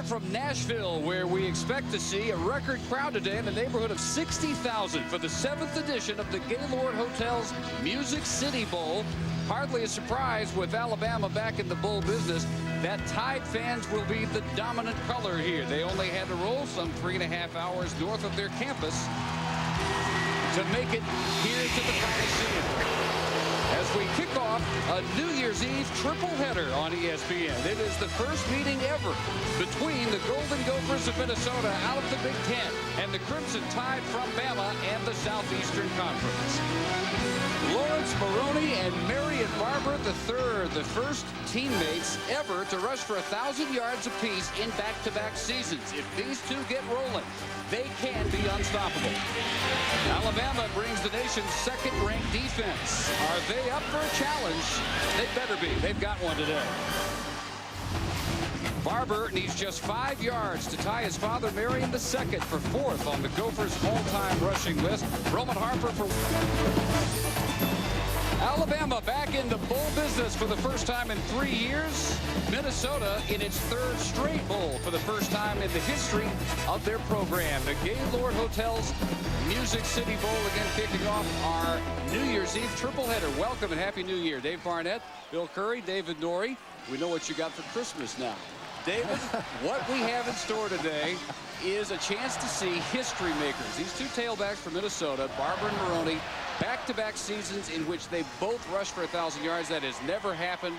here from Nashville, where we expect to see a record crowd today in the neighborhood of 60,000 for the 7th edition of the Gaylord Hotel's Music City Bowl. Hardly a surprise with Alabama back in the bowl business that Tide fans will be the dominant color here. They only had to roll some 3.5 hours north of their campus to make it here to the Coliseum. As we kick off a New Year's Eve triple-header on ESPN. It is the first meeting ever between the Golden Gophers of Minnesota out of the Big Ten and the Crimson Tide from Bama and the Southeastern Conference. Lawrence Maroney and Marion Barbour III, the first teammates ever to rush for 1,000 yards apiece in back-to-back seasons. If these two get rolling, they can be unstoppable. Alabama brings the nation's second-ranked defense. Are they up for a challenge? They better be. They've got one today. Barbour needs just 5 yards to tie his father Marion II for 4th on the Gophers' all-time rushing list. Roman Harper for... Alabama back in the bowl business for the first time in 3 years. Minnesota in its 3rd straight bowl for the first time in the history of their program. The Gaylord Hotel's Music City Bowl again kicking off our New Year's Eve tripleheader. Welcome and Happy New Year. Dave Barnett, Bill Curry, David Norrie. We know what you got for Christmas now. David, what we have in store today is a chance to see history makers. These two tailbacks from Minnesota, Barbour and Maroney, back-to-back seasons in which they both rushed for 1,000 yards. That has never happened.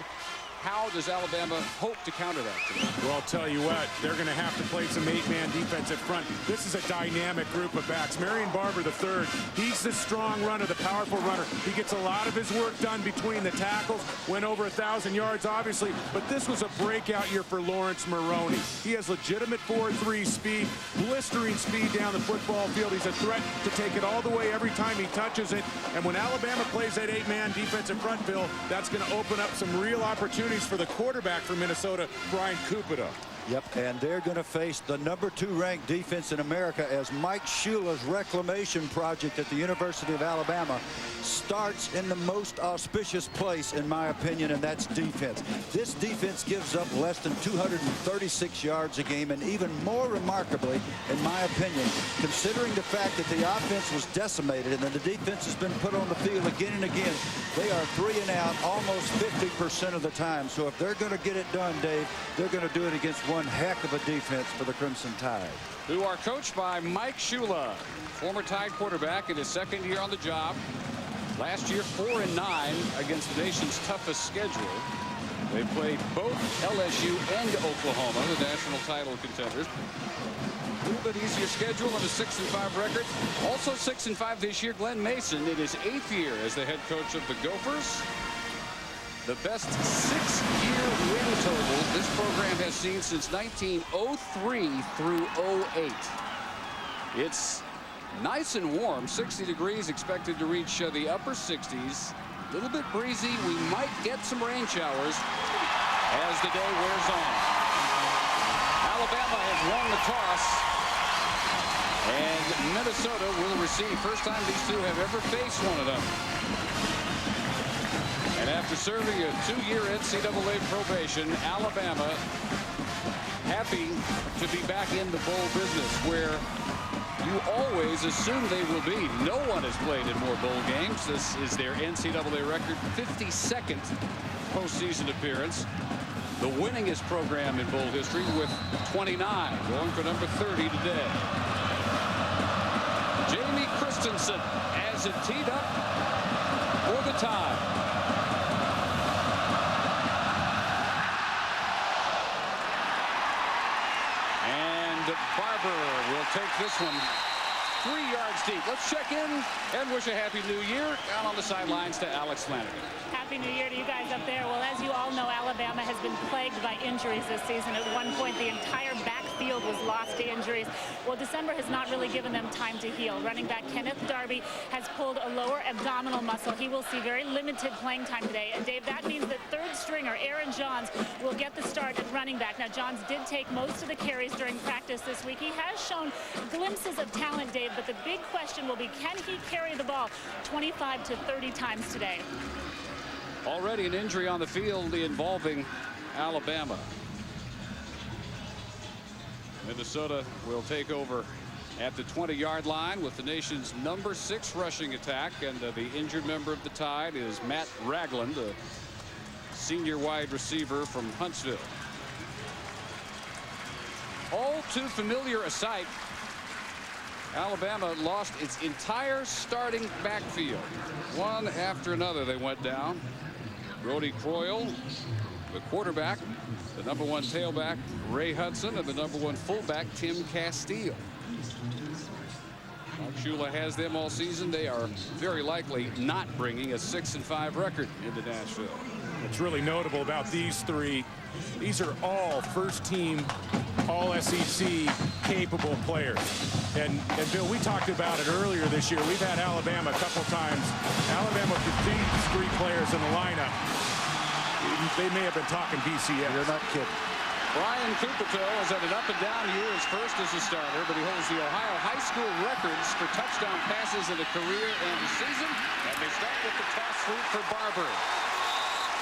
How does Alabama hope to counter that today? Well, I'll tell you what, they're going to have to play some 8-man defense up front. This is a dynamic group of backs. Marion Barbour III, he's the strong runner, the powerful runner. He gets a lot of his work done between the tackles, went over 1,000 yards, obviously, but this was a breakout year for Lawrence Maroney. He has legitimate 4.3 speed, blistering speed down the football field. He's a threat to take it all the way every time he touches it. And when Alabama plays that 8-man defensive front, Bill, that's going to open up some real opportunities for the quarterback for Minnesota, Brian Kupita. Yep, and they're going to face the #2 ranked defense in America as Mike Shula's reclamation project at the University of Alabama starts in the most auspicious place, in my opinion, and that's defense. This defense gives up less than 236 yards a game, and even more remarkably, in my opinion, considering the fact that the offense was decimated and then the defense has been put on the field again and again, they are 3 and out almost 50% of the time. So if they're going to get it done, Dave, they're going to do it against one heck of a defense for the Crimson Tide. Who are coached by Mike Shula, former Tide quarterback in his 2nd year on the job. Last year, 4-9 against the nation's toughest schedule. They played both LSU and Oklahoma, the national title contenders. A little bit easier schedule and a 6-5 record. Also 6-5 this year, Glenn Mason in his 8th year as the head coach of the Gophers. The best 6-year win total this program has seen since 1903 through 08. It's nice and warm, 60 degrees, expected to reach the upper 60s. A little bit breezy. We might get some rain showers as the day wears on. Alabama has won the toss, and Minnesota will receive. First time these two have ever faced one another. And after serving a 2-year NCAA probation, Alabama happy to be back in the bowl business, where you always assume they will be. No one has played in more bowl games. This is their NCAA record 52nd postseason appearance. The winningest program in bowl history with 29, going for number 30 today. Jamie Christensen has it teed up for the Tide. Barbour will take this one 3 yards deep. Let's check in and wish a Happy New Year down on the sidelines to Alex Flanagan. Happy New Year to you guys up there. Well, as you all know, Alabama has been plagued by injuries this season. At one point, the entire backfield was lost to injuries. Well, December has not really given them time to heal. Running back Kenneth Darby has pulled a lower abdominal muscle. He will see very limited playing time today. And Dave, that means that 3rd stringer Aaron Johns will get the start at running back. Now, Johns did take most of the carries during practice this week. He has shown glimpses of talent, Dave, but the big question will be, can he carry the ball 25 to 30 times today? Already an injury on the field involving Alabama. Minnesota will take over at the 20-yard line with the nation's number 6 rushing attack, and the injured member of the Tide is Matt Ragland, a senior wide receiver from Huntsville. All too familiar a sight. Alabama lost its entire starting backfield. One after another they went down. Brody Croyle, the quarterback, the number 1 tailback, Ray Hudson, and the number 1 fullback, Tim Castile. Mark Shula has them all season. They are very likely not bringing a 6-5 record into Nashville. What's really notable about these 3, these are all first-team, all-SEC capable players. And Bill, we talked about it earlier this year. We've had Alabama a couple times. Alabama with these 3 players in the lineup, they may have been talking BCS. You're not kidding. Brian Kupito has had an up-and-down year, his first as a starter, but he holds the Ohio high school records for touchdown passes in a career and a season. And they start with the toss sweep for Barbour.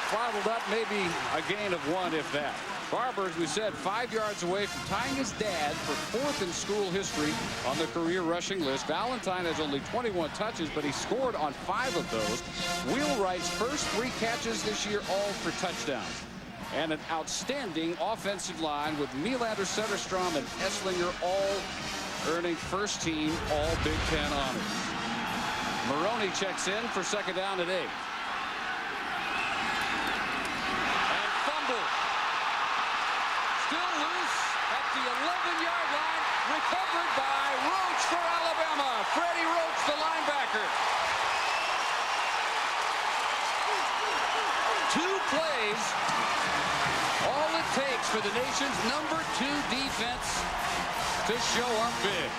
Bottled up, maybe a gain of 1, if that. Barbour, as we said, 5 yards away from tying his dad for 4th in school history on the career rushing list. Valentine has only 21 touches, but he scored on 5 of those. Wheelwright's first 3 catches this year, all for touchdowns. And an outstanding offensive line with Nylander, Setterstrom, and Esslinger all earning first-team All-Big Ten honors. Maroney checks in for 2nd down and 8. Still loose at the 11-yard line. Recovered by Roach for Alabama. Freddie Roach, the linebacker. 2 plays. All it takes for the nation's number 2 defense to show up big.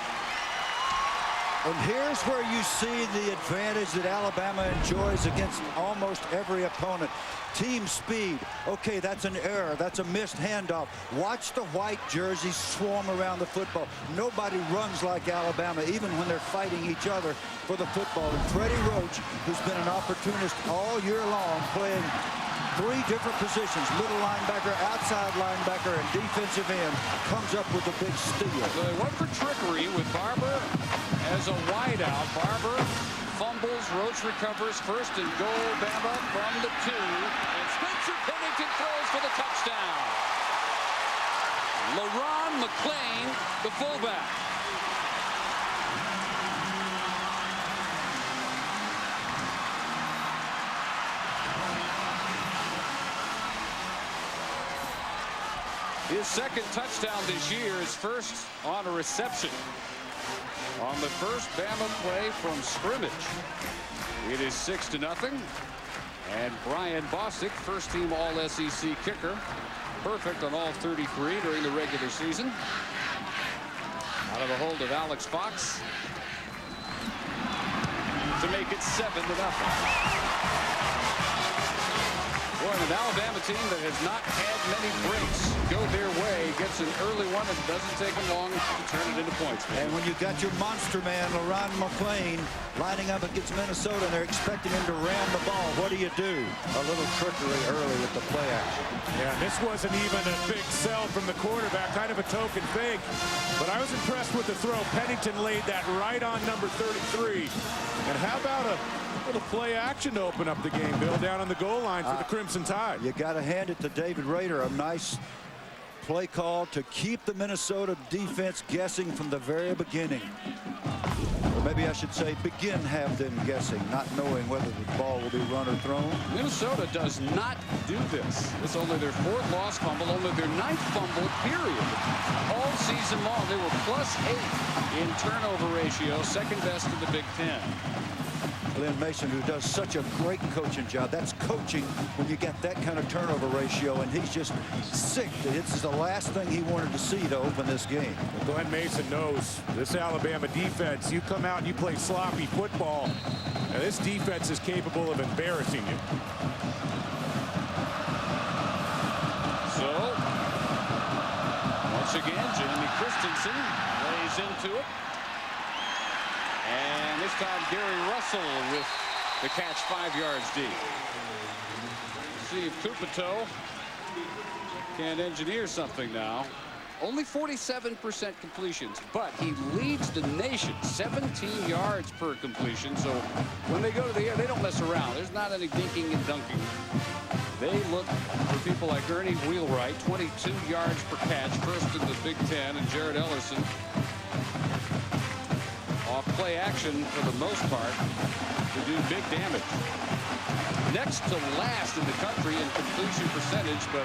And here's where you see the advantage that Alabama enjoys against almost every opponent. Team speed. Okay, that's an error. That's a missed handoff. Watch the white jerseys swarm around the football. Nobody runs like Alabama, even when they're fighting each other for the football. And Freddie Roach, who's been an opportunist all year long, playing 3 different positions, middle linebacker, outside linebacker, and defensive end, comes up with a big steal. So they went for trickery with Barbour as a wideout. Barbour fumbles, Roach recovers, 1st and goal, Bama from the 2, and Spencer Pennington throws for the touchdown. LaRon McClain, the fullback. His 2nd touchdown this year, is 1st on a reception. On the first Bama play from scrimmage. It is 6-0. And Brian Bostic, first-team All-SEC kicker. Perfect on all 33 during the regular season. Out of the hold of Alex Fox to make it 7-0. Boy, an Alabama team that has not had many breaks go their way, gets an early one, and doesn't take them long to turn it into points. And when you got your monster man, LaRon McClain, lining up against Minnesota, and they're expecting him to ram the ball, what do? A little trickery early with the play action. Yeah, this wasn't even a big sell from the quarterback, kind of a token fake. But I was impressed with the throw. Pennington laid that right on number 33. And how about a little play action to open up the game, Bill, down on the goal line for the Crimson Tide. You got to hand it to David Rader. A nice play call to keep the Minnesota defense guessing from the very beginning. Or maybe I should say have them guessing, not knowing whether the ball will be run or thrown. Minnesota does not do this. It's only their 4th loss fumble, only their 9th fumble, period. All season long, they were +8 in turnover ratio, 2nd best in the Big Ten. Glenn Mason, who does such a great coaching job. That's coaching when you get that kind of turnover ratio, and he's just sick. This is the last thing he wanted to see to open this game. Well, Glenn Mason knows this Alabama defense, you come out and you play sloppy football, and this defense is capable of embarrassing you. So, once again, Jamie Christensen lays into it. And this time Gary Russell with the catch 5 yards deep. See if Kupito can engineer something now. Only 47% completions, but he leads the nation, 17 yards per completion. So when they go to the air, they don't mess around. There's not any dinking and dunking. They look for people like Ernie Wheelwright, 22 yards per catch, first in the Big Ten, and Jared Ellerson off play action for the most part to do big damage. Next to last in the country in completion percentage, but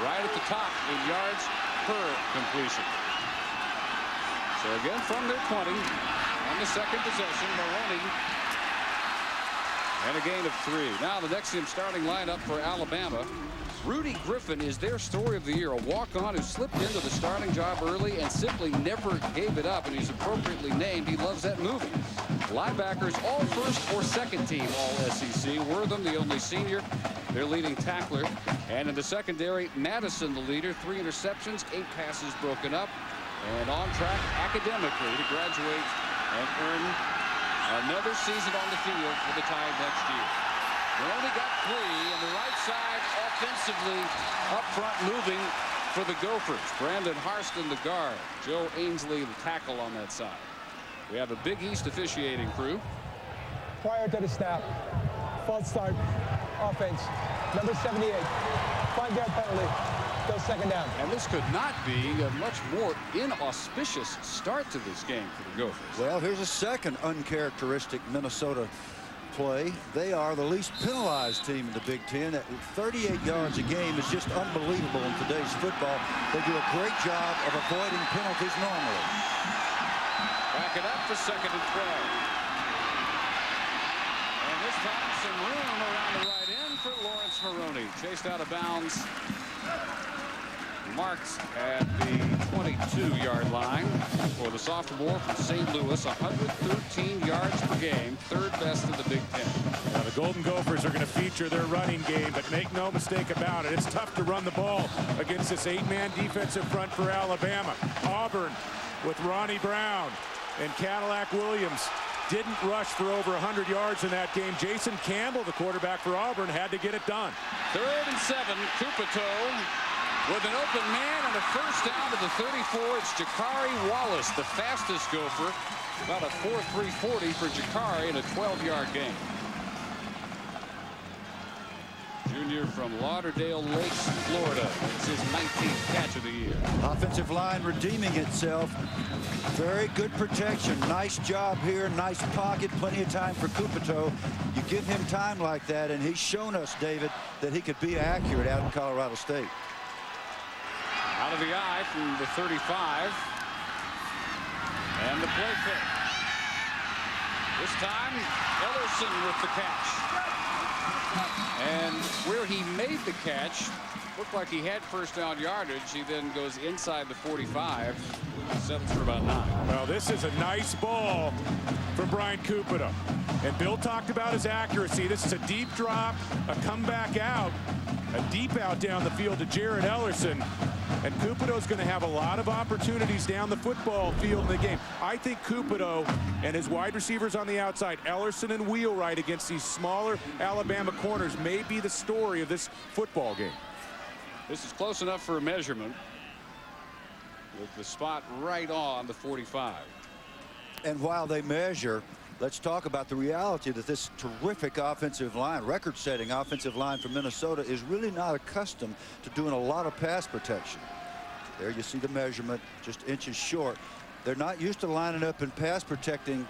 right at the top in yards per completion. So again from their 20 on the second possession, Maroney, and a gain of 3. Now the next team starting lineup for Alabama. Rudy Griffin is their story of the year, a walk-on who slipped into the starting job early and simply never gave it up, and he's appropriately named. He loves that movie. Linebackers, all first or second team All-SEC. Wortham, the only senior, their leading tackler. And in the secondary, Madison, the leader, 3 interceptions, 8 passes broken up, and on track academically to graduate and earn another season on the field for the Tide next year. They only got 3, and the right side offensively up front moving for the Gophers. Brandon Harston, the guard. Joe Ainsley, the tackle on that side. We have a Big East officiating crew. Prior to the snap, false start, offense, number 78, 5-yard penalty, go second down. And this could not be a much more inauspicious start to this game for the Gophers. Well, here's a second uncharacteristic Minnesota play. They are the least penalized team in the Big Ten. At 38 yards a game is just unbelievable in today's football. They do a great job of avoiding penalties normally. Back it up for 2nd and 12. And this time some room around the right end for Lawrence Maroney. Chased out of bounds. Marked at the 22-yard line for the sophomore from St. Louis. 113 yards per game, 3rd best in the Big Ten. Now the Golden Gophers are going to feature their running game, but make no mistake about it, it's tough to run the ball against this 8-man defensive front for Alabama. Auburn with Ronnie Brown and Cadillac Williams didn't rush for over 100 yards in that game. Jason Campbell, the quarterback for Auburn, had to get it done. 3rd and 7, Kupito with an open man and a first down to the 34. It's Jakari Wallace, the fastest Gopher. About a 4.340 for Jakari in a 12-yard gain. Junior from Lauderdale Lakes, Florida. It's his 19th catch of the year. Offensive line redeeming itself. Very good protection. Nice job here. Nice pocket. Plenty of time for Kupito. You give him time like that, and he's shown us, David, that he could be accurate out in Colorado State. Out of the eye from the 35. And the play fake. This time, Ellerson with the catch. And where he made the catch, looked like he had first down yardage. He then goes inside the 45, settles for about 9. Well, this is a nice ball from Brian Kupito. And Bill talked about his accuracy. This is a deep drop, a comeback out, a deep out down the field to Jared Ellerson. And Kupito's going to have a lot of opportunities down the football field in the game. I think Kupito and his wide receivers on the outside, Ellerson and Wheelwright, against these smaller Alabama corners may be the story of this football game. This is close enough for a measurement with the spot right on the 45. And while they measure, let's talk about the reality that this terrific offensive line, record-setting offensive line from Minnesota, is really not accustomed to doing a lot of pass protection. There you see the measurement, just inches short. They're not used to lining up and pass protecting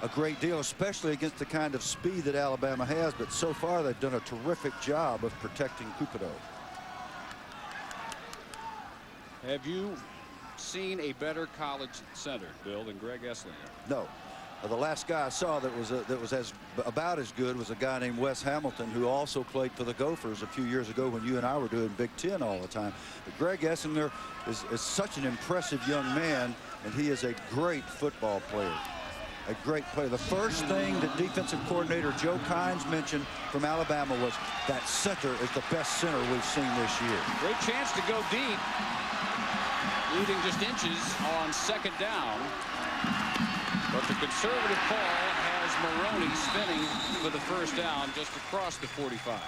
a great deal, especially against the kind of speed that Alabama has. But so far, they've done a terrific job of protecting Kupito. Have you seen a better college center, Bill, than Greg Esslinger? No. The last guy I saw that was about as good was a guy named Wes Hamilton, who also played for the Gophers a few years ago when you and I were doing Big Ten all the time. But Greg Esslinger is such an impressive young man, and he is a great football player. A great player. The first thing that defensive coordinator Joe Kynes mentioned from Alabama was that center is the best center we've seen this year. Great chance to go deep, leading just inches on 2nd down. But the conservative call has Maroney spinning for the first down just across the 45.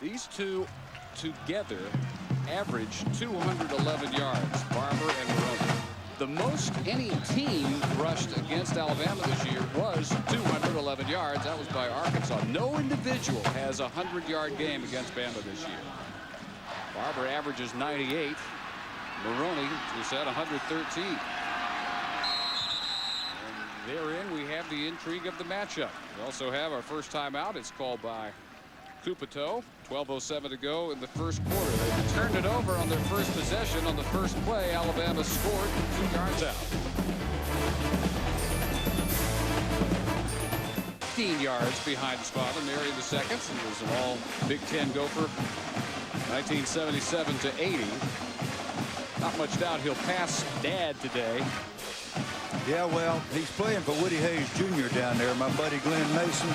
These two together averaged 211 yards, Barbour and Maroney. The most any team rushed against Alabama this year was 211 yards. That was by Arkansas. No individual has a 100-yard game against Bama this year. Barbour averages 98. Maroney is at 113. And therein we have the intrigue of the matchup. We also have our first timeout. It's called by Kupito. 12:07 to go in the first quarter. They turned it over on their first possession. On the first play, Alabama scored 2 yards out. 15 yards behind his father, Marion II. He was an all Big Ten Gopher, 1977 to 80. Not much doubt he'll pass Dad today. Yeah, well, he's playing for Woody Hayes Jr. down there, my buddy Glenn Mason.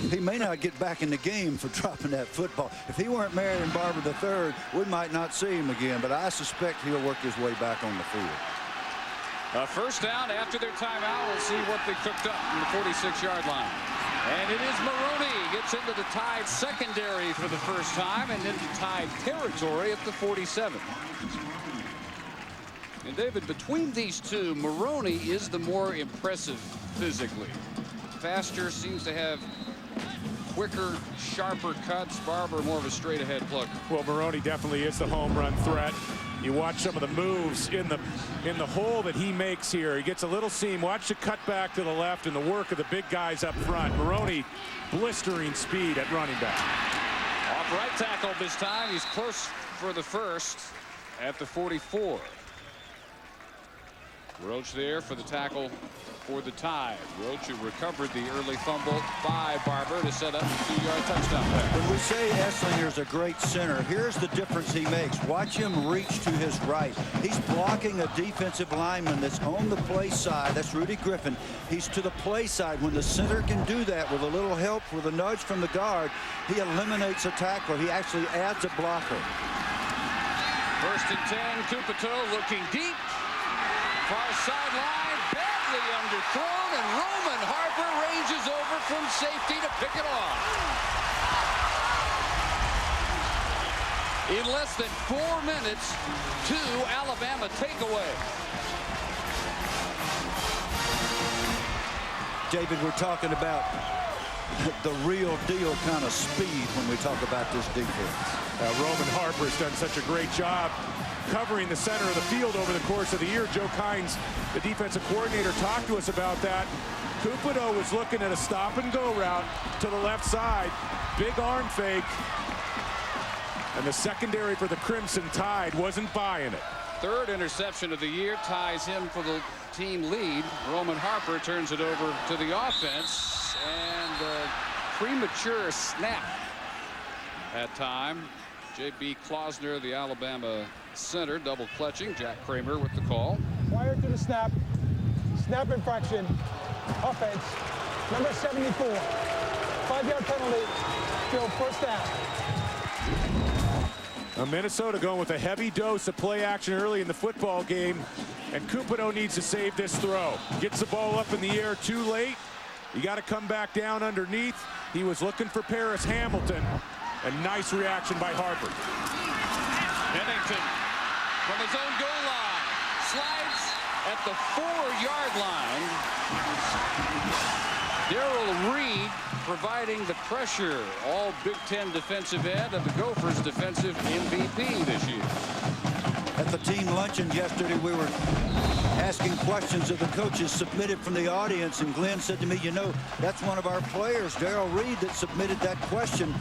He may not get back in the game for dropping that football. If he weren't Marion Barbour III, we might not see him again, but I suspect he'll work his way back on the field. First down after their timeout. We'll see what they cooked up from the 46-yard line. And it is Maroney gets into the Tide secondary for the first time and into Tide territory at the 47. And David, between these two, Maroney is the more impressive physically. Faster, seems to have quicker, sharper cuts. Barbour more of a straight ahead plucker. Well, Maroney definitely is the home run threat. You watch some of the moves in the hole that he makes here. He gets a little seam. Watch the cut back to the left and the work of the big guys up front. Maroney blistering speed at running back. Off right tackle this time. He's close for the first at the 44. Roach there for the tackle for the Tide. Roach, who recovered the early fumble by Barbour to set up a 2-yard touchdown pass. When we say Esslinger's a great center, here's the difference he makes. Watch him reach to his right. He's blocking a defensive lineman that's on the play side. That's Rudy Griffin. He's to the play side. When the center can do that with a little help, with a nudge from the guard, he eliminates a tackler. He actually adds a blocker. 1st and 10. Kupito looking deep. Far sideline, badly underthrown, and Roman Harper ranges over from safety to pick it off. In less than 4 minutes, 2 Alabama takeaway. David, we're talking about the real deal kind of speed when we talk about this defense. Roman Harper has done such a great job covering the center of the field over the course of the year. Joe Kynes, the defensive coordinator, talked to us about that. Kupito was looking at a stop-and-go route to the left side. Big arm fake. And the secondary for the Crimson Tide wasn't buying it. 3rd interception of the year ties him for the team lead. Roman Harper turns it over to the offense. And a premature snap at time. J.B. Klausner, the Alabama center, double clutching. Jack Kramer with the call. Prior to the snap, snap infraction, offense, number 74, 5-yard penalty, still first down. Now Minnesota going with a heavy dose of play action early in the football game, and Kupito needs to save this throw. Gets the ball up in the air too late. You got to come back down underneath. He was looking for Paris Hamilton. A nice reaction by Harper. Pennington from his own goal line. Slides at the 4-yard line. Darrell Reed providing the pressure. All Big Ten defensive end and the Gophers defensive MVP this year. At the team luncheon yesterday, we were asking questions of the coaches submitted from the audience, and Glenn said to me, you know, that's one of our players, Darrell Reed, that submitted that question.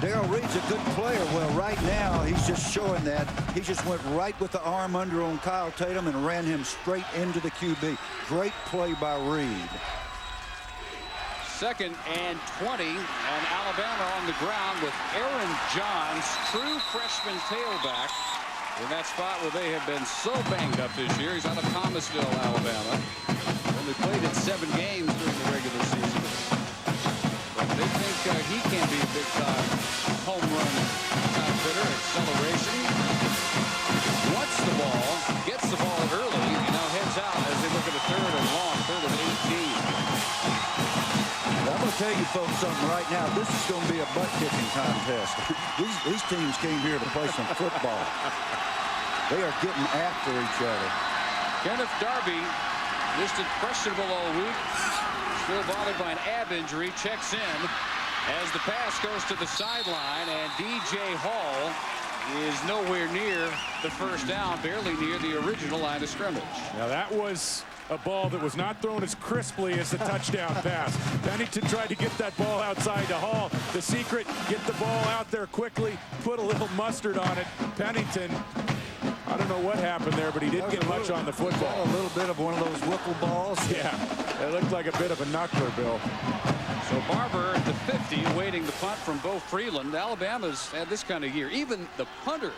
Darrell Reed's a good player. Well, right now, he's just showing that. He just went right with the arm under on Kyle Tatum and ran him straight into the QB. Great play by Reed. 2nd and 20, and Alabama on the ground with Aaron Johns, true freshman tailback, in that spot where they have been so banged up this year. He's out of Thomasville, Alabama. Only played in 7 games during the regular season. But they think he can be a big-time home run outfitter. Acceleration. Wants the ball, gets the ball early, and now heads out as they look at a 3rd and long, 3rd and 18. I'm going to tell you folks something right now. This is going to be a butt-kicking contest. These teams came here to play some football. They are getting after each other. Kenneth Darby listed questionable all week. Still bothered by an ab injury. Checks in as the pass goes to the sideline, and DJ Hall is nowhere near the first down, barely near the original line of scrimmage. Now that was a ball that was not thrown as crisply as the touchdown pass. Pennington tried to get that ball outside to Hall. The secret, get the ball out there quickly, put a little mustard on it. Pennington, I don't know what happened there, but he didn't get much on the football. A little bit of one of those whipple balls. Yeah, it looked like a bit of a knuckler, Bill. So Barbour at the 50, awaiting the punt from Bo Freeland. Alabama's had this kind of year. Even the punter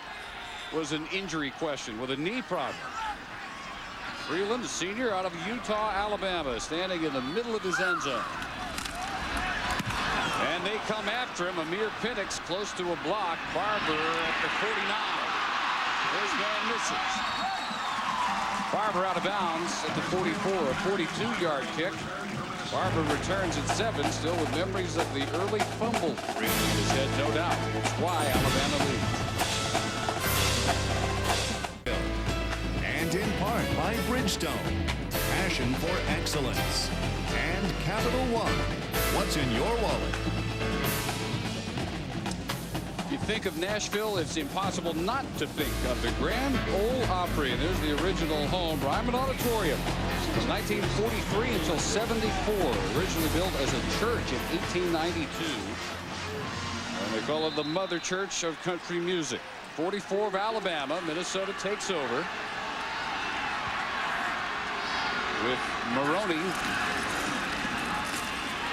was an injury question with a knee problem. Freeland, a senior out of Utah, Alabama, standing in the middle of his end zone. And they come after him. Amir Penix close to a block. Barbour at the 49. His man misses. Barbour out of bounds at the 44, a 42-yard kick. Barbour returns at 7, still with memories of the early fumble in his head, no doubt. It's why Alabama leads. And in part by Bridgestone, passion for excellence. And Capital One, what's in your wallet? You think of Nashville, it's impossible not to think of the Grand Ole Opry. And there's the original home, Ryman Auditorium. Since 1943 until 74. Originally built as a church in 1892. And they call it the Mother Church of Country Music. 44 of Alabama. Minnesota takes over with Maroney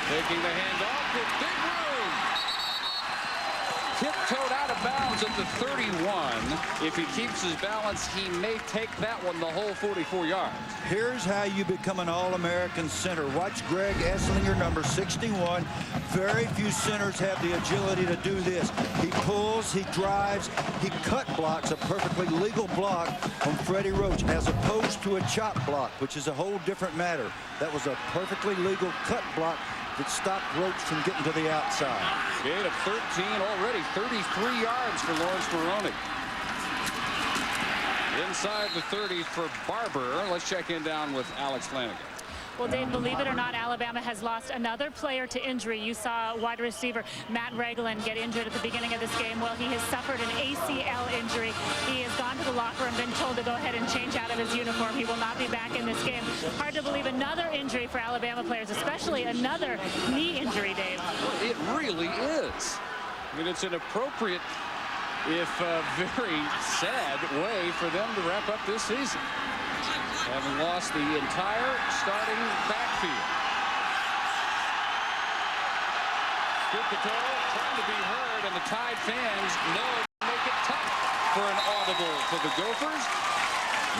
taking the handoff with big room. Tiptoed out of bounds at the 31. If he keeps his balance, he may take that one the whole 44 yards. Here's how you become an All-American center. Watch Greg Esslinger, number 61. Very few centers have the agility to do this. He pulls, he drives, he cut blocks, a perfectly legal block on Freddie Roach, as opposed to a chop block, which is a whole different matter. That was a perfectly legal cut block that stopped Roach from getting to the outside. Gain of 13 already, 33 yards for Lawrence Maroney. Inside the 30 for Barbour. Let's check in down with Alex Flanagan. Well, Dave, believe it or not, Alabama has lost another player to injury. You saw wide receiver Matt Ragland get injured at the beginning of this game. Well, he has suffered an ACL injury. He has gone to the locker and been told to go ahead and change out of his uniform. He will not be back in this game. Hard to believe another injury for Alabama players, especially another knee injury, Dave. It really is. I mean, it's an appropriate, if very sad way for them to wrap up this season, having lost the entire starting backfield. Good control, trying to be heard, and the Tide fans know to make it tough for an audible for the Gophers.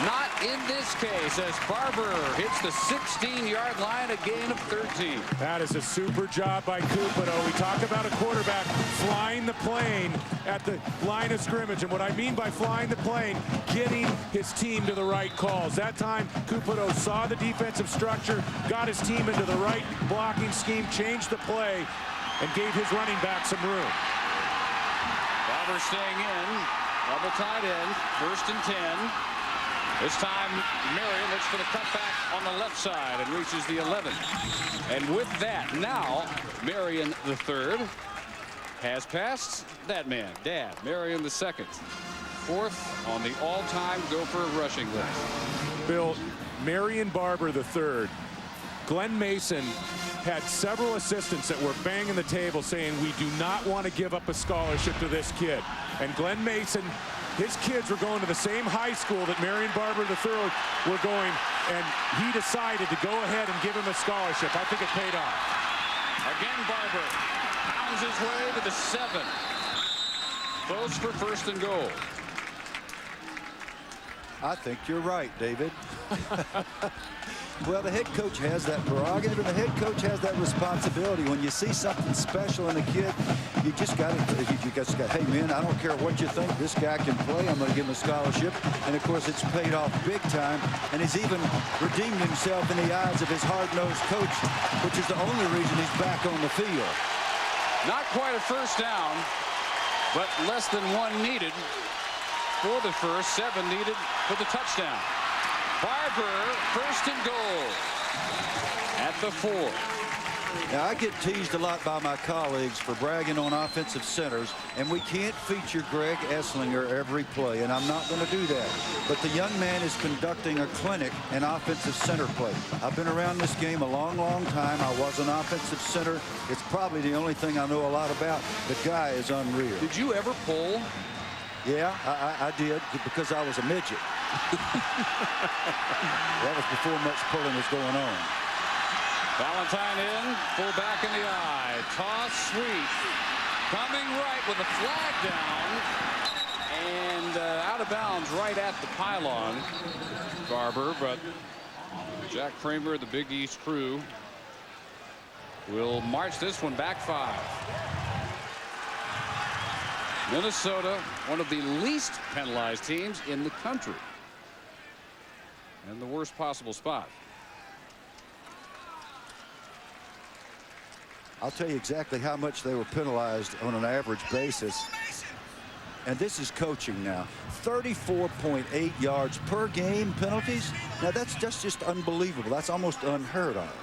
Not in this case, as Barbour hits the 16-yard line, a gain of 13. That is a super job by Cupido. We talk about a quarterback flying the plane at the line of scrimmage. And what I mean by flying the plane, getting his team to the right calls. That time, Cupido saw the defensive structure, got his team into the right blocking scheme, changed the play, and gave his running back some room. Barbour staying in, double tight end, 1st and 10. This time, Marion looks for the cutback on the left side and reaches the 11. And with that, now, Marion the 3rd has passed that man, Dad, Marion the 2nd. 4th on the all-time Gopher rushing list. Bill, Marion Barbour the 3rd. Glenn Mason had several assistants that were banging the table saying, we do not want to give up a scholarship to this kid. And Glenn Mason, his kids were going to the same high school that Marion Barbour III were going, and he decided to go ahead and give him a scholarship. I think it paid off. Again, Barbour pounds his way to the 7. Close for 1st and goal. I think you're right, David. Well, the head coach has that prerogative, and the head coach has that responsibility. When you see something special in a kid, you just got to, hey, man, I don't care what you think. This guy can play. I'm going to give him a scholarship. And, of course, it's paid off big time. And he's even redeemed himself in the eyes of his hard-nosed coach, which is the only reason he's back on the field. Not quite a first down, but less than one needed for the first, 7 needed for the touchdown. Barbour, first and goal at the 4. Now, I get teased a lot by my colleagues for bragging on offensive centers, and we can't feature Greg Esslinger every play, and I'm not going to do that. But the young man is conducting a clinic in offensive center play. I've been around this game a long, long time. I was an offensive center. It's probably the only thing I know a lot about. The guy is unreal. Did you ever pull? Yeah, I did, because I was a midget. That was before much pulling was going on. Valentine in, full back in the eye. Toss sweep. Coming right with a flag down. And out of bounds right at the pylon. Barbour, but Jack Kramer, the Big East crew, will march this one back 5. Minnesota, one of the least penalized teams in the country. And the worst possible spot. I'll tell you exactly how much they were penalized on an average basis. And this is coaching now. 34.8 yards per game penalties. Now that's just unbelievable. That's almost unheard of.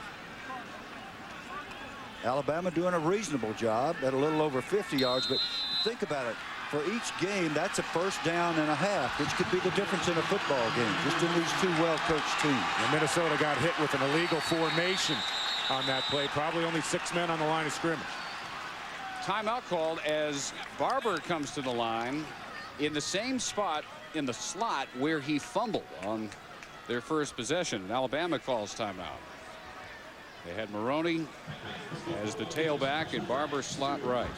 Alabama doing a reasonable job at a little over 50 yards, but think about it. For each game, that's a first down and a half, which could be the difference in a football game, just in these two well-coached teams. And Minnesota got hit with an illegal formation on that play. Probably only 6 men on the line of scrimmage. Timeout called as Barbour comes to the line in the same spot in the slot where he fumbled on their first possession. And Alabama calls timeout. They had Maroney as the tailback and Barbour slot right.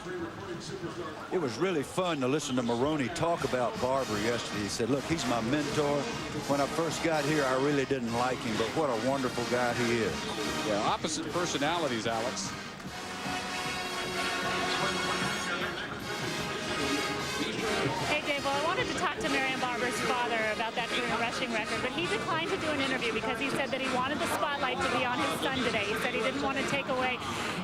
It was really fun to listen to Maroney talk about Barbour yesterday. He said, look, he's my mentor. When I first got here, I really didn't like him, but what a wonderful guy he is. Yeah, opposite personalities, Alex. Hey, Dave, well, I wanted to talk to Marion Barbour's father about that career rushing record, but he declined to do an interview because he said that he wanted the spotlight to be on his son today. He said he didn't want to take away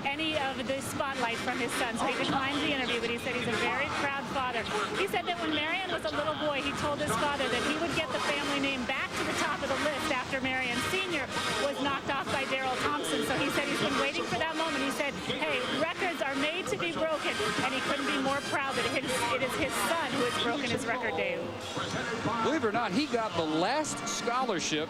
any of the spotlight from his son, so he declined the interview, but he said he's a very proud father. He said that when Marion was a little boy, he told his father that he would get the family name back to the top of the list after Marion Sr. was knocked off by Darrell Thompson, so he said he's been waiting for that moment. He said, hey, records are made to be broken, and he couldn't be more proud that it is his son who has broken his record, Dave. Believe it or not, he got the last scholarship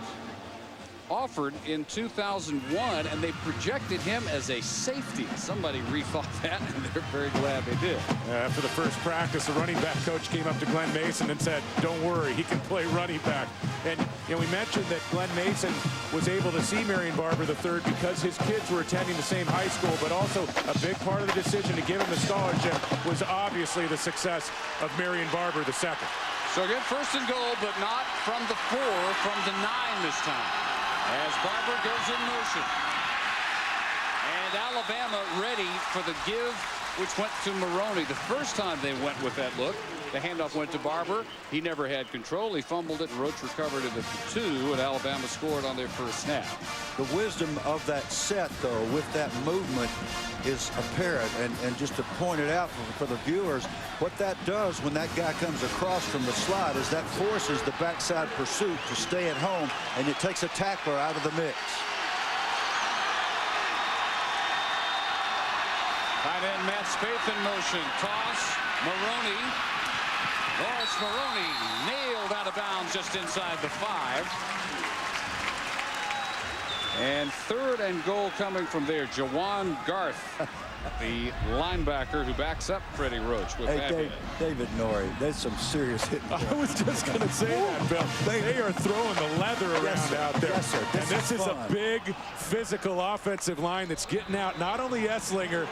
offered in 2001, and they projected him as a safety. Somebody rethought that, and they're very glad they did. After the first practice, the running back coach came up to Glenn Mason and said, don't worry, he can play running back. And we mentioned that Glenn Mason was able to see Marion Barbour III because his kids were attending the same high school, but also a big part of the decision to give him the scholarship was obviously the success of Marion Barbour II. So again, first and goal, but not from the 4, from the 9 this time. As Barbour goes in motion. And Alabama ready for the give, which went to Maroney. The first time they went with that look, the handoff went to Barbour. He never had control. He fumbled it, and Roach recovered it at the 2, and Alabama scored on their first snap. The wisdom of that set, though, with that movement is apparent. And just to point it out for the viewers, what that does when that guy comes across from the slot is that forces the backside pursuit to stay at home, and it takes a tackler out of the mix. Tight end Matt Spaeth in motion. Toss. Maroney. Lawrence Maroney nailed out of bounds just inside the 5. And third and goal coming from there. Jawan Garth, the linebacker who backs up Freddie Roach. With hey, David Norrie, there's some serious hitting. I was just going to say that, Bill. They are throwing the leather around out there. Yes, sir. This is a big physical offensive line that's getting out not only Esslinger,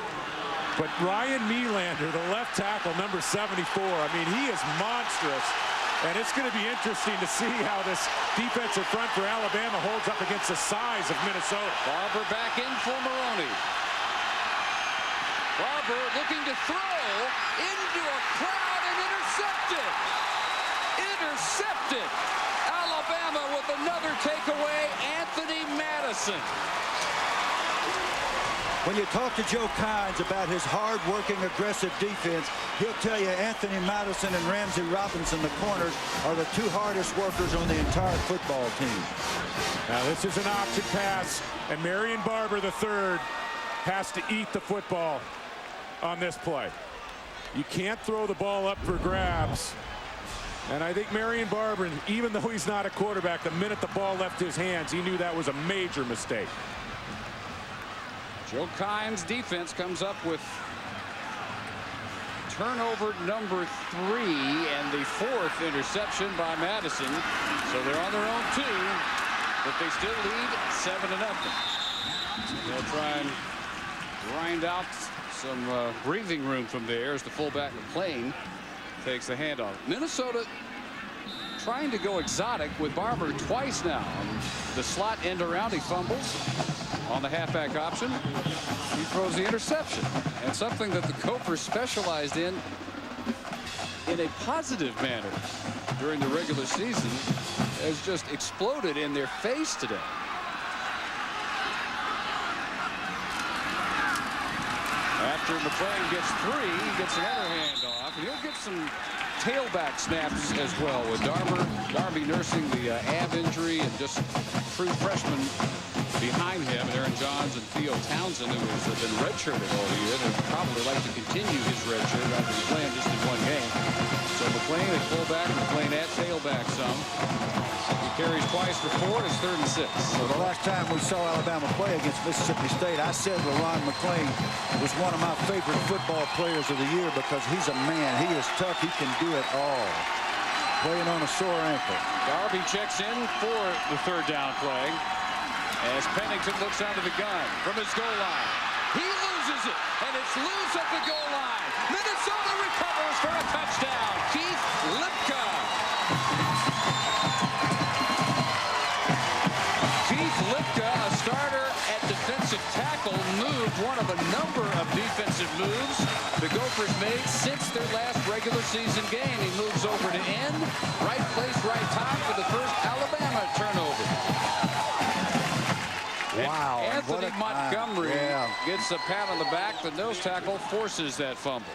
but Ryan Melander, the left tackle, number 74. I mean, he is monstrous. And it's going to be interesting to see how this defensive front for Alabama holds up against the size of Minnesota. Barbour back in for Maroney. Barbour looking to throw into a crowd and intercepted. Intercepted. Alabama with another takeaway, Anthony Madison. When you talk to Joe Kynes about his hard-working, aggressive defense, he'll tell you Anthony Madison and Ramsey Robinson, the corners, are the two hardest workers on the entire football team. Now this is an option pass, and Marion Barbour III has to eat the football on this play. You can't throw the ball up for grabs. And I think Marion Barbour, even though he's not a quarterback, the minute the ball left his hands, he knew that was a major mistake. Joe Kynes' defense comes up with turnover number 3 and the 4th interception by Madison. So they're on their own 2, but they still lead 7-0. They'll try and grind out some breathing room from there as the fullback McClain takes the handoff. Minnesota trying to go exotic with Barbour twice now. The slot end around, he fumbles on the halfback option. He throws the interception, and something that the Gophers specialized in a positive manner during the regular season has just exploded in their face today. After McClain gets 3, he gets another handoff, and he'll get some tailback snaps as well, with Darby nursing the ab injury, and just true freshman behind him, Aaron Johns and Theo Townsend, who has been redshirted all year, and probably like to continue his redshirt after he's playing just in 1 game. So McClain at fullback, McClain at tailback some. He carries twice for 4, and it's 3rd and 6. So the last time we saw Alabama play against Mississippi State, I said LaRon McClain was one of my favorite football players of the year because he's a man. He is tough. He can do it all. Playing on a sore ankle. Darby checks in for the 3rd down play as Pennington looks out of the gun from his goal line. He loses it, and it's loose at the goal line. Minnesota recovers for a touchdown. Keith Lipka. Keith Lipka, a starter at defensive tackle, moved one of a number of defensive moves the Gophers made since their last regular season game. He moves over to end, right place, right time for the first Alabama turnover. Wow. Anthony Montgomery gets a pat on the back. The nose tackle forces that fumble.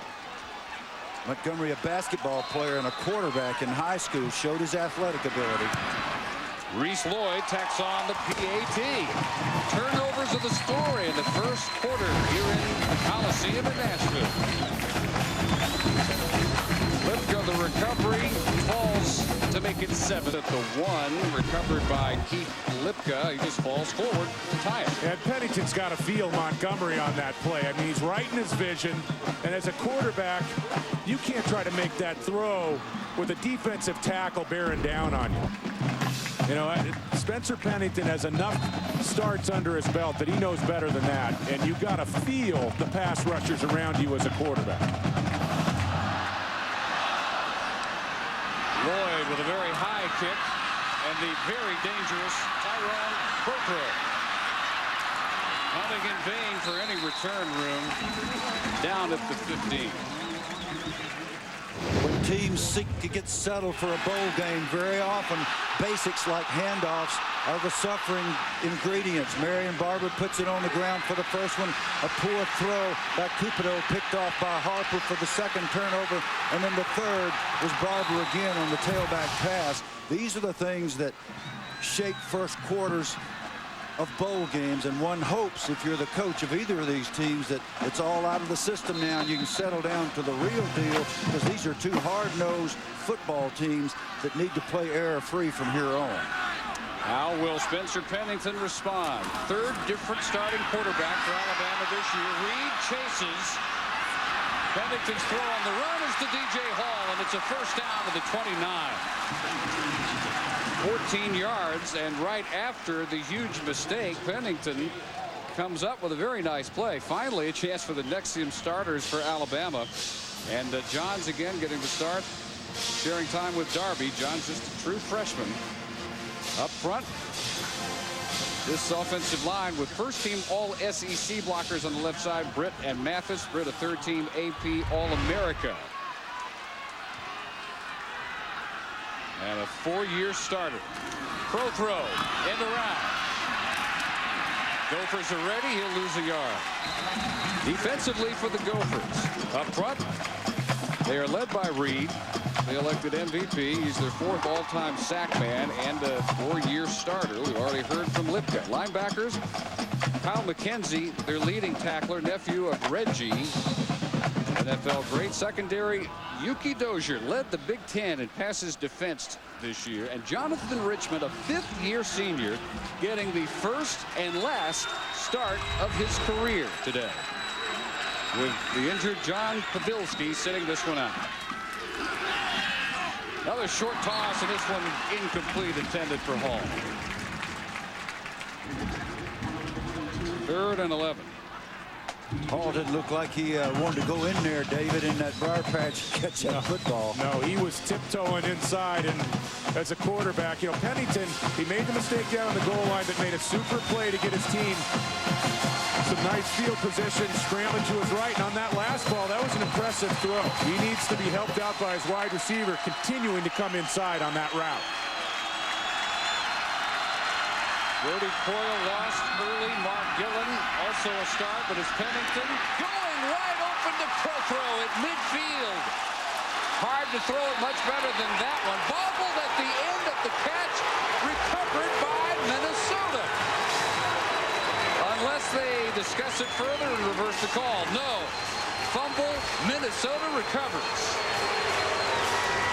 Montgomery, a basketball player and a quarterback in high school, showed his athletic ability. Reese Lloyd tacks on the PAT. Turnovers are the story in the first quarter here in the Coliseum in Nashville. Lipka, the recovery, falls to make it 7 at the 1. Recovered by Keith Lipka. He just falls forward to tie it. And Pennington's got to feel Montgomery on that play. I mean, he's right in his vision. And as a quarterback, you can't try to make that throw with a defensive tackle bearing down on you. You know, Spencer Pennington has enough starts under his belt that he knows better than that. And you've got to feel the pass rushers around you as a quarterback. Lloyd with a very high kick, and the very dangerous Tyrone Coker. Hunting in vain for any return room down at the 15. When teams seek to get settled for a bowl game, very often basics like handoffs are the suffering ingredients. Marion Barbour puts it on the ground for the first one. A poor throw by Cupido, picked off by Harper for the 2nd turnover. And then the 3rd was Barbour again on the tailback pass. These are the things that shape first quarters of bowl games, and one hopes, if you're the coach of either of these teams, that it's all out of the system now and you can settle down to the real deal, because these are two hard-nosed football teams that need to play error-free from here on. How will Spencer Pennington respond? 3rd different starting quarterback for Alabama this year. Reed chases. Pennington's throw on the run is to DJ Hall, and it's a first down to the 29. 14 yards, and right after the huge mistake, Pennington comes up with a very nice play. Finally, a chance for the Nexium starters for Alabama. And Johns again getting the start sharing time with Darby. John's just a true freshman. Up front, this offensive line with first-team All-SEC blockers on the left side, Britt and Mathis. Britt, a third-team AP All-America. And a 4-year starter. Pro throw, end around. Gophers are ready. He'll lose a yard. Defensively for the Gophers. Up front, they are led by Reed. They elected MVP. He's their 4th all-time sack man and a 4-year starter. We've already heard from Lipka. Linebackers, Kyle McKenzie, their leading tackler, nephew of Reggie, NFL great. Secondary, Yuki Dozier led the Big Ten in passes defensed this year. And Jonathan Richmond, a 5th-year senior, getting the first and last start of his career today, with the injured John Pavilski sitting this one out. Another short toss, and this one incomplete, intended for Hall. 3rd and 11. Hall didn't look like he wanted to go in there, David, in that briar patch to catch that football. No, he was tiptoeing inside, and as a quarterback, you know, Pennington, he made the mistake down on the goal line that made a super play to get his team some nice field position, scrambling to his right, and on that last ball, that was an impressive throw. He needs to be helped out by his wide receiver, continuing to come inside on that route. Brody Coyle lost early. Mark Gillen also a start, but it's Pennington going right open to Prothrow at midfield. Hard to throw it much better than that one. Bobbled at the end of the catch, recovered by Minnesota. Unless they discuss it further and reverse the call. No. Fumble, Minnesota recovers.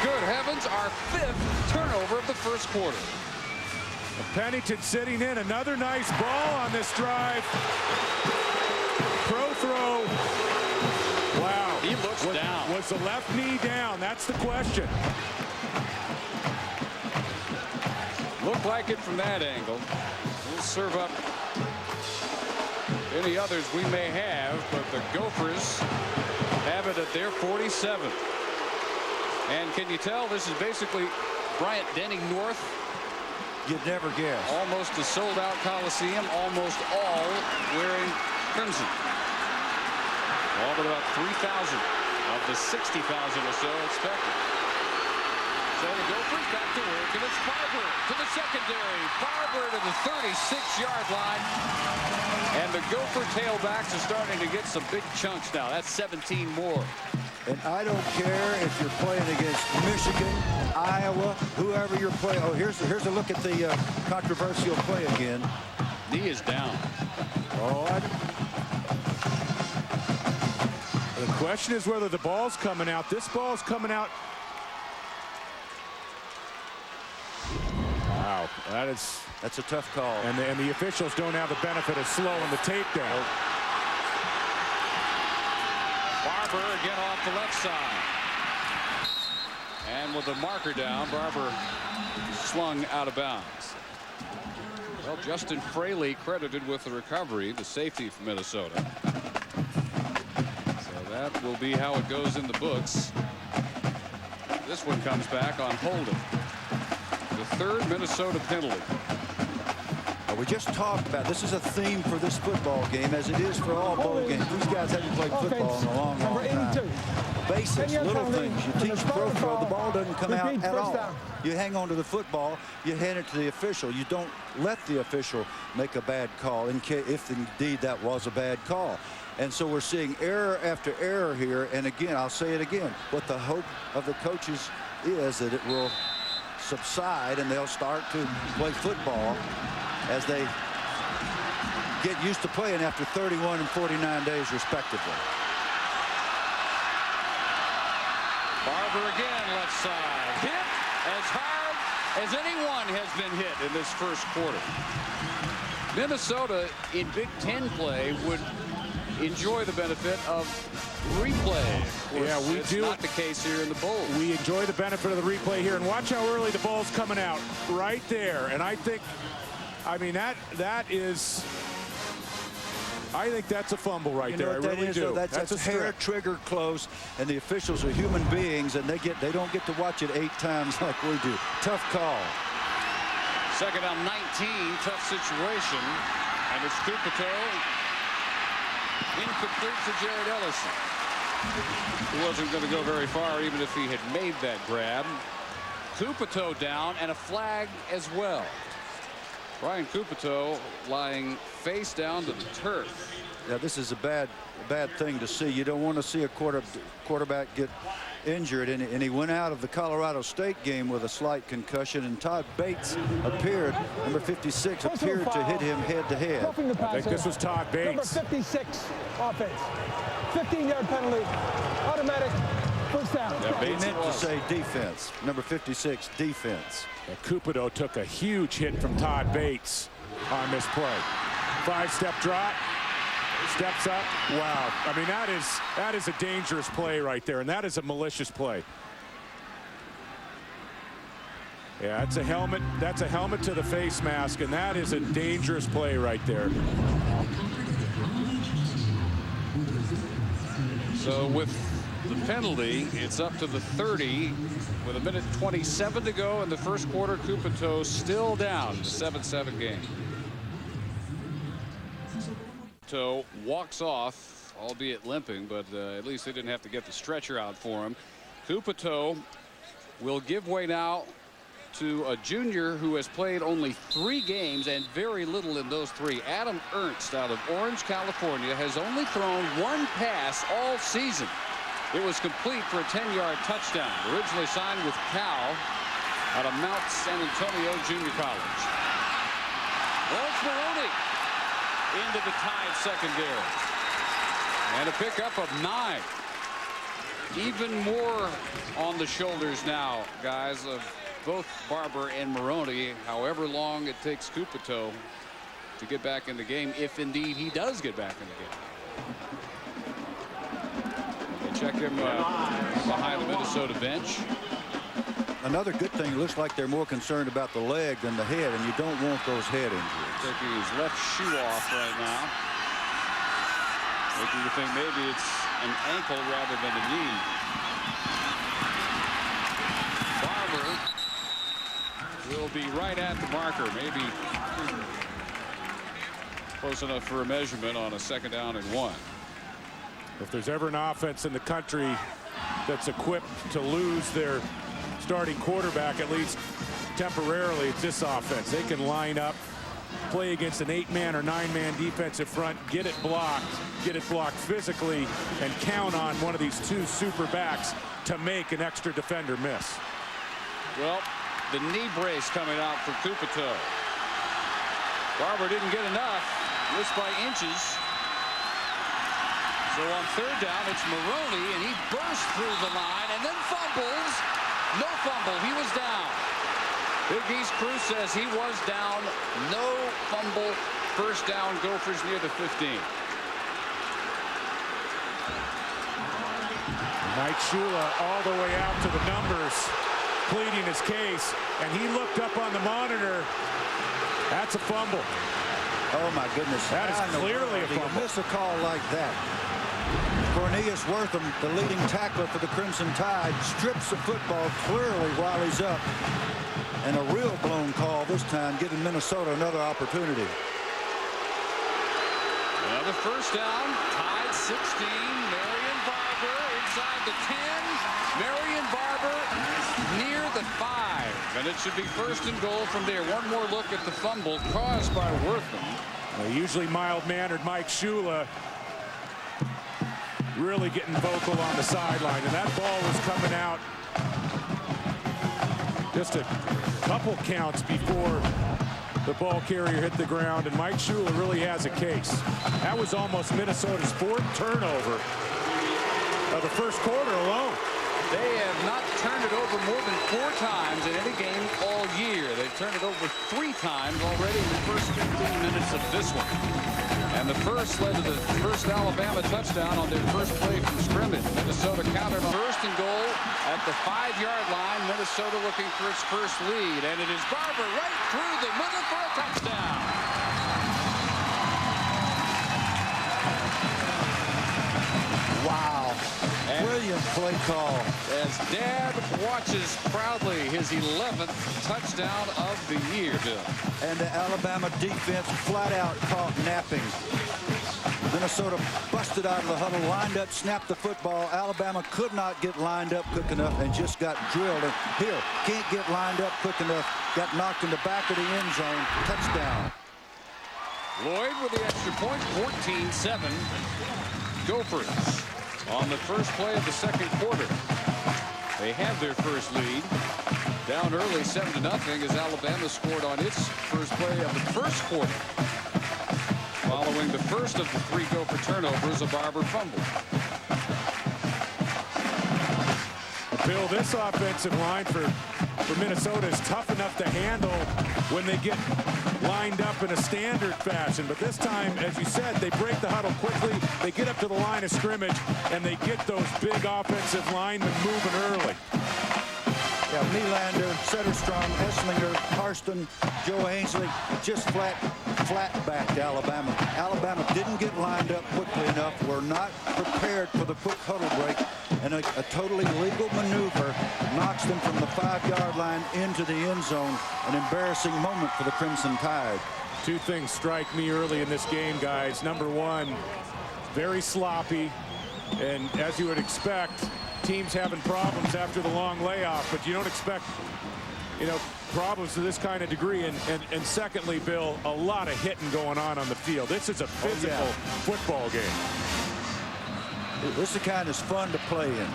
Good heavens, our 5th turnover of the first quarter. Pennington sitting in, another nice ball on this drive. Pro throw. Wow. He looks down. Was the left knee down? That's the question. Looked like it from that angle. We'll serve up any others we may have, but the Gophers have it at their 47th. And can you tell this is basically Bryant Denny North? You'd never guess. Almost a sold-out Coliseum, almost all wearing crimson. All but about 3,000 of the 60,000 or so expected. So the Gophers back to work, and it's Barbour to the secondary. Barbour to the 36-yard line. And the Gopher tailbacks are starting to get some big chunks now. That's 17 more. And I don't care if you're playing against Michigan, Iowa, whoever you're playing. Oh, here's a look at the controversial play again. Knee is down. Oh, the question is whether the ball's coming out. This ball's coming out. Wow, that's a tough call. And the officials don't have the benefit of slowing the tape down. Barbour again off the left side. And with the marker down, Barbour slung out of bounds. Well, Justin Fraley credited with the recovery, the safety from Minnesota. So that will be how it goes in the books. This one comes back on holding. The 3rd Minnesota penalty. We just talked about this is a theme for this football game, as it is for all bowl games. These guys haven't played football in a long time. Basics, little things. You teach pro throw, the ball doesn't come out at all. You hang on to the football, you hand it to the official. You don't let the official make a bad call, if indeed that was a bad call. And so we're seeing error after error here. And again, I'll say it again, what the hope of the coaches is that it will subside and they'll start to play football as they get used to playing after 31 and 49 days respectively. Barbour again left side. Hit as hard as anyone has been hit in this first quarter. Minnesota in Big Ten play would enjoy the benefit of replay. Of course, yeah, we do. Not the case here in the bowl. We enjoy the benefit of the replay here, and watch how early the ball's coming out right there. And I think, I mean, that is I think that's a fumble right You know there. what I that really is, do. though? That's a hair strip. trigger close, and the officials are human beings, and they don't get to watch it 8 times like we do. Tough call. Second down 19, tough situation. And it's Kupito. Incomplete to Jared Ellison. He wasn't going to go very far even if he had made that grab. Kupito down and a flag as well. Brian Kupito lying face down to the turf. Yeah, this is a bad thing to see. You don't want to see a quarterback get injured, and he went out of the Colorado State game with a slight concussion, and Todd Bates appeared, number 56, appeared to hit him head to head. I think this was Todd Bates. Number 56 offense. 15-yard penalty. Automatic first down. Yeah, He meant to say defense. Number 56, defense. And Kupito took a huge hit from Todd Bates on this play. 5-step drop. Steps up. Wow. I mean, that is a dangerous play right there, and that is a malicious play. Yeah, that's a helmet. That's a helmet to the face mask, and that is a dangerous play right there. So with the penalty, it's up to the 30 with 1:27 to go in the first quarter. Kupito still down. The 7-7 game. Kupito walks off, albeit limping, but at least they didn't have to get the stretcher out for him. Kupito will give way now to a junior who has played only 3 games and very little in those 3. Adam Ernst out of Orange, California, has only thrown 1 pass all season. It was complete for a 10-yard touchdown. Originally signed with Cal out of Mount San Antonio Junior College. Well, it's Maroney into the Tide secondary. And a pickup of 9. Even more on the shoulders now, guys, of both Barbour and Maroney, however long it takes Kupito to get back in the game, if indeed he does get back in the game. They check him behind the Minnesota bench. Another good thing, it looks like they're more concerned about the leg than the head, and you don't want those head injuries. Taking his left shoe off right now. Making you think maybe it's an ankle rather than a knee. Barbour will be right at the marker, maybe close enough for a measurement on a 2nd down and 1. If there's ever an offense in the country that's equipped to lose their starting quarterback, at least temporarily, it's this offense. They can line up, play against an 8-man or 9-man defensive front, get it blocked physically, and count on one of these 2 super backs to make an extra defender miss. Well, the knee brace coming out for Kupito. Barbour didn't get enough. Missed by inches. So on 3rd down, it's Maroney, and he bursts through the line and then fumbles. No fumble. He was down. Big East Crew says he was down. No fumble. First down, Gophers near the 15. Mike Shula all the way out to the numbers, pleading his case, and he looked up on the monitor. That's a fumble. Oh, my goodness. That is clearly a fumble. You miss a call like that. Cornelius Wortham, the leading tackler for the Crimson Tide, strips the football clearly while he's up. And a real blown call this time, giving Minnesota another opportunity. Another first down. Tide 16. Marion Barbour inside the 10. Marion Barbour near the 5. And it should be 1st and goal from there. One more look at the fumble caused by Wortham. Usually mild-mannered Mike Shula really getting vocal on the sideline, and that ball was coming out just a couple counts before the ball carrier hit the ground, and Mike Shula really has a case. That was almost Minnesota's 4th turnover of the first quarter alone. They have not turned it over more than 4 times in any game all year. They've turned it over 3 times already in the first 15 minutes of this one. And the first led to the first Alabama touchdown on their first play from scrimmage. Minnesota countered on 1st and goal at the 5-yard line. Minnesota looking for its first lead. And it is Barbour right through the middle for a touchdown. Brilliant play call. As Dad watches proudly his 11th touchdown of the year, Bill. And the Alabama defense flat out caught napping. Minnesota busted out of the huddle, lined up, snapped the football. Alabama could not get lined up quick enough and just got drilled. And here, can't get lined up quick enough. Got knocked in the back of the end zone. Touchdown. Lloyd with the extra point, 14-7. Gophers on the first play of the second quarter. They have their first lead. Down early 7-0 as Alabama scored on its first play of the first quarter. Following the first of the 3 Gopher turnovers, a Barbour fumble. Bill, this offensive line for Minnesota is tough enough to handle when they get lined up in a standard fashion. But this time, as you said, they break the huddle quickly. They get up to the line of scrimmage, and they get those big offensive linemen moving early. Yeah, Nylander, Setterstrom, Esslinger, Harston, Joe Ainsley, just flat backed Alabama. Alabama didn't get lined up quickly enough. Were not prepared for the quick huddle break, and a totally legal maneuver knocks them from the 5-yard line into the end zone. An embarrassing moment for the Crimson Tide. 2 things strike me early in this game, guys. Number 1, very sloppy, and as you would expect, teams having problems after the long layoff, but you don't expect, problems to this kind of degree. And secondly, Bill, a lot of hitting going on the field. This is a physical football game. This is the kind that's fun to play in.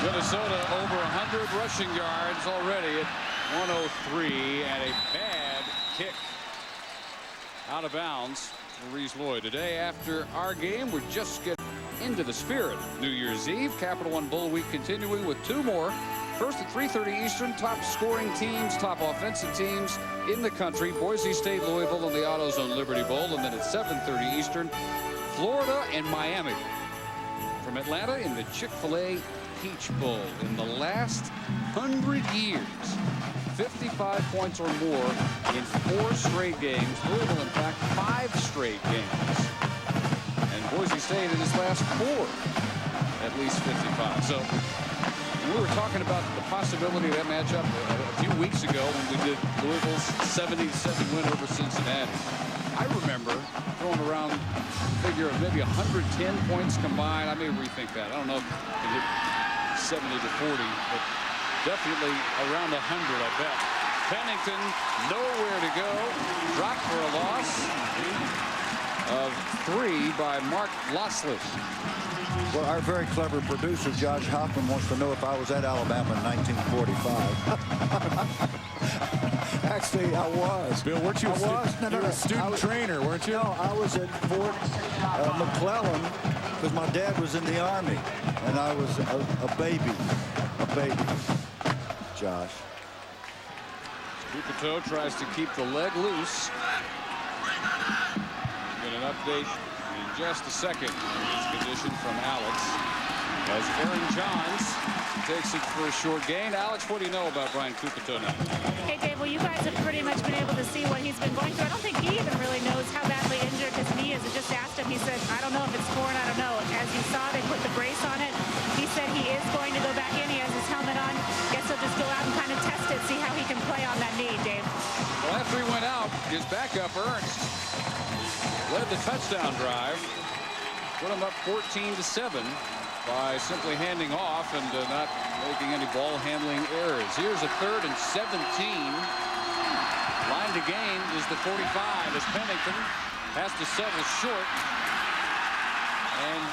Minnesota over 100 rushing yards already at 103, and a bad kick out of bounds for Reese Lloyd. Today after our game, we're just getting into the spirit of New Year's Eve. Capital One Bull Week continuing with 2 more. First at 3:30 Eastern, top scoring teams, top offensive teams in the country. Boise State, Louisville, and the AutoZone Liberty Bowl. And then at 7:30 Eastern, Florida and Miami. From Atlanta in the Chick-fil-A Peach Bowl. In the last 100 years, 55 points or more in 4 straight games. Louisville, in fact, 5 straight games. And Boise State in its last 4, at least 55. So we were talking about the possibility of that matchup a few weeks ago when we did Louisville's 70-7 win over Cincinnati. I remember throwing around a figure of maybe 110 points combined. I may rethink that. I don't know if we can hit 70-40, but definitely around 100, I bet. Pennington nowhere to go. Dropped for a loss of 3 by Mark Losley. Well, our very clever producer, Josh Hoffman, wants to know if I was at Alabama in 1945. Actually, I was. Bill, weren't you a student trainer, weren't you? No, I was at Fort McClellan because my dad was in the Army, and I was a baby. Josh. Coupeteau tries to keep the leg loose. Get an update in just a second on his condition from Alex. As Aaron Johns takes it for a short gain. Alex, what do you know about Brian Coupeteau now? Hey, Dave, well, you guys have pretty much been able to see what he's been going through. I don't think he even really knows how badly injured his knee is. I just asked him. He said, I don't know if it's torn. I don't know. As you saw, they put the brace on it. He said he is going to go back in. He has his helmet on. Guess he'll just go out and kind of test it, see how he can play on that knee, Dave. Well, after he went out, his backup, Ernst, led the touchdown drive. Put him up 14-7 by simply handing off and not making any ball handling errors. Here's a 3rd and 17. Line to gain is the 45 as Pennington has to settle short. And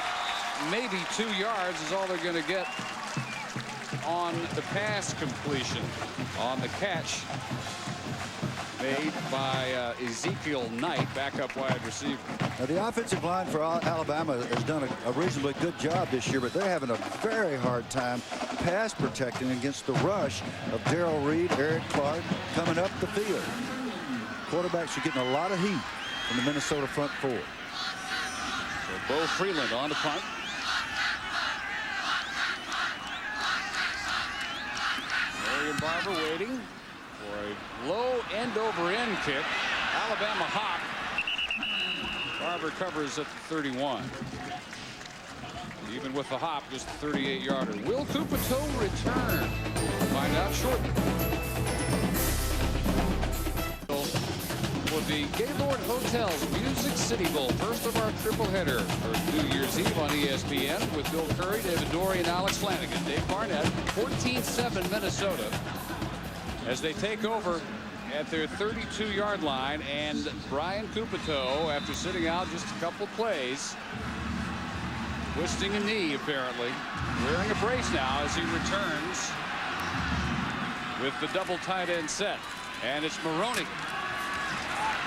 maybe 2 yards is all they're going to get on the pass completion. On the catch made by Ezekiel Knight, backup wide receiver. Now, the offensive line for Alabama has done a reasonably good job this year, but they're having a very hard time pass protecting against the rush of Darrell Reed, Eric Clark coming up the field. Quarterbacks are getting a lot of heat from the Minnesota front 4. So Bo Freeland on the punt. Marion Barbour waiting for a low end-over-end kick. Alabama hop. Barbour covers at the 31. Even with the hop, just a 38-yarder. Will Coupeteau return? We'll find out shortly. For the Gaylord Hotels Music City Bowl, first of our triple header for New Year's Eve on ESPN with Bill Curry, David Dorey, and Alex Flanagan. Dave Barnett, 14-7 Minnesota as they take over at their 32-yard line, and Brian Coupeteau, after sitting out just a couple plays, twisting a knee apparently, wearing a brace now as he returns with the double tight end set, and it's Maroney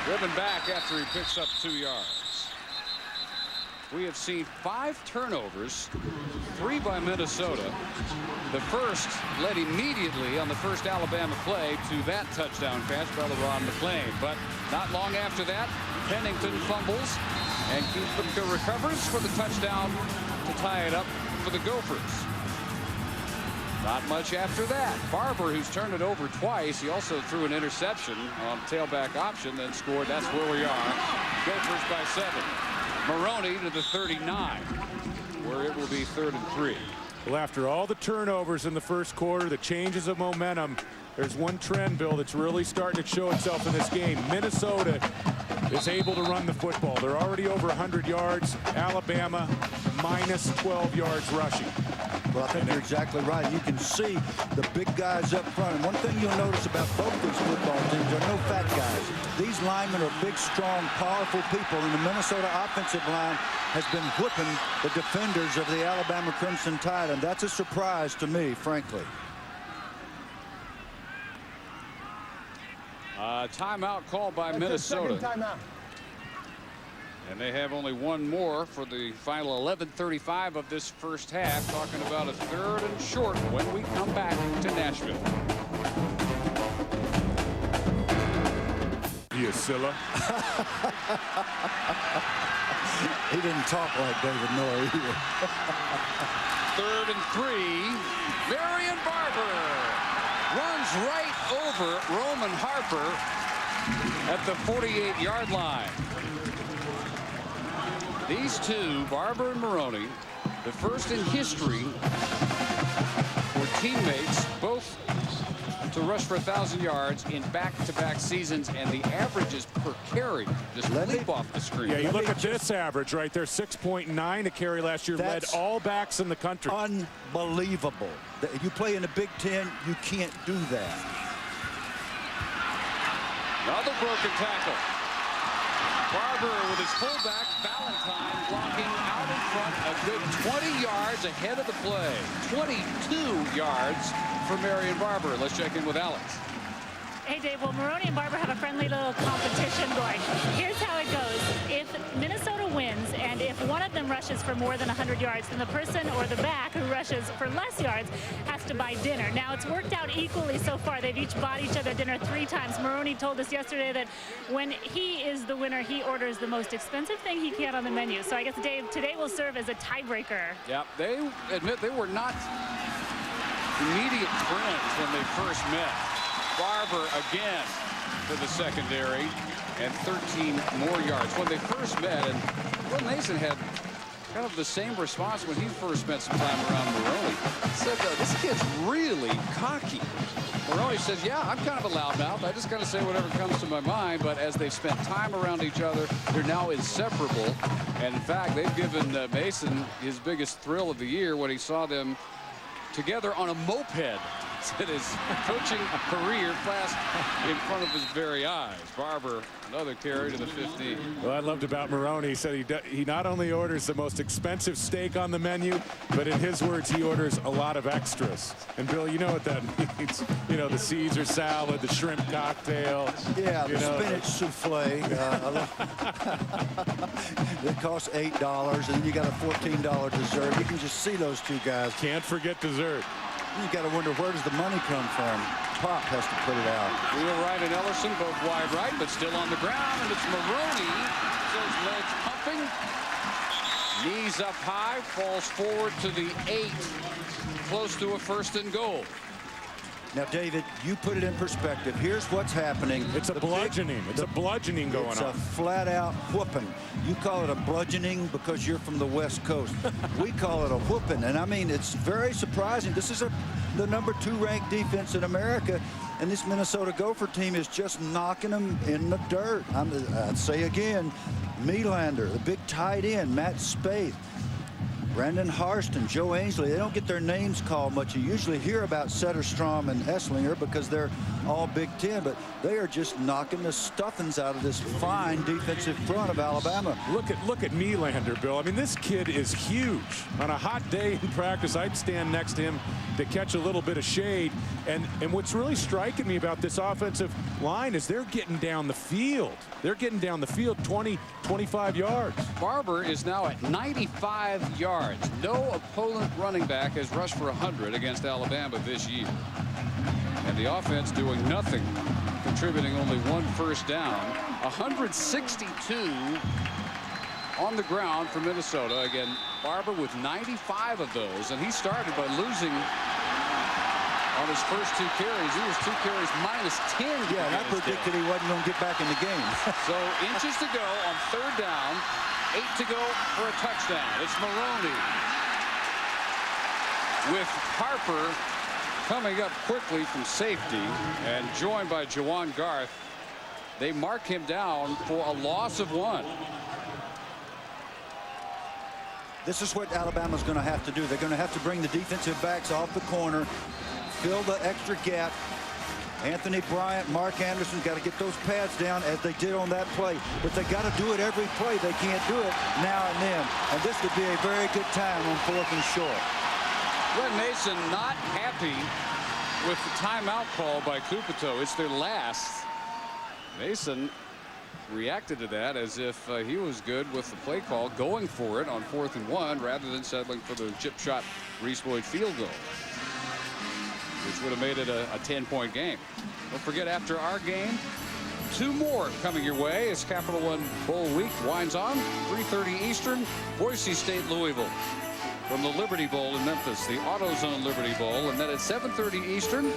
driven back after he picks up 2 yards. We have seen 5 turnovers, 3 by Minnesota. The first led immediately on the first Alabama play to that touchdown catch by LeRon McClain. But not long after that, Pennington fumbles and Coupeteau recovers for the touchdown to tie it up for the Gophers. Not much after that. Barbour, who's turned it over twice, he also threw an interception on tailback option, then scored. That's where we are. Gophers by 7. Maroney to the 39, where it will be 3rd and 3. Well, after all the turnovers in the first quarter, the changes of momentum, there's one trend, Bill, that's really starting to show itself in this game. Minnesota is able to run the football. They're already over 100 yards. Alabama minus 12 yards rushing. Well, I think you're exactly right. You can see the big guys up front. And one thing you'll notice about both these football teams, there are no fat guys. These linemen are big, strong, powerful people. And the Minnesota offensive line has been whipping the defenders of the Alabama Crimson Tide. And that's a surprise to me, frankly. Timeout called by Minnesota. Timeout. And they have only one more for the final 11:35 of this first half. Talking about a 3rd and short when we come back to Nashville. You Scylla. He didn't talk like David Noy either. 3rd and 3. Marion Barbour runs right over Roman Harper at the 48-yard line. These two, Barbour and Maroney, the first in history for teammates, both to rush for 1,000 yards in back-to-back seasons, and the averages per carry just leap off the screen. Yeah, you look at this average right there, 6.9 a carry last year, led all backs in the country. Unbelievable. You play in the Big Ten, you can't do that. Another broken tackle. Barbour with his fullback, Valentine, blocking out in front a good 20 yards ahead of the play. 22 yards for Marion Barbour. Let's check in with Alex. Hey, Dave. Well, Maroney and Barbour have a friendly little competition going. Here's how it goes. If Minnesota wins, and if one of them rushes for more than 100 yards, then the person or the back who rushes for less yards has to buy dinner. Now, it's worked out equally so far. They've each bought each other dinner 3 times. Maroney told us yesterday that when he is the winner, he orders the most expensive thing he can on the menu. So I guess, Dave, today will serve as a tiebreaker. Yeah, they admit they were not immediate friends when they first met. Barbour again to the secondary and 13 more yards. When they first met, and Will Mason had kind of the same response when he first met some time around Maroney. He said, this kid's really cocky. Maroney says, yeah, I'm kind of a loudmouth. I just kind of say whatever comes to my mind. But as they've spent time around each other, they're now inseparable. And in fact, they've given Mason his biggest thrill of the year when he saw them together on a moped. Said his coaching career flashed in front of his very eyes. Barbour, another carry to the 15. What I loved about Maroney, he said he not only orders the most expensive steak on the menu, but in his words, he orders a lot of extras. And Bill, you know what that means. You know, the Caesar salad, the shrimp cocktail. Yeah, the spinach souffle. It costs $8, and you got a $14 dessert. You can just see those two guys. Can't forget dessert. You got to wonder, where does the money come from? Pop has to put it out. Wheelwright and Ellerson both wide right, but still on the ground, and it's Maroney. Those legs pumping. Knees up high, falls forward to the 8, close to a 1st and goal. Now, David, you put it in perspective. Here's what's happening. It's a bludgeoning. It's a bludgeoning going on. It's a flat-out whooping. You call it a bludgeoning because you're from the West Coast. We call it a whooping. And, I mean, it's very surprising. This is the number 2 ranked defense in America, and this Minnesota Gopher team is just knocking them in the dirt. I'd say again, Melander, the big tight end, Matt Spaeth, Brandon Harston, Joe Ainsley, they don't get their names called much. You usually hear about Setterstrom and Esslinger because they're all Big Ten, but they are just knocking the stuffings out of this fine defensive front of Alabama. Look at Melander, Bill. I mean, this kid is huge. On a hot day in practice, I'd stand next to him to catch a little bit of shade. And what's really striking me about this offensive line is they're getting down the field. They're getting down the field 20, 25 yards. Barbour is now at 95 yards. No opponent running back has rushed for 100 against Alabama this year. And the offense doing nothing, contributing only 1 first down. 162 on the ground for Minnesota. Again, Barbour with 95 of those, and he started by losing on his first 2 carries. He was 2 carries minus 10. Yeah, and I predicted he wasn't going to get back in the game. So inches to go on 3rd down. 8 to go for a touchdown. It's Maroney with Harper coming up quickly from safety and joined by Jawan Garth. They mark him down for a loss of 1. This is what Alabama's going to have to do. They're going to have to bring the defensive backs off the corner, fill the extra gap. Anthony Bryant, Mark Anderson got to get those pads down as they did on that play. But they got to do it every play. They can't do it now and then. And this would be a very good time on 4th and short. Glenn Mason not happy with the timeout call by Kupito. It's their last. Mason reacted to that as if he was good with the play call, going for it on 4th and 1 rather than settling for the chip shot Reese Boyd field goal, which would have made it a 10-point game. Don't forget, after our game, 2 more coming your way as Capital One Bowl week winds on. 3:30 Eastern, Boise State, Louisville. From the Liberty Bowl in Memphis, the AutoZone Liberty Bowl. And then at 7:30 Eastern,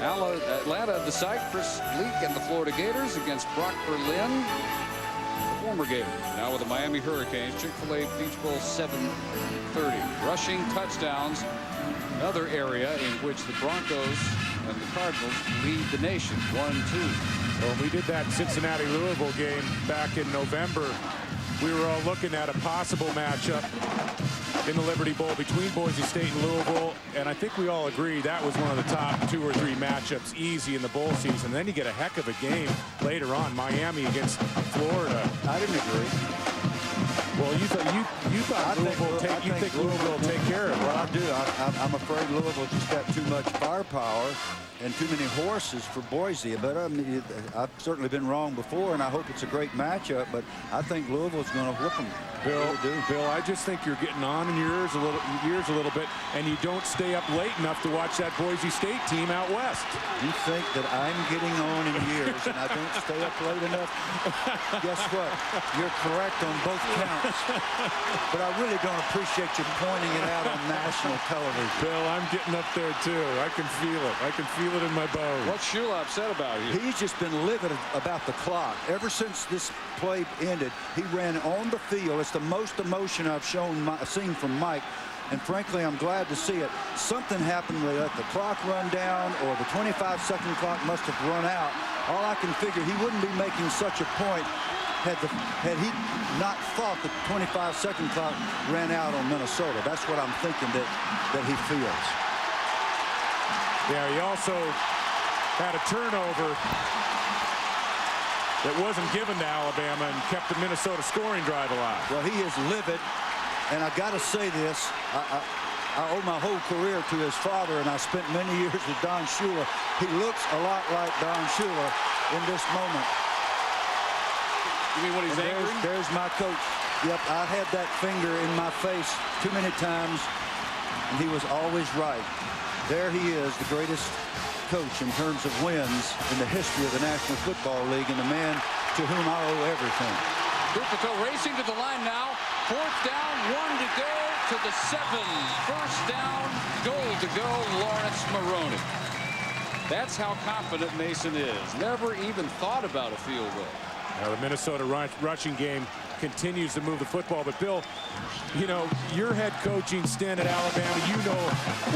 Atlanta, the Cypress League and the Florida Gators against Brock Berlin, the former Gator. Now with the Miami Hurricanes, Chick-fil-A Beach Bowl 7:30. Rushing touchdowns, another area in which the Broncos and the Cardinals lead the nation, 1-2. Well, we did that Cincinnati-Louisville game back in November. We were all looking at a possible matchup in the Liberty Bowl between Boise State and Louisville, and I think we all agree that was one of the top 2 or 3 matchups easy in the bowl season. Then you get a heck of a game later on, Miami against Florida. I didn't agree. Well, you thought Louisville will take care of it. Well, I do. I'm afraid Louisville just got too much firepower and too many horses for Boise. But I mean, I've certainly been wrong before, and I hope it's a great matchup. But I think Louisville's going to whoop them. Bill, I just think you're getting on in years a little bit, and you don't stay up late enough to watch that Boise State team out west. You think that I'm getting on in years and I don't stay up late enough? Guess what? You're correct on both counts. But I really don't appreciate you pointing it out on national television. Bill, I'm getting up there too. I can feel it. I can feel it in my bones. What's Shula upset about here? He's just been livid about the clock. Ever since this play ended, he ran on the field. It's the most emotion I've seen from Mike. And frankly, I'm glad to see it. Something happened. They let the clock run down, or the 25-second clock must have run out. All I can figure, he wouldn't be making such a point had he not thought the 25-second clock ran out on Minnesota. That's what I'm thinking that he feels. Yeah, he also had a turnover that wasn't given to Alabama and kept the Minnesota scoring drive alive. Well, he is livid, and I got to say this. I owe my whole career to his father, and I spent many years with Don Shula. He looks a lot like Don Shula in this moment. You mean when he's angry? There's my coach. Yep, I had that finger in my face too many times, and he was always right. There he is, the greatest coach in terms of wins in the history of the National Football League, and the man to whom I owe everything. Kupito racing to the line now. 4th down, 1 to go to the 7. First down, goal to go, Lawrence Maroney. That's how confident Mason is. Never even thought about a field goal. Now the Minnesota rushing game continues to move the football. But Bill, you know, your head coaching stint at Alabama, you know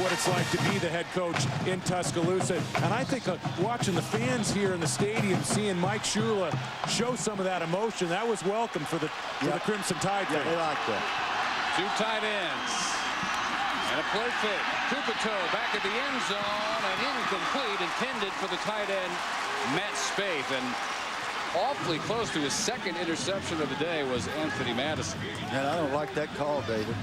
what it's like to be the head coach in Tuscaloosa. And I think watching the fans here in the stadium, seeing Mike Shula show some of that emotion, that was welcome for the Crimson Tide. Yeah, they like that. Two tight ends. And a play fake. Kupito back at the end zone and incomplete, intended for the tight end, Matt Spaeth. And awfully close to his second interception of the day was Anthony Madison. And I don't like that call, David.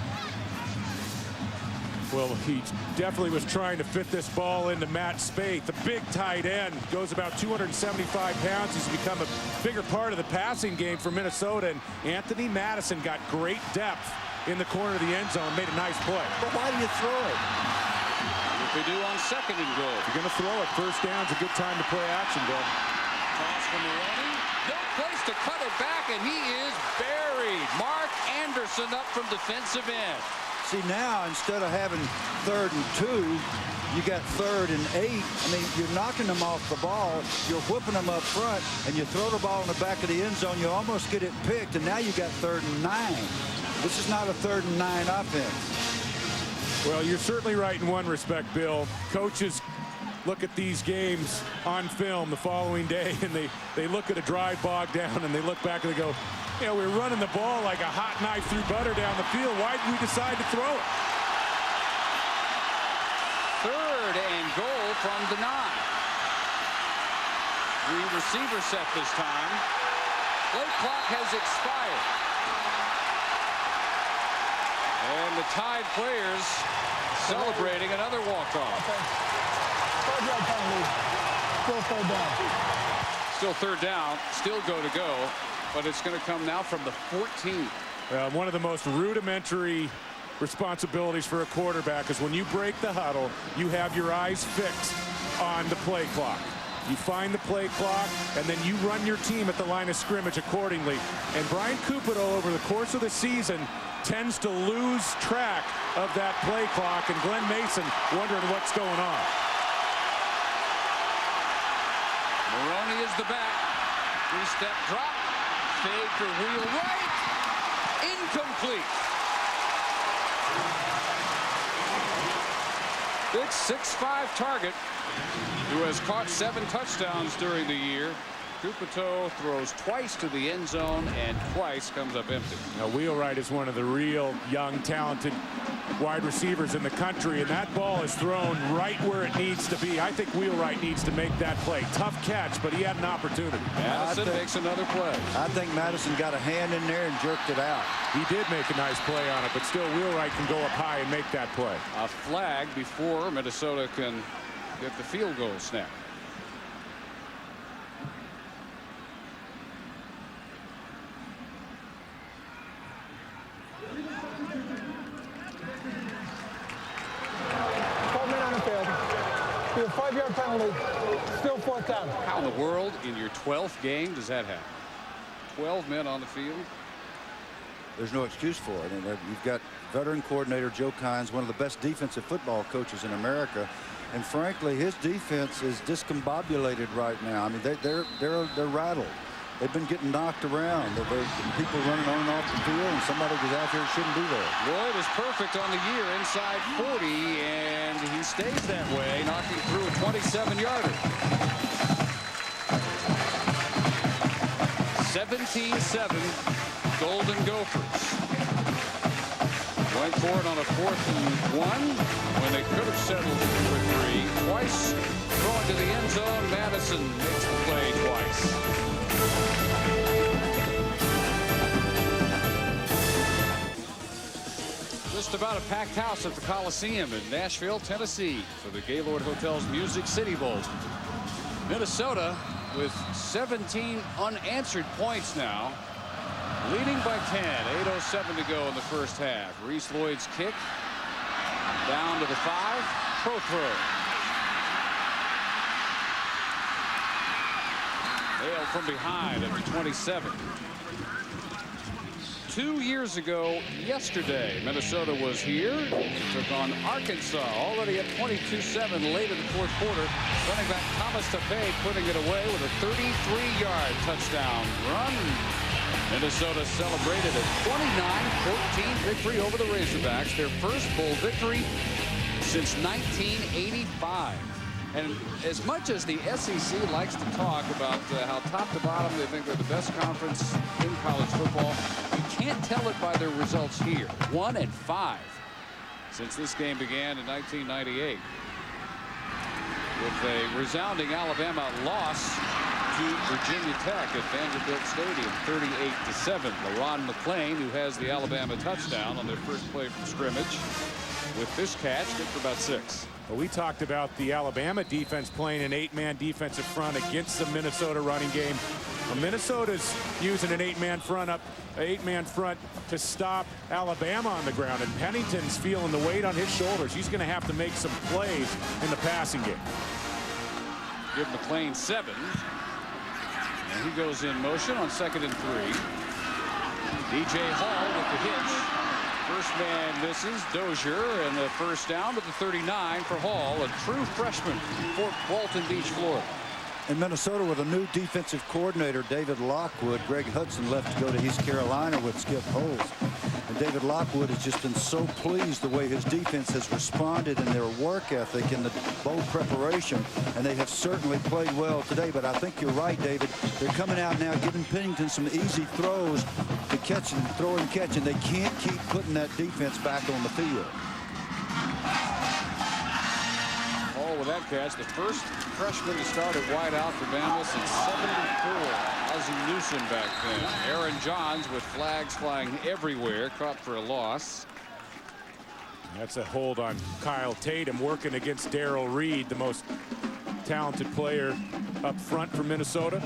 Well, he definitely was trying to fit this ball into Matt Spaeth. The big tight end goes about 275 pounds. He's become a bigger part of the passing game for Minnesota. And Anthony Madison got great depth in the corner of the end zone, made a nice play. But why do you throw it? If they do on second and goal. If you're going to throw it, first down's a good time to play action, Bill. Toss from Maroney. No place to cut it back, and he is buried. Mark Anderson up from defensive end. See, now instead of having 3rd and 2, you got 3rd and 8. I mean, you're knocking them off the ball, you're whipping them up front, and you throw the ball in the back of the end zone, you almost get it picked, and now you got 3rd and 9. This is not a 3rd and 9 offense. Well, you're certainly right in one respect, Bill. Coaches look at these games on film the following day, and they look at a drive bogged down, and they look back and they go, you know, we're running the ball like a hot knife through butter down the field. Why did we decide to throw it? 3rd and goal from the 9. 3 receiver set this time. Play clock has expired. And the Tide players celebrating another walk-off. 5-yard penalty. Still 3rd down. Still 3rd down. Still go to go. But it's going to come now from the 14. One of the most rudimentary responsibilities for a quarterback is when you break the huddle, you have your eyes fixed on the play clock. You find the play clock, and then you run your team at the line of scrimmage accordingly. And Brian Kupito, over the course of the season, tends to lose track of that play clock, and Glenn Mason wondering what's going on. Maroney is the back. 3-step drop. Fake or wheel right. Incomplete. Big 6'5" target who has caught 7 touchdowns during the year. Kupito throws twice to the end zone and twice comes up empty. Now, Wheelwright is one of the real young, talented wide receivers in the country, and that ball is thrown right where it needs to be. I think Wheelwright needs to make that play. Tough catch, but he had an opportunity. Madison makes another play. I think Madison got a hand in there and jerked it out. He did make a nice play on it, but still Wheelwright can go up high and make that play. A flag before Minnesota can get the field goal snap. A 5-yard penalty. Still 4th down. How in the world in your 12th game does that happen? 12 men on the field. There's no excuse for it. And you've got veteran coordinator Joe Kynes, one of the best defensive football coaches in America, and frankly, his defense is discombobulated right now. I mean, they're rattled. They've been getting knocked around. People running on and off the field, and somebody was out there shouldn't be there. Lloyd is perfect on the year, inside 40, and he stays that way, knocking through a 27-yarder. 17-7, Golden Gophers. Went for it on a 4th and 1 when they could have settled for 3. Twice throwing to the end zone. Madison makes the play twice. Just about a packed house at the Coliseum in Nashville, Tennessee for the Gaylord Hotel's Music City Bowl. Minnesota with 17 unanswered points now, leading by 10. 8:07 to go in the first half. Reese Lloyd's kick down to the 5. Pro throw. Hale from behind at the 27. 2 years ago yesterday. Minnesota was here. Took on Arkansas, already at 22-7 late in the fourth quarter. Running back Thomas Tapé putting it away with a 33-yard touchdown run. Minnesota celebrated a 29-14 victory over the Razorbacks, their first bowl victory since 1985. And as much as the SEC likes to talk about how top to bottom they think they're the best conference in college football, you can't tell it by their results here. 1-5 since this game began in 1998. With a resounding Alabama loss to Virginia Tech at Vanderbilt Stadium, 38-7. LaRon McClain, who has the Alabama touchdown on their first play from scrimmage, with this catch, good for about 6. Well, we talked about the Alabama defense playing an 8-man defensive front against the Minnesota running game. Well, Minnesota's using an 8-man front to stop Alabama on the ground, and Pennington's feeling the weight on his shoulders. He's going to have to make some plays in the passing game. Give McClain 7. And he goes in motion on 2nd and 3. DJ Hall with the hitch. First man misses. Dozier, and the first down to the 39 for Hall, a true freshman for Walton Beach, Florida. In Minnesota with a new defensive coordinator, David Lockwood, Greg Hudson left to go to East Carolina with Skip Holtz. And David Lockwood has just been so pleased the way his defense has responded in their work ethic in the bowl preparation. And they have certainly played well today. But I think you're right, David. They're coming out now giving Pennington some easy throws to catch and throw and catch. And they can't keep putting that defense back on the field. Hall with that catch, the first freshman to start at wide out for Bama since 74. Ozzie Newsom back then. Aaron Johns with flags flying everywhere, caught for a loss. That's a hold on Kyle Tatum, working against Darrell Reed, the most talented player up front for Minnesota.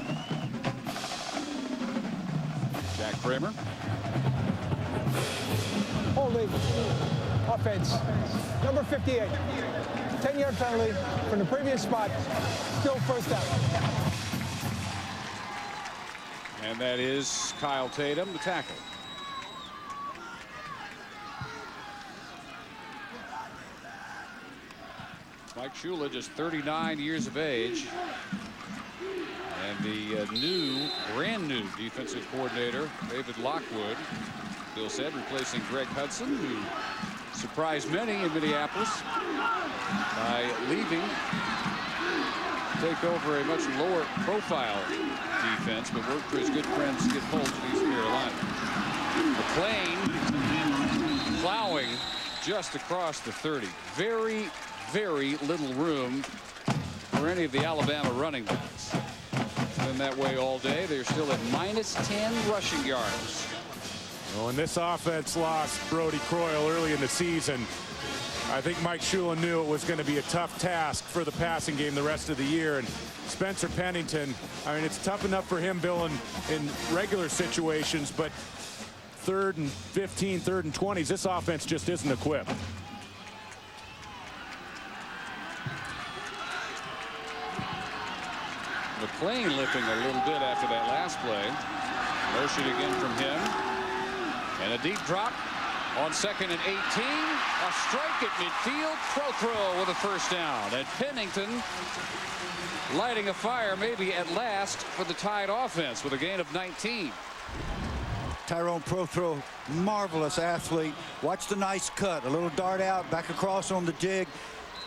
Jack Kramer. Holding. Offense. Number 58. 10-yard penalty from the previous spot. Still first down. And that is Kyle Tatum, the tackle. Mike Shula, just 39 years of age. And the brand new defensive coordinator, David Lockwood, Bill said, replacing Greg Hudson, who surprised many in Minneapolis by leaving to take over a much lower profile defense, but worked for his good friend Skip Holtz of East Carolina. McClain plowing just across the 30. Very, very little room for any of the Alabama running backs. It's been that way all day. They're still at -10 rushing yards. Well, when this offense lost Brody Croyle early in the season, I think Mike Shula knew it was going to be a tough task for the passing game the rest of the year. And Spencer Pennington, I mean, it's tough enough for him, Bill, in regular situations, but 3rd and 15, 3rd and 20s, this offense just isn't equipped. McClain limping a little bit after that last play. Motion again from him. And a deep drop on 2nd and 18. A strike at midfield. Prothro with a first down. And Pennington lighting a fire maybe at last for the Tide offense with a gain of 19. Tyrone Prothro, marvelous athlete. Watch the nice cut. A little dart out, back across on the dig.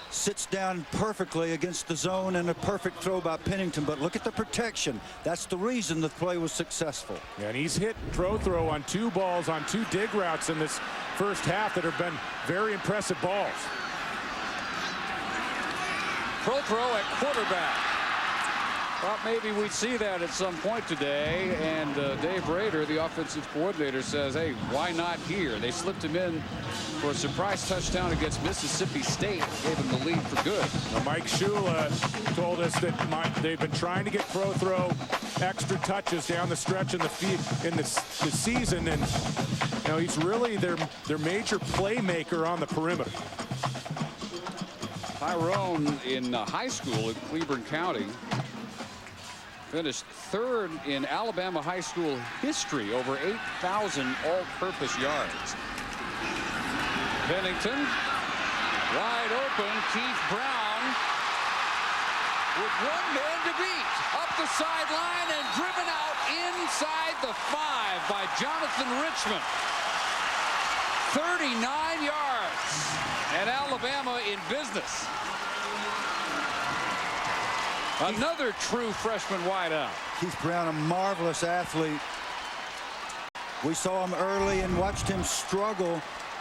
Sits down perfectly against the zone, and a perfect throw by Pennington. But look at the protection. That's the reason the play was successful. Yeah, and he's hit Prothro on 2 balls on 2 dig routes in this first half that have been very impressive balls. Prothro at quarterback. Thought maybe we'd see that at some point today, and Dave Rader, the offensive coordinator, says, hey, why not here? They slipped him in for a surprise touchdown against Mississippi State, gave him the lead for good. Now, Mike Shula told us that they've been trying to get Prothro extra touches down the stretch in the season, and you know, he's really their major playmaker on the perimeter. Tyrone in high school in Cleburne County Finished third in Alabama high school history, over 8,000 all-purpose yards. Pennington, wide open. Keith Brown with one man to beat. Up the sideline and driven out inside the 5 by Jonathan Richmond. 39 yards. And Alabama in business. Another true freshman wideout. Keith Brown, a marvelous athlete. We saw him early and watched him struggle.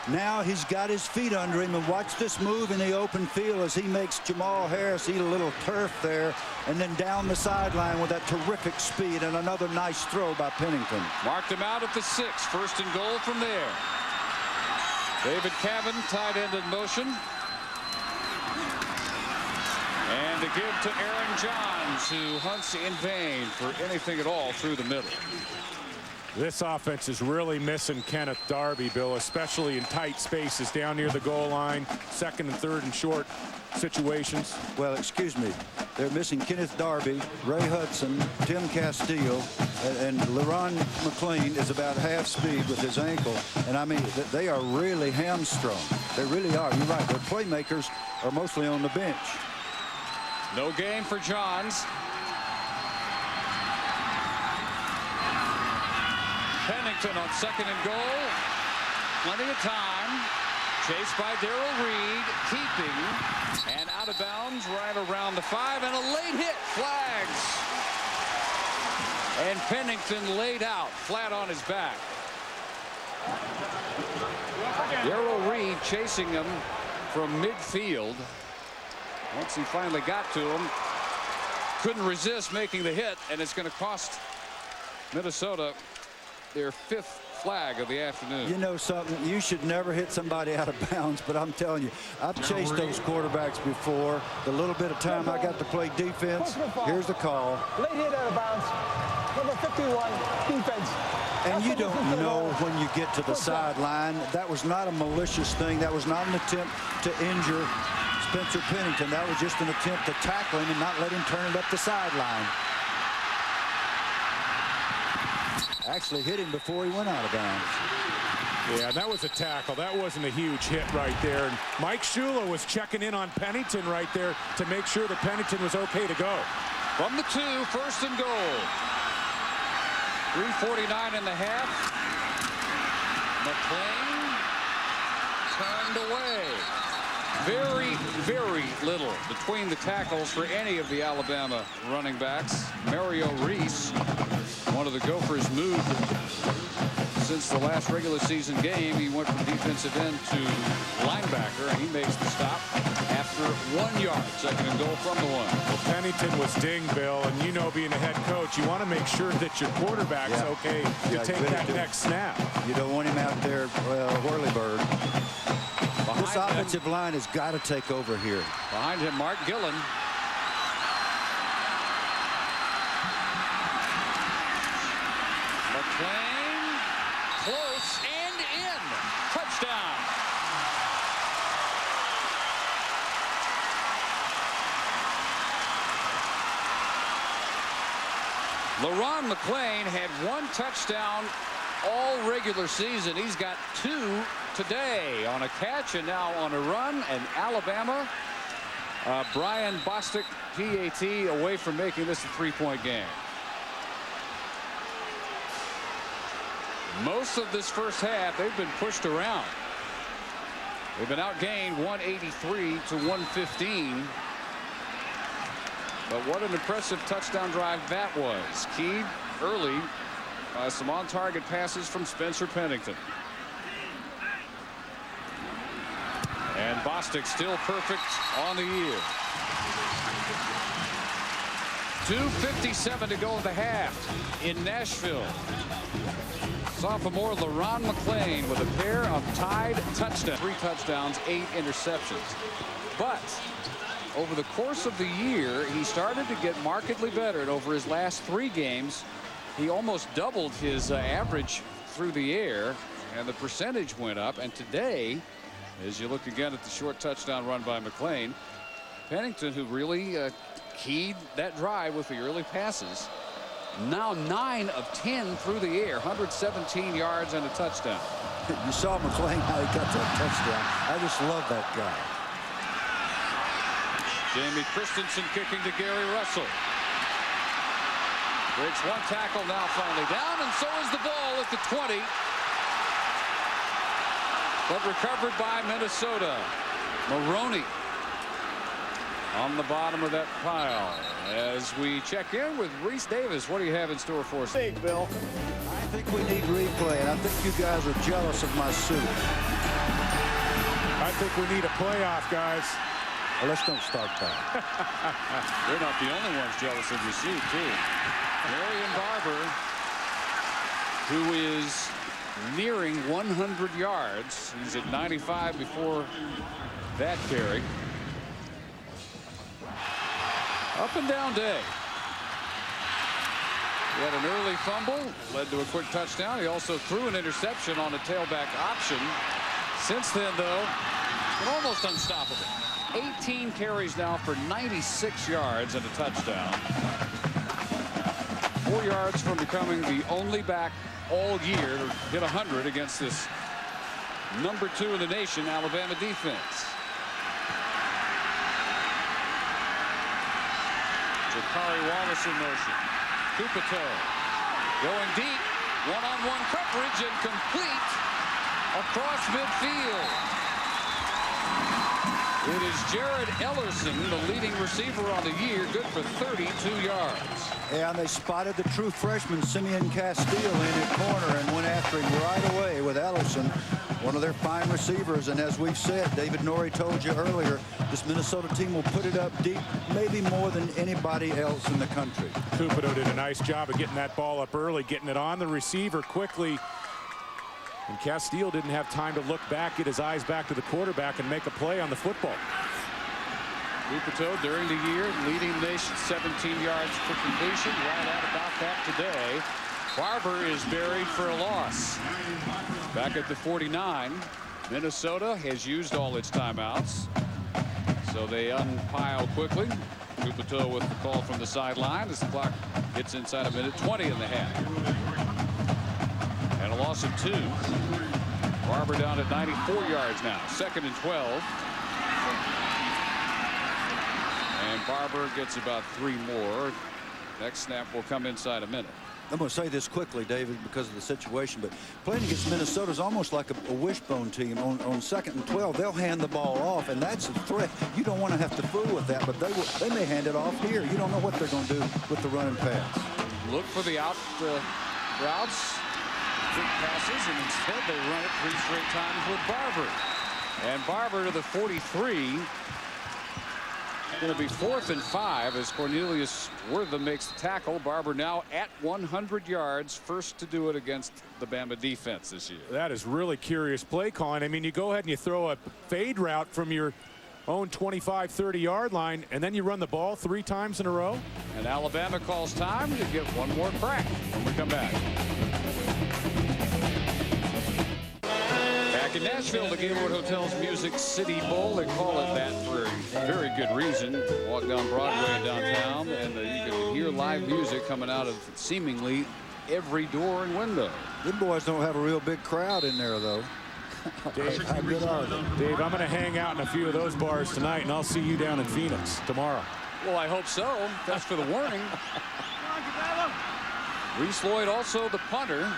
Now he's got his feet under him, and watch this move in the open field as he makes Jamal Harris eat a little turf there, and then down the sideline with that terrific speed, and another nice throw by Pennington. Marked him out at the 6. First and goal from there. David Cavan, tight end in motion. And to give to Aaron Johns, who hunts in vain for anything at all through the middle. This offense is really missing Kenneth Darby, Bill, especially in tight spaces down near the goal line, second and third and short situations. Well, excuse me. They're missing Kenneth Darby, Ray Hudson, Tim Castillo, and LeRon McLean is about half speed with his ankle. And I mean, they are really hamstrung. They really are. You're right. Their playmakers are mostly on the bench. No gain for Johns. Pennington on second and goal. Plenty of time. Chased by Darrell Reed. Keeping. And out of bounds right around the 5. And a late hit. Flags. And Pennington laid out flat on his back. Darrell Reed chasing him from midfield. Once he finally got to him, couldn't resist making the hit, and it's going to cost Minnesota their 5th flag of the afternoon. You know something, you should never hit somebody out of bounds, but I'm telling you, I've chased those quarterbacks before. The little bit of time I got to play defense, here's the call. Late hit out of bounds. Number 51, defense. And you don't know when you get to the sideline. That was not a malicious thing. That was not an attempt to injure Spencer Pennington. That was just an attempt to tackle him and not let him turn it up the sideline. Actually hit him before he went out of bounds. Yeah, that was a tackle. That wasn't a huge hit right there. And Mike Shula was checking in on Pennington right there to make sure that Pennington was okay to go. From the 2, first and goal. 3:49 in the half. McLean turned away. Very, very little between the tackles for any of the Alabama running backs. Mario Reese, one of the Gophers, moved since the last regular season game. He went from defensive end to linebacker, and he makes the stop after 1 yard. Second and goal from the 1. Well, Pennington was dinged, Bill, and you know, being a head coach, you want to make sure that your quarterback's okay to take that next snap. You don't want him out there, whirly-bird. This offensive line has got to take over here. Behind him, Mark Gillen. McLean, close and in. Touchdown. LeRon McLean had 1 touchdown all regular season. He's got 2 today on a catch and now on a run. And Alabama, Brian Bostic, PAT, away from making this a 3-point game. Most of this first half, they've been pushed around. They've been outgained 183 to 115. But what an impressive touchdown drive that was. Keyed early by some on-target passes from Spencer Pennington. And Bostic still perfect on the year. 2:57 to go in the half in Nashville. Sophomore LeRon McLean with a pair of tied touchdowns. 3 touchdowns, 8 interceptions. But over the course of the year, he started to get markedly better. And over his last 3 games, he almost doubled his average through the air, and the percentage went up. And today, as you look again at the short touchdown run by McLean, Pennington, who really keyed that drive with the early passes. Now 9 of 10 through the air, 117 yards and a touchdown. You saw McClain how he got that touchdown. I just love that guy. Jamie Christensen kicking to Gary Russell. Breaks one tackle, now finally down, and so is the ball at the 20. But recovered by Minnesota. Maroney on the bottom of that pile. As we check in with Reese Davis, what do you have in store for us? Big, Bill. I think we need replay, and I think you guys are jealous of my suit. I think we need a playoff, guys. Well, let's don't start that. They're not the only ones jealous of your suit, too. Marion Barbour, who is nearing 100 yards. He's at 95 before that carry. Up and down day. He had an early fumble, led to a quick touchdown. He also threw an interception on a tailback option. Since then, though, been almost unstoppable. 18 carries now for 96 yards and a touchdown. 4 yards from becoming the only back all year to hit 100 against this number 2 in the nation Alabama defense. Jakari Wallace in motion. Kupito going deep. One-on-one coverage and complete across midfield. It is Jared Ellerson, the leading receiver on the year, good for 32 yards. Yeah, and they spotted the true freshman Simeon Castile in at corner and went after him right away with Ellerson, one of their fine receivers. And as we've said, David Norrie told you earlier, this Minnesota team will put it up deep, maybe more than anybody else in the country. Kupito did a nice job of getting that ball up early, getting it on the receiver quickly. And Castile didn't have time to look back, get his eyes back to the quarterback, and make a play on the football. Kupito during the year leading the nation 17 yards for completion. Right at about that today. Barbour is buried for a loss. Back at the 49. Minnesota has used all its timeouts, so they unpile quickly. Kupito with the call from the sideline as the clock gets inside a minute 20 in the half. And a loss of 2. Barbour down at 94 yards now. 2nd and 12. And Barbour gets about 3 more. Next snap will come inside a minute. I'm going to say this quickly, David, because of the situation, but playing against Minnesota is almost like a wishbone team. On 2nd and 12, they'll hand the ball off, and that's a threat. You don't want to have to fool with that, but they may hand it off here. You don't know what they're going to do with the run and pass. Look for the out routes, quick passes, and instead they run it 3 straight times with Barbour. And Barbour to the 43. Going to be 4th and 5 as Cornelius Wortham makes the tackle. Barbour now at 100 yards, first to do it against the Bama defense this year. That is really curious play calling. I mean, you go ahead and you throw a fade route from your own 25-30 yard line, and then you run the ball 3 times in a row. And Alabama calls time to get one more crack when we come back. Back in Nashville, the Gaylord Hotel's Music City Bowl. They call it that for a very good reason. Walk down Broadway downtown, and you can hear live music coming out of seemingly every door and window. Them boys don't have a real big crowd in there, though. Dave, how good are they? Dave, I'm going to hang out in a few of those bars tonight, and I'll see you down in Phoenix tomorrow. Well, I hope so. Thanks for the warning. Reese Lloyd also the punter.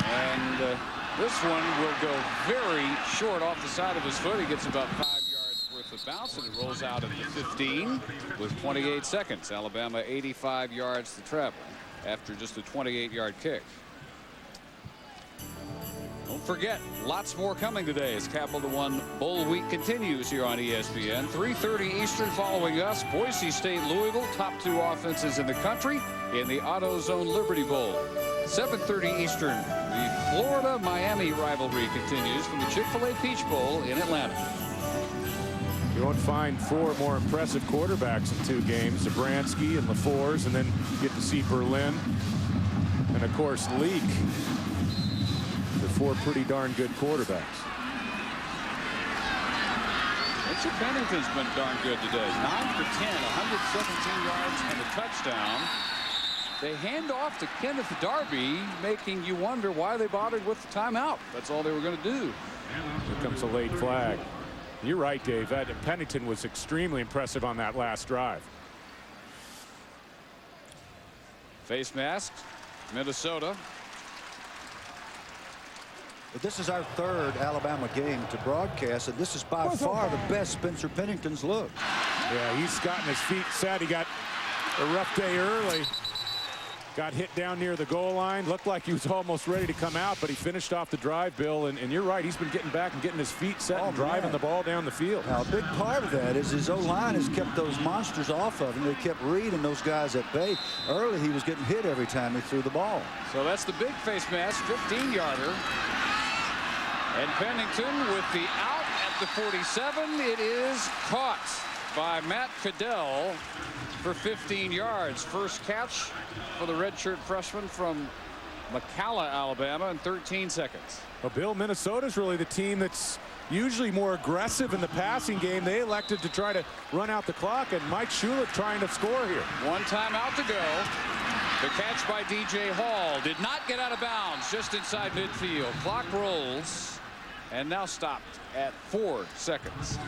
And this one will go very short off the side of his foot. He gets about 5 yards worth of bounce, and it rolls out at the 15 with 28 seconds. Alabama 85 yards to travel after just a 28-yard kick. Don't forget, lots more coming today as Capital One Bowl Week continues here on ESPN. 3:30 Eastern following us. Boise State, Louisville, top 2 offenses in the country in the AutoZone Liberty Bowl. 7:30 Eastern, the Florida-Miami rivalry continues from the Chick-fil-A Peach Bowl in Atlanta. You won't find 4 more impressive quarterbacks in 2 games, Zabransky and LaFours, and then you get to see Berlin and, of course, Leak. The 4 pretty darn good quarterbacks. Spencer Pennington's been darn good today. 9 for 10, 117 yards and a touchdown. They hand off to Kenneth Darby, making you wonder why they bothered with the timeout. That's all they were going to do. Here comes a late flag. You're right, Dave. Pennington was extremely impressive on that last drive. Face mask, Minnesota. But this is our third Alabama game to broadcast, and this is by far the best Spencer Pennington's looked. Yeah, he's gotten his feet set. He got a rough day early. Got hit down near the goal line. Looked like he was almost ready to come out, but he finished off the drive, Bill. And you're right, he's been getting back and getting his feet set and driving the ball down the field. Now, a big part of that is his O-line has kept those monsters off of him. They kept reading those guys at bay. Early, he was getting hit every time he threw the ball. So that's the big face mask, 15-yarder. And Pennington with the out at the 47. It is caught by Matt Cadell for 15 yards. First catch for the redshirt freshman from McCalla, Alabama, in 13 seconds. Well, Bill, Minnesota's really the team that's usually more aggressive in the passing game. They elected to try to run out the clock, and Mike Schulich trying to score here. One timeout to go. The catch by DJ Hall did not get out of bounds, just inside midfield. Clock rolls and now stopped at 4 seconds.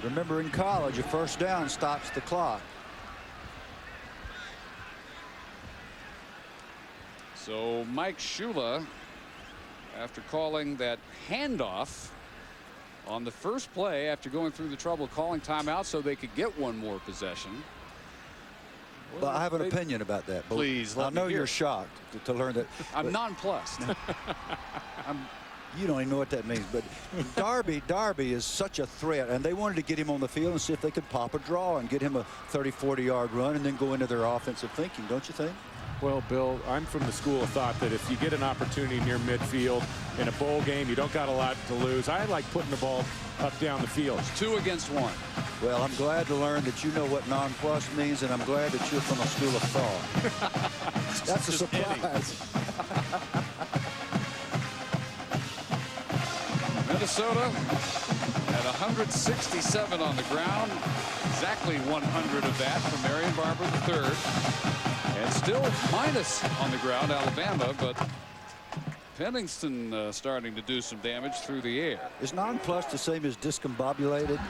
Remember, in college, a first down stops the clock. So Mike Shula, after calling that handoff on the first play, after going through the trouble calling timeout so they could get one more possession. Well, I have an opinion about that. Please, I know you're shocked to learn that. I'm nonplussed. You don't even know what that means, but Darby is such a threat, and they wanted to get him on the field and see if they could pop a draw and get him a 30-40 yard run and then go into their offensive thinking, don't you think? Well, Bill, I'm from the school of thought that if you get an opportunity near midfield in a bowl game, you don't got a lot to lose. I like putting the ball up down the field. It's 2 against 1. Well, I'm glad to learn that you know what nonplussed means, and I'm glad that you're from a school of thought. That's a surprise. Minnesota at 167 on the ground. Exactly 100 of that from Marion Barbour III. And still minus on the ground, Alabama, but Pennington starting to do some damage through the air. Is nonplussed the same as discombobulated?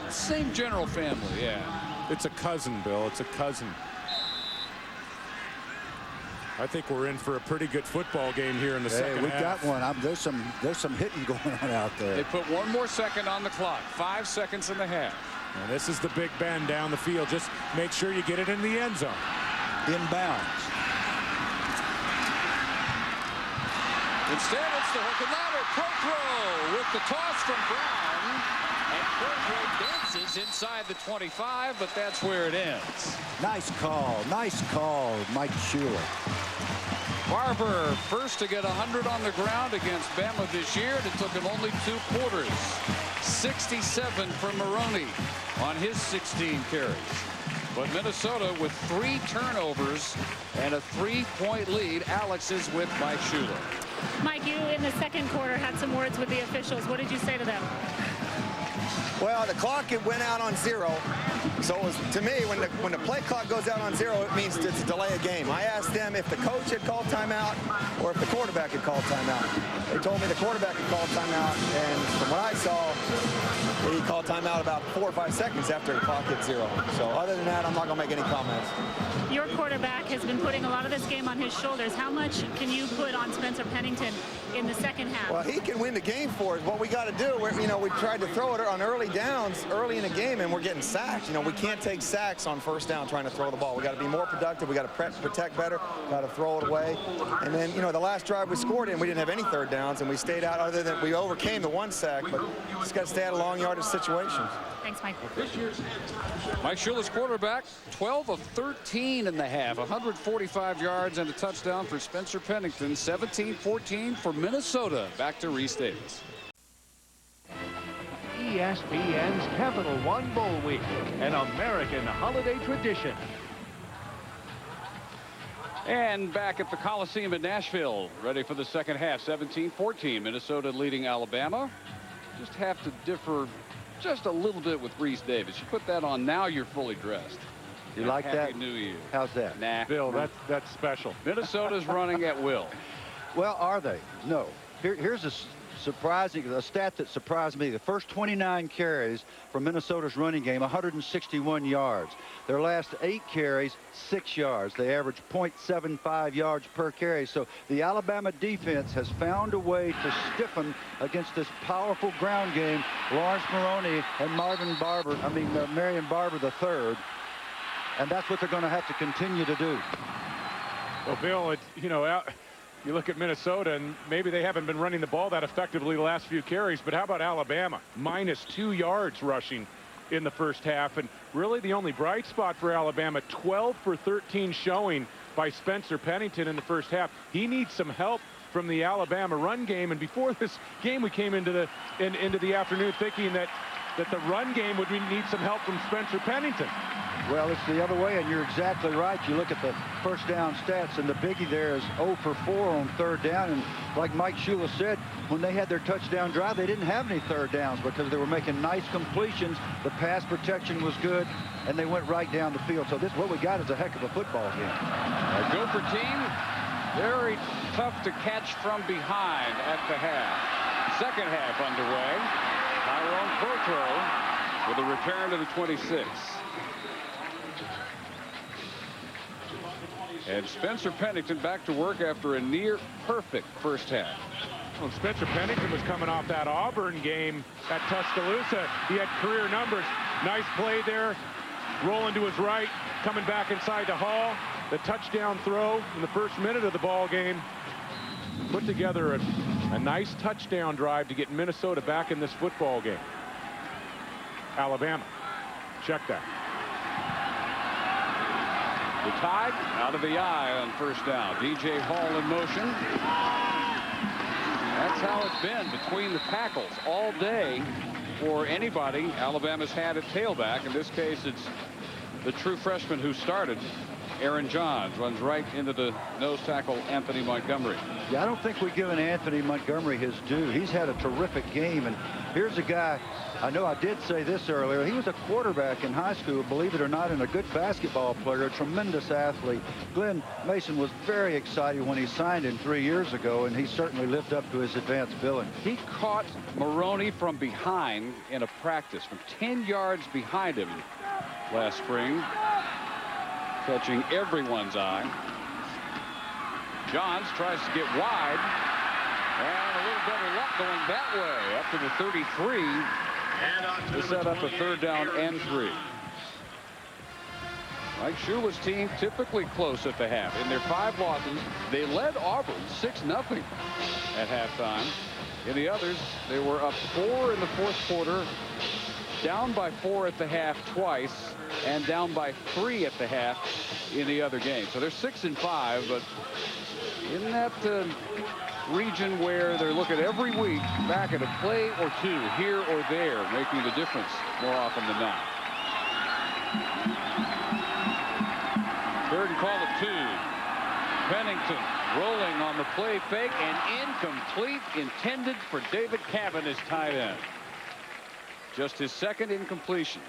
Same general family, yeah. It's a cousin, Bill. It's a cousin. I think we're in for a pretty good football game here in the second half. We got one. There's some hitting going on out there. They put 1 more second on the clock. 5 seconds and a half. And this is the Big Ben down the field. Just make sure you get it in the end zone. Inbounds. Instead, it's the hook and ladder. Pro with the toss from Brown. And Pro dances inside the 25, but that's where it ends. Nice call, Mike Shula. Barbour first to get 100 on the ground against Bama this year, and it took him only 2 quarters. 67 for Maroney on his 16 carries. But Minnesota with 3 turnovers and a 3-point lead. Alex is with Mike Shula. Mike, you in the second quarter had some words with the officials. What did you say to them? Well, the clock, it went out on 0. So it was, to me, when the play clock goes out on 0, it means it's a delay a game. I asked them if the coach had called timeout or if the quarterback had called timeout. They told me the quarterback had called timeout, and from what I saw, he called timeout about 4 or 5 seconds after the clock hit 0. So other than that, I'm not going to make any comments. Your quarterback has been putting a lot of this game on his shoulders. How much can you put on Spencer Pennington in the second half? Well, he can win the game for us. What we got to do, we tried to throw it on early downs early in the game, and we're getting sacked. We can't take sacks on first down trying to throw the ball. We got to be more productive. We got to protect better. Got to throw it away. And then, the last drive we scored in, we didn't have any third downs, and we stayed out. Other than we overcame the 1 sack, but just got to stay out of long yardage situations. Thanks, Mike. Mike Shula's quarterback, 12 of 13 in the half, 145 yards and a touchdown for Spencer Pennington. 17-14 for Minnesota. Back to Reese Davis. ESPN's Capital One Bowl Week, an American holiday tradition. And back at the Coliseum in Nashville, ready for the second half. 17-14, Minnesota leading Alabama. Just have to differ just a little bit with Reese Davis. You put that on, now you're fully dressed. You like that? Happy New Year. How's that? Nah. Bill, that's special. Minnesota's running at will. Well, are they? No. Here's a stat that surprised me. The first 29 carries from Minnesota's running game, 161 yards. Their last 8 carries, 6 yards. They average 0.75 yards per carry. So the Alabama defense has found a way to stiffen against this powerful ground game. Lawrence Maroney and Marion Barbour III. And that's what they're going to have to continue to do. Well, Bill, you look at Minnesota, and maybe they haven't been running the ball that effectively the last few carries, but how about Alabama? -2 yards rushing in the first half, and really the only bright spot for Alabama, 12 for 13 showing by Spencer Pennington in the first half. He needs some help from the Alabama run game, and before this game we came into the afternoon thinking that the run game would need some help from Spencer Pennington. Well, it's the other way, and you're exactly right. You look at the first down stats, and the biggie there is 0 for 4 on third down. And like Mike Shula said, when they had their touchdown drive, they didn't have any third downs because they were making nice completions. The pass protection was good, and they went right down the field. So what we got is a heck of a football game. A Gopher team, very tough to catch from behind at the half. Second half underway. Tyrone Protro with a return to the 26. And Spencer Pennington back to work after a near-perfect first half. Well, Spencer Pennington was coming off that Auburn game at Tuscaloosa. He had career numbers. Nice play there. Rolling to his right, coming back inside the Hall. The touchdown throw in the first minute of the ball game. Put together a nice touchdown drive to get Minnesota back in this football game. Alabama. Check that. The Tide out of the eye on first down. DJ Hall in motion. That's how it's been between the tackles all day for anybody Alabama's had at tailback. In this case, it's the true freshman who started. Aaron Johns runs right into the nose tackle Anthony Montgomery. Yeah, I don't think we've given Anthony Montgomery his due. He's had a terrific game, and here's a guy, I know I did say this earlier, he was a quarterback in high school, believe it or not, and a good basketball player, a tremendous athlete. Glenn Mason was very excited when he signed him 3 years ago, and he certainly lived up to his advanced billing. He caught Maroney from behind in a practice from 10 yards behind him last spring, catching everyone's eye. Johns tries to get wide, and a little better luck going that way up to the 33 to set up a third down and 3. Mike Shula's team typically close at the half. In their 5 losses, they led Auburn 6-0 at halftime. In the others, they were up 4 in the fourth quarter, down by 4 at the half twice, and down by 3 at the half in the other game. So they're 6-5, but in that region where they're looking every week back at a play or two here or there, making the difference more often than not. Third and call at 2. Pennington rolling on the play fake and incomplete, intended for David Cavan as tight end. Just his second incompletion.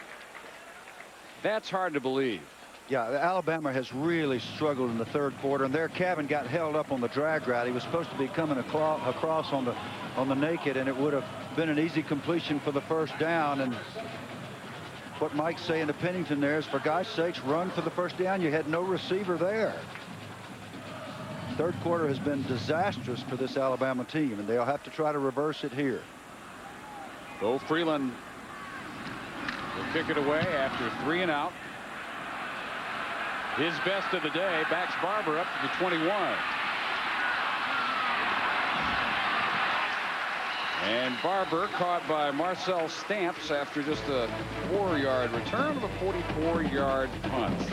That's hard to believe. Yeah, Alabama has really struggled in the third quarter, and there Cavan got held up on the drag route. He was supposed to be coming across on the naked, and it would have been an easy completion for the first down. And what Mike's saying to Pennington there is, for God's sakes, run for the first down. You had no receiver there. Third quarter has been disastrous for this Alabama team, and they'll have to try to reverse it here. Bo Freeland will kick it away after 3 and out. His best of the day backs Barbour up to the 21. And Barbour caught by Marcel Stamps after just a 4-yard return of a 44-yard punt.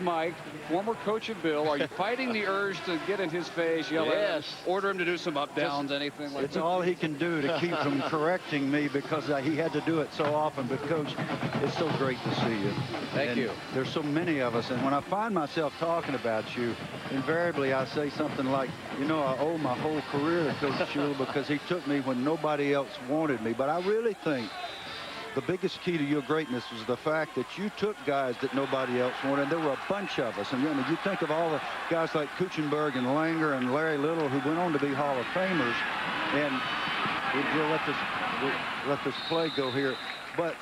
Mike, former coach of Bill. Are you fighting the urge to get in his face, yell at him, order him to do some up downs, anything like that? It's all he can do to keep from correcting me, because he had to do it so often. But Coach, it's so great to see you. Thank you. There's so many of us, and when I find myself talking about you, invariably I say something like, you know, I owe my whole career to Coach Shula, because he took me when nobody else wanted me. But I really think the biggest key to your greatness was the fact that you took guys that nobody else wanted. And there were a bunch of us. And you know, you think of all the guys like Kuchenberg and Langer and Larry Little, who went on to be Hall of Famers. And we'll let this play go here. But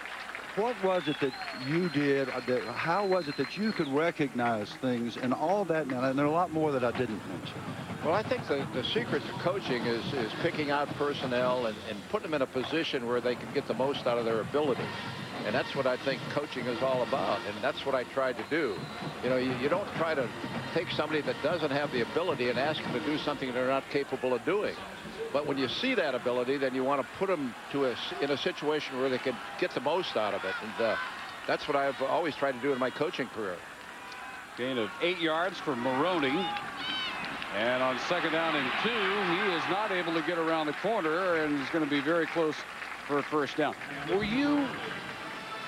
what was it that you did? How was it that you could recognize things and all that? And there are a lot more that I didn't mention. Well, I think the secret to coaching is picking out personnel and putting them in a position where they can get the most out of their ability. And that's what I think coaching is all about. And that's what I tried to do. You know, you don't try to take somebody that doesn't have the ability and ask them to do something they're not capable of doing. But when you see that ability, then you want to put them in a situation where they can get the most out of it. And that's what I've always tried to do in my coaching career. Gain of 8 yards for Maroney. And on 2nd down and 2, he is not able to get around the corner, and is going to be very close for a 1st down. Were you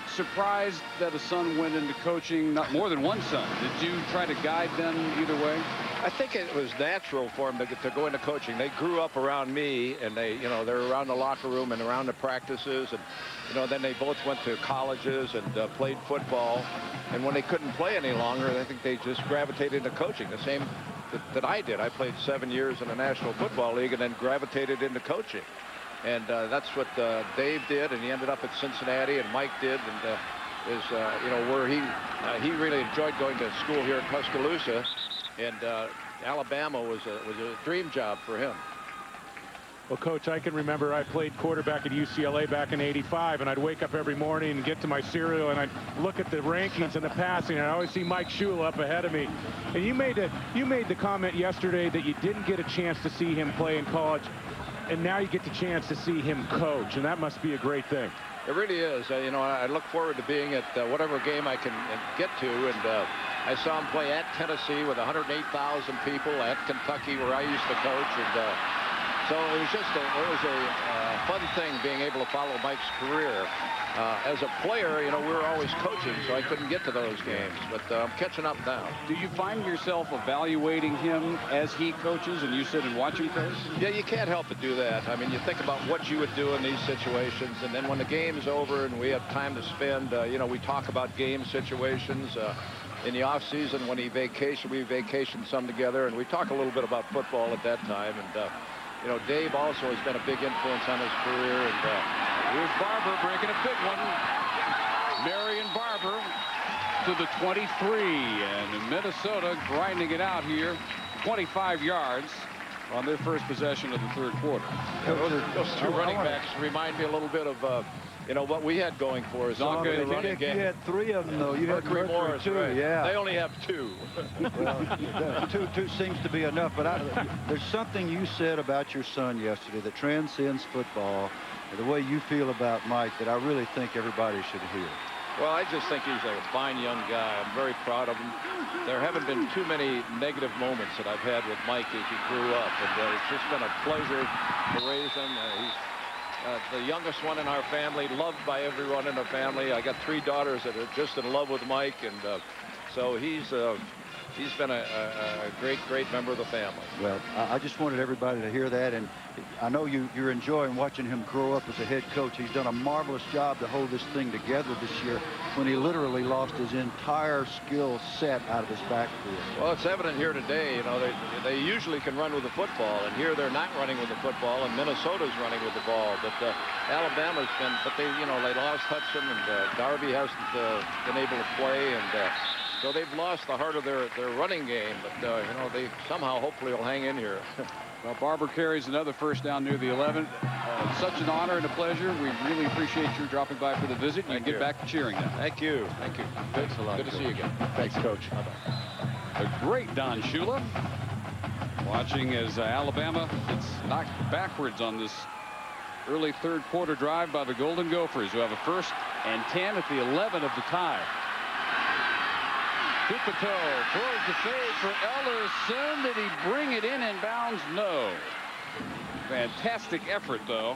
surprised that a son went into coaching? Not more than one son. Did you try to guide them either way? I think it was natural for them to go into coaching. They grew up around me, and they're around the locker room and around the practices, and then they both went to colleges and played football. And when they couldn't play any longer, I think they just gravitated into coaching. The same that I did. I played 7 years in the National Football League and then gravitated into coaching. And that's what Dave did, and he ended up at Cincinnati, and Mike did, and where he really enjoyed going to school here at Tuscaloosa, and Alabama was a dream job for him. Well, Coach, I can remember I played quarterback at UCLA back in '85, and I'd wake up every morning and get to my cereal, and I'd look at the rankings and the passing, and I always see Mike Shula up ahead of me. And you made the comment yesterday that you didn't get a chance to see him play in college, and now you get the chance to see him coach, and that must be a great thing. It really is. I look forward to being at whatever game I can get to, and I saw him play at Tennessee with 108,000 people, at Kentucky where I used to coach, and so it was just a fun thing being able to follow Mike's career. As a player, we were always coaching, so I couldn't get to those games, but I'm catching up now. Do you find yourself evaluating him as he coaches, and you sit and watch him coach? Yeah, you can't help but do that. I mean, you think about what you would do in these situations, and then when the game's over and we have time to spend, we talk about game situations. In the off season, when we vacation some together, and we talk a little bit about football at that time. And Dave also has been a big influence on his career. And here's Barbour breaking a big one. Marion Barbour to the 23, and Minnesota grinding it out here, 25 yards on their first possession of the 3rd quarter. Those two running backs remind me a little bit of what we had going for us. No, the running game. You had 3 of them, though. You had Mercury Morris, too, right. yeah. They only have 2. Well, two seems to be enough, but there's something you said about your son yesterday that transcends football, the way you feel about Mike, that I really think everybody should hear. Well, I just think he's a fine young guy. I'm very proud of him. There haven't been too many negative moments that I've had with Mike as he grew up, and it's just been a pleasure to raise him. He's the youngest one in our family, loved by everyone in the family. I got 3 daughters that are just in love with Mike, and so he's been a great member of the family. Well, I just wanted everybody to hear that, and I know you're enjoying watching him grow up as a head coach. He's done a marvelous job to hold this thing together this year when he literally lost his entire skill set out of his backfield. Well, it's evident here today. They usually can run with the football, and here they're not running with the football, and Minnesota's running with the ball. But Alabama's been, they lost Hudson, and Darby hasn't been able to play, and so they've lost the heart of their running game. But they somehow, hopefully, will hang in here. Well, Barbour carries another 1st down near the 11. Such an honor and a pleasure. We really appreciate you dropping by for the visit. And you get back to cheering now. Thank you. Thank you. Thanks a lot. Good to see you again. Thanks, Coach. Bye-bye. The great Don Shula watching as Alabama gets knocked backwards on this early 3rd quarter drive by the Golden Gophers, who have a 1st and 10 at the 11 of the tie. Kupito towards the fade for Ellerson. Did he bring it in bounds? No. Fantastic effort, though.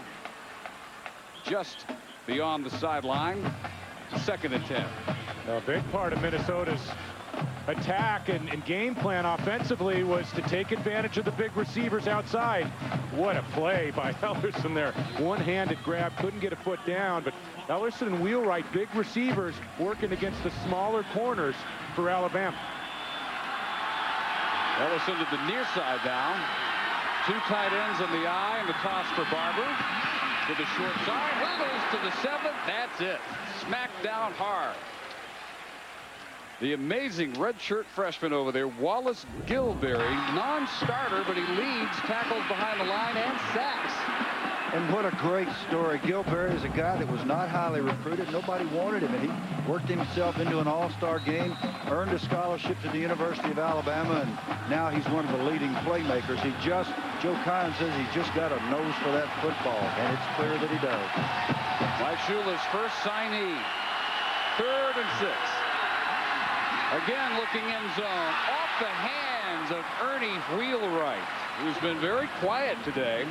Just beyond the sideline. 2nd and 10. A big part of Minnesota's attack and game plan offensively was to take advantage of the big receivers outside. What a play by Ellerson there. One-handed grab, couldn't get a foot down, but Ellerson and Wheelwright, big receivers working against the smaller corners for Alabama. Ellerson to the near side now. 2 tight ends in the eye, and the toss for Barbour. To the short side, hurdles to the 7th. That's it. Smacked down hard. The amazing redshirt freshman over there, Wallace Gilberry, non-starter, but he leads tackles behind the line and sacks. And what a great story. Gilberry is a guy that was not highly recruited. Nobody wanted him, and he worked himself into an all-star game, earned a scholarship to the University of Alabama, and now he's one of the leading playmakers. Joe Kine says he's just got a nose for that football, and it's clear that he does. Mike Shula's first signee. 3rd and 6. Again, looking end zone. Off the hands of Ernie Wheelwright, who's been very quiet today.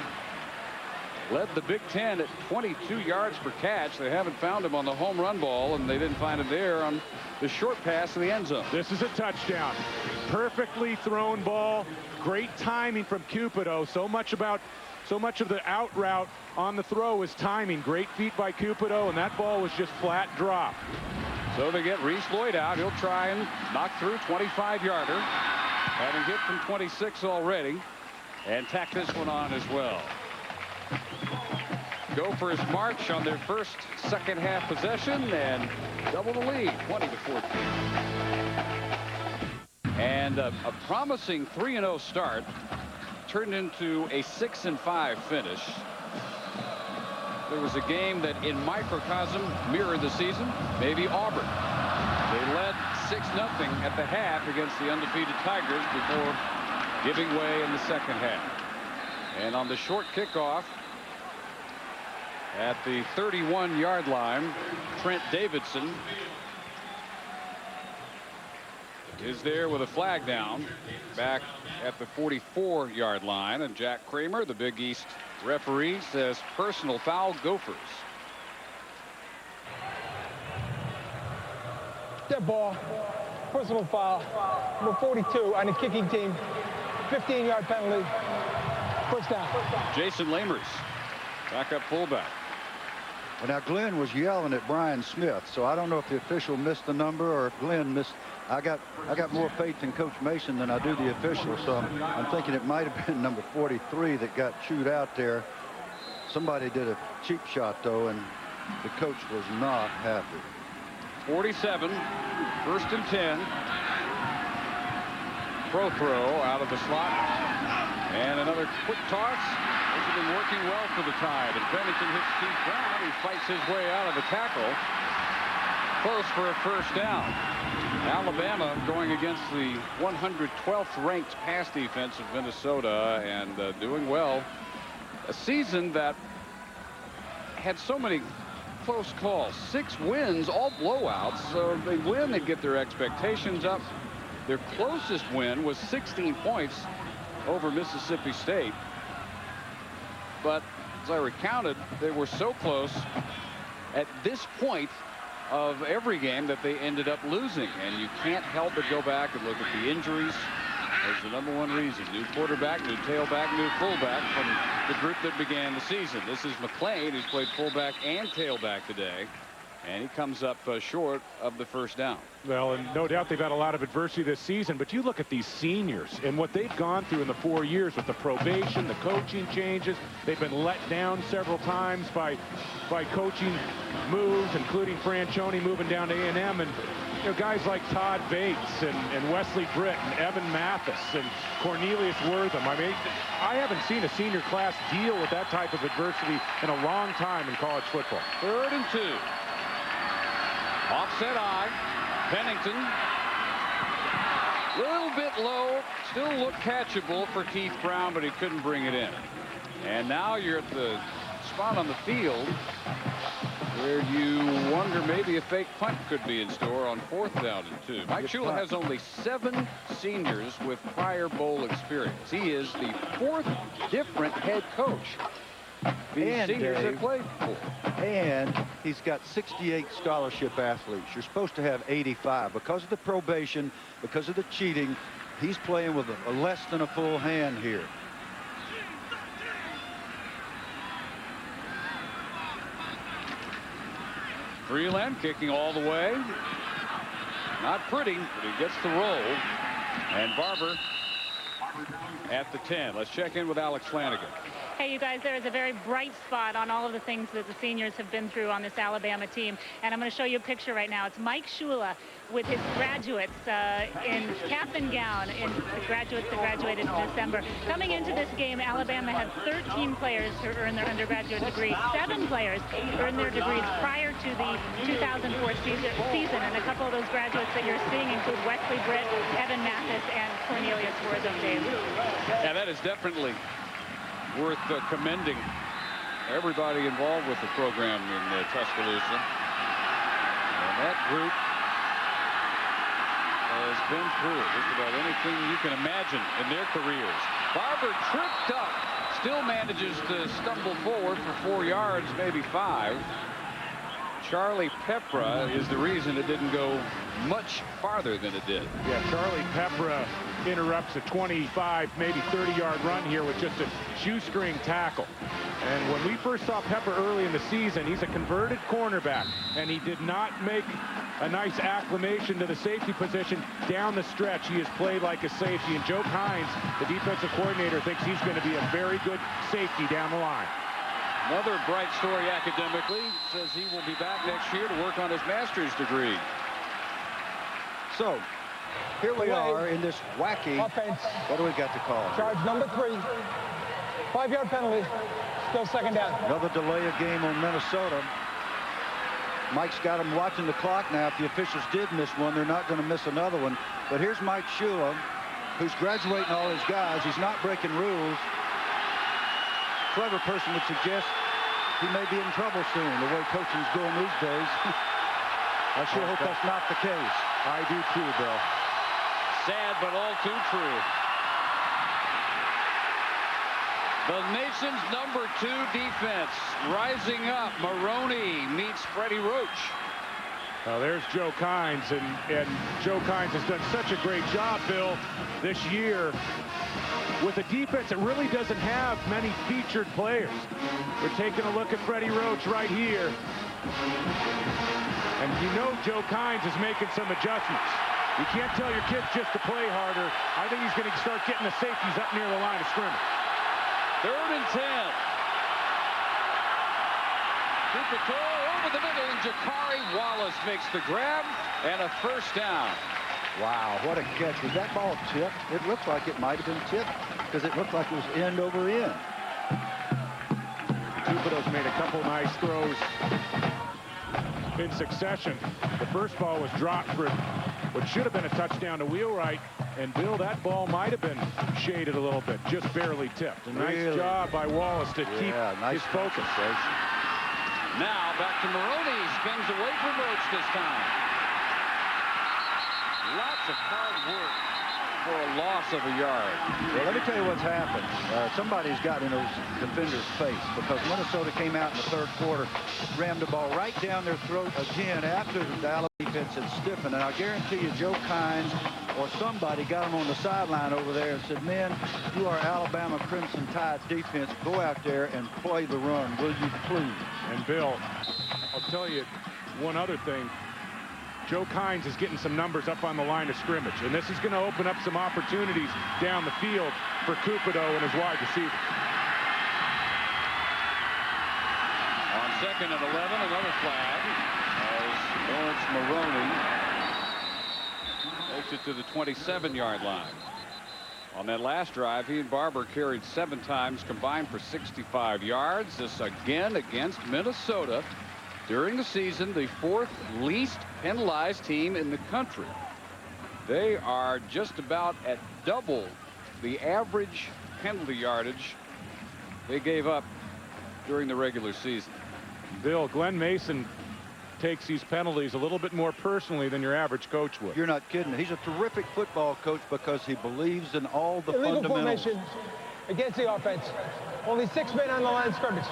Led the Big Ten at 22 yards per catch. They haven't found him on the home run ball, and they didn't find him there on the short pass to the end zone. This is a touchdown. Perfectly thrown ball. Great timing from Cupido. So much of the out route on the throw is timing. Great feet by Cupido, and that ball was just flat drop. So they get Reese Lloyd out. He'll try and knock through 25-yarder. Having hit from 26 already. And tack this one on as well. Gophers march on their first second half possession and double the lead, 20-14. And a promising 3-0 start turned into a 6-5 finish. There was a game that in microcosm mirrored the season, maybe Auburn. They led 6-0 at the half against the undefeated Tigers before giving way in the second half. And on the short kickoff at the 31-yard line, Trent Davidson is there with a flag down back at the 44-yard line, and Jack Kramer, the Big East referee, says personal foul, Gophers. Dead ball, personal foul, number 42 on the kicking team, 15-yard penalty, first down. Jason Lamers, backup fullback. Well, now Glenn was yelling at Brian Smith, so I don't know if the official missed the number or if Glenn missed. I got more faith in Coach Mason than I do the official, so I'm thinking it might have been number 43 that got chewed out there. Somebody did a cheap shot, though, and the coach was not happy. 47, 1st and 10. Throw out of the slot. And another quick toss. This has been working well for the Tide. And Bennington hits Keith Brown. He fights his way out of the tackle. Close for a first down. Alabama going against the 112th ranked pass defense of Minnesota and doing well. A season that had so many close calls. 6 wins, all blowouts. So they win, they get their expectations up. Their closest win was 16 points over Mississippi State. But as I recounted, they were so close at this point of every game that they ended up losing. And you can't help but go back and look at the injuries as the #1 reason. New quarterback, new tailback, new fullback from the group that began the season. This is McClain, who's played fullback and tailback today. And he comes up short of the first down. Well, and no doubt they've had a lot of adversity this season, but you look at these seniors and what they've gone through in the 4 years with the probation, the coaching changes. They've been let down several times by coaching moves, including Franchione moving down to A&M, and you know, guys like Todd Bates and Wesley Britt and Evan Mathis and Cornelius Wortham. I mean, I haven't seen a senior class deal with that type of adversity in a long time in college football. 3rd and 2. Offset eye. Pennington. Little bit low. Still looked catchable for Keith Brown, but he couldn't bring it in. And now you're at the spot on the field where you wonder maybe a fake punt could be in store on 4th down and 2. Mike Shula has only 7 seniors with prior bowl experience. He is the 4th different head coach these seniors have played for. And he's got 68 scholarship athletes. You're supposed to have 85. Because of the probation, because of the cheating, he's playing with a less than a full hand here. Freeland kicking all the way. Not pretty, but he gets the roll. And Barbour at the 10. Let's check in with Alex Flanagan. Hey, you guys, there is a very bright spot on all of the things that the seniors have been through on this Alabama team. And I'm going to show you a picture right now. It's Mike Shula with his graduates in cap and gown, in the graduates that graduated in December. Coming into this game, Alabama had 13 players who earned their undergraduate degree. 7 players earned their degrees prior to the 2004 season. And a couple of those graduates that you're seeing include Wesley Britt, Evan Mathis, and Cornelius Wortham. Yeah, that is definitely worth commending everybody involved with the program in Tuscaloosa. And that group has been through just about anything you can imagine in their careers. Barbour tripped up, still manages to stumble forward for 4 yards, maybe 5. Charlie Pepra is the reason it didn't go much farther than it did. Yeah, Charlie Pepra interrupts a 25, maybe 30-yard run here with just a shoestring tackle. And when we first saw Pepper early in the season, he's a converted cornerback, and he did not make a nice acclimation to the safety position down the stretch. He has played like a safety, and Joe Hines, the defensive coordinator, thinks he's going to be a very good safety down the line. Another bright story academically, says he will be back next year to work on his master's degree. So here we are in this wacky Offense. What do we got to call? Charge number 3. 5-yard penalty. Still 2nd down. Another delay of game on Minnesota. Mike's got him watching the clock now. If the officials did miss one, they're not going to miss another one. But here's Mike Shula, who's graduating all his guys. He's not breaking rules. Clever person would suggest he may be in trouble soon, the way coaching's going these days. I sure hope that's not the case. I do too, Bill. Sad, but all too true. The nation's number 2 defense rising up. Maroney meets Freddie Roach. Well, there's Joe Kynes, and Joe Kynes has done such a great job, Bill, this year with a defense that really doesn't have many featured players. We're taking a look at Freddie Roach right here. And you know Joe Kynes is making some adjustments. You can't tell your kids just to play harder. I think he's going to start getting the safeties up near the line of scrimmage. 3rd and 10. Cooper over the middle, and Jakari Wallace makes the grab and a 1st down. Wow, what a catch. Was that ball tipped? It looked like it might have been tipped because it looked like it was end over end. Cupido's made a couple nice throws in succession. The first ball was dropped for what should have been a touchdown to Wheelwright. And Bill, that ball might have been shaded a little bit, just barely tipped. A nice job by Wallace to keep his focus. Now back to Maroney, spins away from Roach this time. Lots of hard work for a loss of a yard. Well, let me tell you what's happened. Somebody's got in those defenders' face because Minnesota came out in the 3rd quarter, rammed the ball right down their throat again after the Alabama defense had stiffened. And I guarantee you Joe Kynes or somebody got him on the sideline over there and said, "Men, you are Alabama Crimson Tide defense. Go out there and play the run, will you please?" And Bill, I'll tell you one other thing. Joe Kynes is getting some numbers up on the line of scrimmage, and this is going to open up some opportunities down the field for Cupido and his wide receiver. On 2nd and 11, another flag as Lawrence Maroney takes it to the 27-yard line. On that last drive, he and Barbour carried 7 times, combined for 65 yards. This again against Minnesota. During the season, the 4th least penalized team in the country. They are just about at double the average penalty yardage they gave up during the regular season. Bill, Glenn Mason takes these penalties a little bit more personally than your average coach would. You're not kidding. He's a terrific football coach because he believes in all the Illegal fundamentals. formation against the offense. Only 6 men on the line of scrimmage.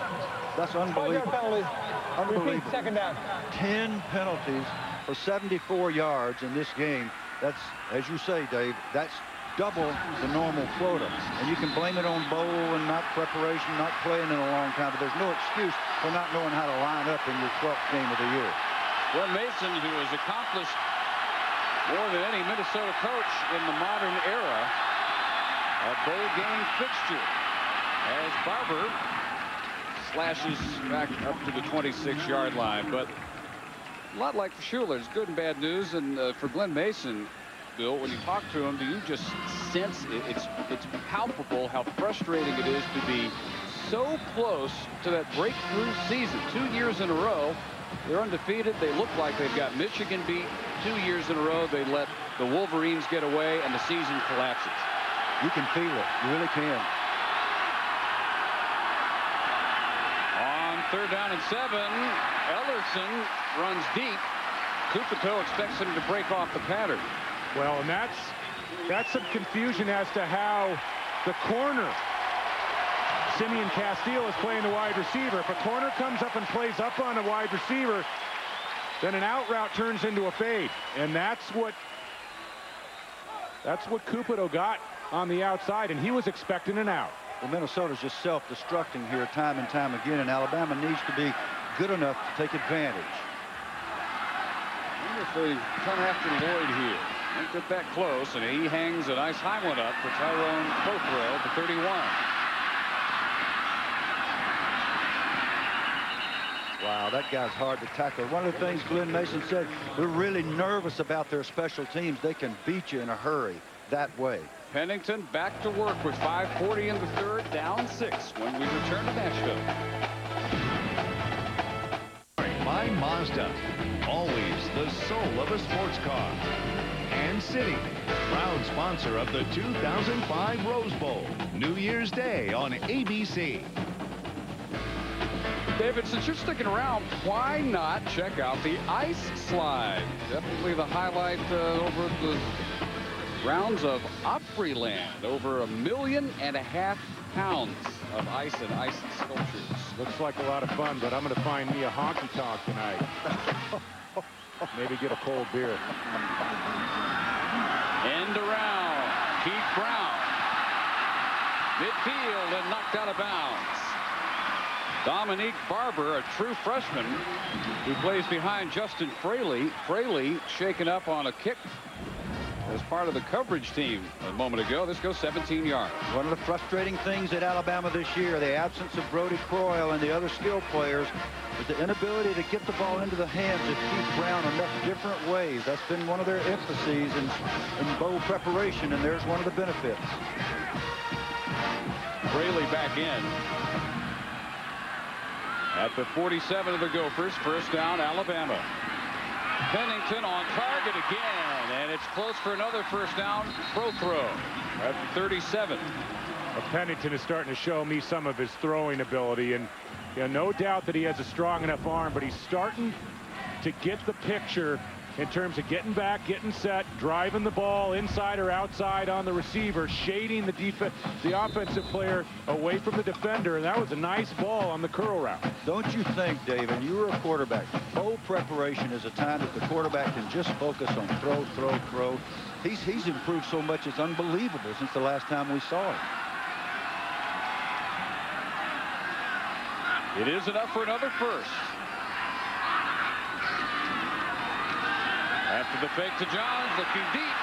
That's unbelievable. 5-yard penalty. Unbelievable. Repeat, second down. 10 penalties for 74 yards in this game. That's, as you say, Dave, that's double the normal quota. And you can blame it on bowl and not preparation, not playing in a long time, but there's no excuse for not knowing how to line up in your 12th game of the year. Glenn Mason, who has accomplished more than any Minnesota coach in the modern era, a bowl game fixture as Barbour slashes back up to the 26-yard line. But a lot like for Schuler, it's good and bad news. And for Glenn Mason, Bill, when you talk to him, do you just sense it's palpable how frustrating it is to be so close to that breakthrough season? 2 years in a row, they're undefeated. They look like they've got Michigan beat. 2 years in a row, they let the Wolverines get away, and the season collapses. You can feel it. You really can. On 3rd down and 7, Ellerson runs deep. Kupito expects him to break off the pattern. Well, and that's some confusion as to how the corner, Simeon Castile, is playing the wide receiver. If a corner comes up and plays up on a wide receiver, then an out route turns into a fade. And that's what Kupito got on the outside, and he was expecting an out. Well, Minnesota's just self-destructing here time and time again, and Alabama needs to be good enough to take advantage. I wonder if they come after Lloyd here. Don't get that close, and he hangs a nice high one up for Tyrone Prothwell to 31. Wow, that guy's hard to tackle. One of the things Glenn Mason said, we're really nervous about their special teams. They can beat you in a hurry that way. Pennington back to work with 5:40 in the 3rd, down 6 when we return to Nashville. By Mazda, always the soul of a sports car. And City, proud sponsor of the 2005 Rose Bowl, New Year's Day on ABC. David, since you're sticking around, why not check out the ice slide? Definitely the highlight over the grounds of Opryland. Over 1.5 million pounds of ice and ice sculptures. Looks like a lot of fun, but I'm going to find me a honky tonk tonight. Maybe get a cold beer. End around. Keith Brown. Midfield and knocked out of bounds. Dominique Barbour, a true freshman who plays behind Justin Fraley. Fraley shaken up on a kick as part of the coverage team a moment ago. This goes 17 yards. One of the frustrating things at Alabama this year, the absence of Brody Croyle and the other skill players, is the inability to get the ball into the hands of Keith Brown enough different ways. That's been one of their emphases in bowl preparation, and there's one of the benefits. Fraley back in. At the 47 of the Gophers, 1st down, Alabama. Pennington on target again, and it's close for another 1st down. Throw at the 37. Well, Pennington is starting to show me some of his throwing ability, and no doubt that he has a strong enough arm, but he's starting to get the picture in terms of getting back, getting set, driving the ball inside or outside on the receiver, shading the offensive player away from the defender, and that was a nice ball on the curl route. Don't you think, David, you were a quarterback, bowl preparation is a time that the quarterback can just focus on throw. He's improved so much, it's unbelievable since the last time we saw him. It is enough for another 1st. After the fake to Johns, looking deep.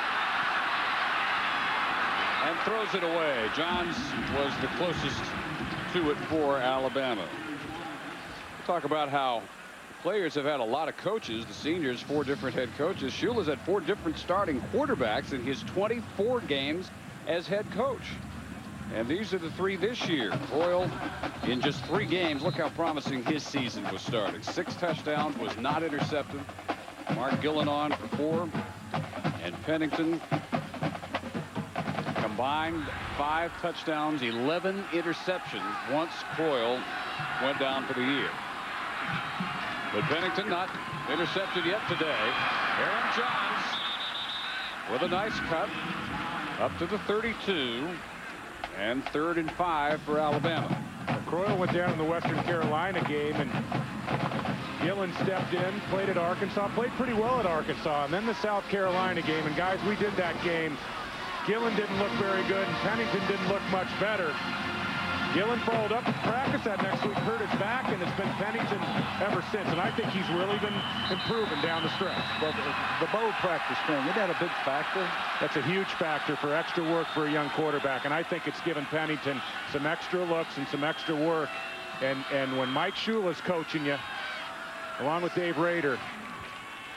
And throws it away. Johns was the closest to it for Alabama. We'll talk about how players have had a lot of coaches. The seniors, 4 different head coaches. Shula's had 4 different starting quarterbacks in his 24 games as head coach. And these are the 3 this year. Royal in just 3 games. Look how promising his season was starting. 6 touchdowns, was not intercepted. Mark Gillinon for 4. And Pennington combined 5 touchdowns, 11 interceptions once Croyle went down for the year. But Pennington not intercepted yet today. Aaron Johns with a nice cut up to the 32, and 3rd and 5 for Alabama. Croyle went down in the Western Carolina game, and Gillen stepped in, played at Arkansas, played pretty well at Arkansas, and then the South Carolina game. And guys, we did that game. Gillen didn't look very good, and Pennington didn't look much better. Gillen followed up in practice that next week, hurt his back, and it's been Pennington ever since. And I think he's really been improving down the stretch. Well, the bowl practice thing, isn't that a big factor? That's a huge factor for extra work for a young quarterback, and I think it's given Pennington some extra looks and some extra work. And when Mike Shula's coaching you, along with Dave Rader,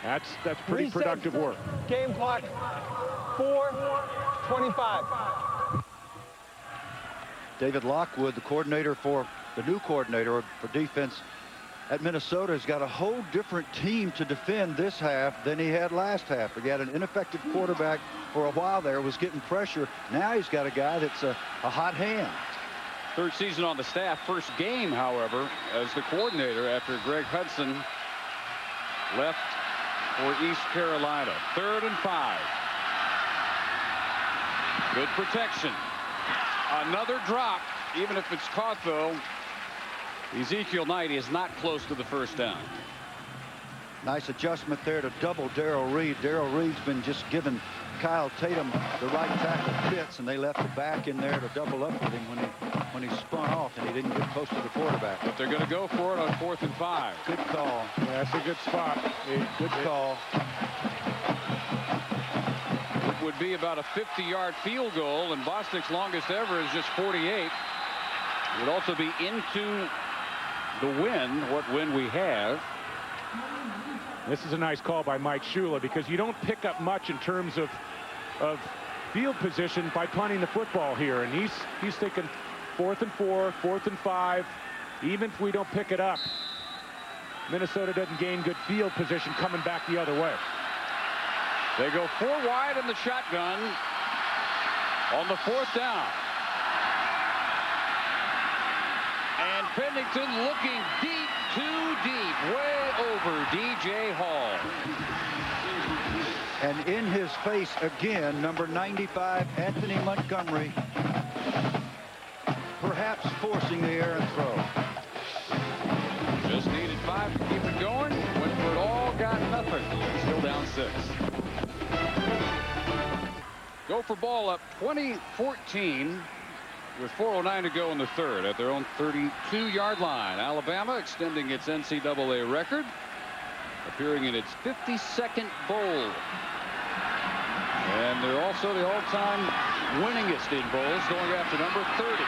that's pretty productive work. Game clock, 4:25. David Lockwood, the new coordinator for defense at Minnesota, has got a whole different team to defend this half than he had last half. He had an ineffective quarterback for a while there, was getting pressure. Now he's got a guy that's a hot hand. 3rd season on the staff, 1st game, however, as the coordinator after Greg Hudson left for East Carolina. 3rd and 5. Good protection. Another drop, even if it's caught, though. Ezekiel Knight is not close to the 1st down. Nice adjustment there to double Darrell Reed. Darrell Reed's been just giving Kyle Tatum the right tackle fits, and they left the back in there to double up with him when he spun off, and he didn't get close to the quarterback. But they're going to go for it on 4th and 5. Good call. Yeah, that's a good spot. Good call. It would be about a 50-yard field goal, and Bostic's longest ever is just 48. It would also be into the win, what win we have. This is a nice call by Mike Shula, because you don't pick up much in terms of field position by punting the football here. And he's thinking 4th and 4, 4th and 5. Even if we don't pick it up, Minnesota doesn't gain good field position coming back the other way. They go 4 wide in the shotgun on the 4th down. And Pennington looking deep, too deep, way over DJ Hall. And in his face again, number 95, Anthony Montgomery, perhaps forcing the errant throw. Just needed 5 to keep it going. Went for it all, got nothing. Still down 6. Gopher ball up 20-14 with 4:09 to go in the 3rd at their own 32-yard line. Alabama extending its NCAA record, appearing in its 52nd bowl. And they're also the all-time winningest in bowls, going after number 30.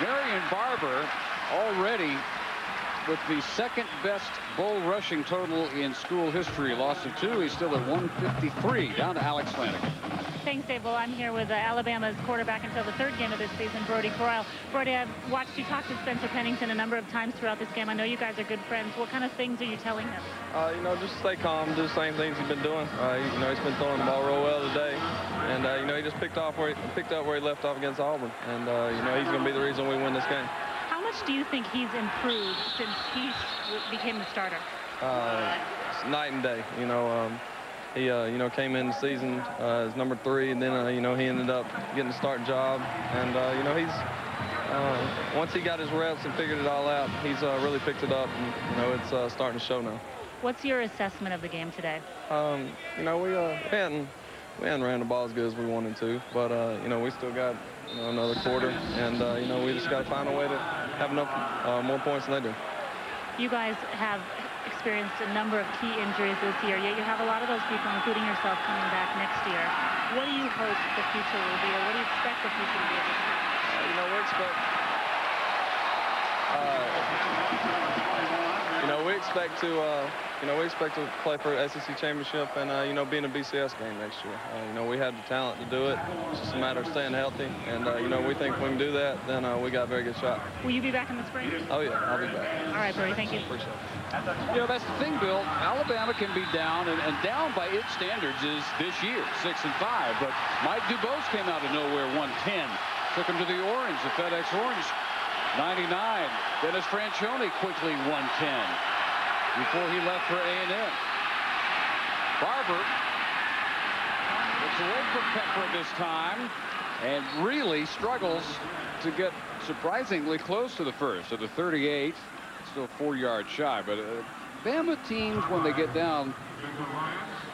Marion Barbour already with the 2nd best bowl rushing total in school history. Lost to 2. He's still at 153, down to Alex Flanagan. Thanks, Dave. Well, I'm here with Alabama's quarterback until the 3rd game of this season, Brody Croyle. Brody, I've watched you talk to Spencer Pennington a number of times throughout this game. I know you guys are good friends. What kind of things are you telling him? You know, just stay calm, do the same things he's been doing. You know, he's been throwing the ball real well today, and you know, he just picked up where he left off against Auburn, and you know, he's going to be the reason we win this game. How much do you think he's improved since he became the starter? It's night and day. You know, he you know, came in the season as number 3, and then you know, he ended up getting the starting job, and you know, he's once he got his reps and figured it all out, he's really picked it up, and you know, it's starting to show now. What's your assessment of the game today? You know, we hadn't ran the ball as good as we wanted to, but you know, we still got, you know, another quarter, and you know, we just got to find a way to have enough more points than they do. You guys have experienced a number of key injuries this year, yet you have a lot of those people, including yourself, coming back next year. What do you hope the future will be, or what do you expect the future to be? You know, we expect to play for SEC championship and you know, be in a BCS game next year. You know, we have the talent to do it. It's just a matter of staying healthy, and you know, we think if we can do that, then we got a very good shot. Will you be back in the spring? Oh yeah, I'll be back. All right, Brody, thank you. Appreciate it. You know, that's the thing, Bill. Alabama can be down, and down by its standards is this year, 6 and 5. But Mike Dubose came out of nowhere, 110. Took him to the orange, the FedEx Orange, 99. Dennis Franchione quickly 110. before he left for A&M. Barbour gets away from Pepper this time and really struggles to get surprisingly close to the first. So the 38, still 4 yards shy, but Bama teams, when they get down,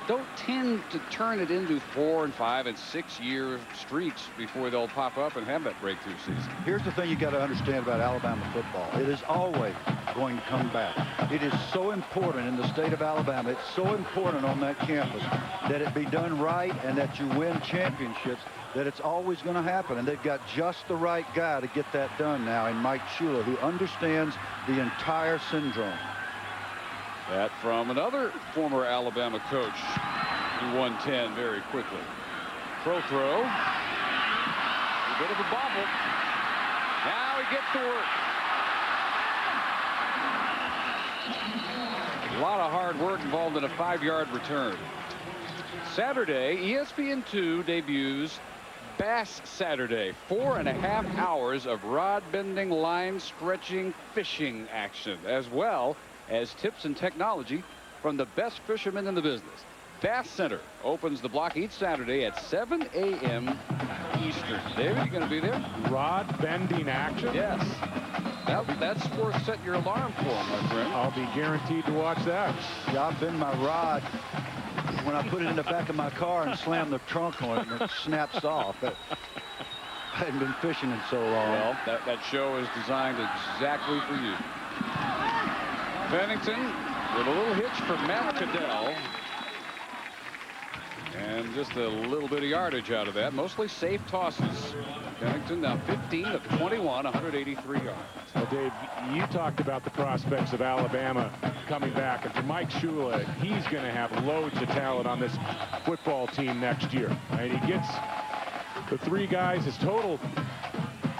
don't tend to turn it into 4 and 5 and 6 year streaks before they'll pop up and have that breakthrough season. Here's the thing you got to understand about Alabama football. It is always going to come back. It is so important in the state of Alabama. It's so important on that campus that it be done right and that you win championships, that it's always going to happen. And they've got just the right guy to get that done now in Mike Shula, who understands the entire syndrome. That from another former Alabama coach who won 10 very quickly. Throw. A bit of a bobble. Now he gets to work. A lot of hard work involved in a 5-yard return. Saturday, ESPN2 debuts Bass Saturday. 4.5 hours of rod-bending, line-stretching, fishing action, as well as tips and technology from the best fishermen in the business. Bass Center opens the block each Saturday at 7 a.m. Eastern. David, you going to be there? Rod bending action? Yes. That's worth setting your alarm for, my friend. I'll be guaranteed to watch that. Yeah, I bend my rod when I put it in the back of my car and slam the trunk on it and it snaps off. I hadn't been fishing in so long. Well, that show is designed exactly for you. Pennington with a little hitch for Matt Caddell. And just a little bit of yardage out of that. Mostly safe tosses. Pennington now 15 of 21, 183 yards. Well, Dave, you talked about the prospects of Alabama coming back. And for Mike Shula, he's going to have loads of talent on this football team next year. And he gets the 3 guys, his total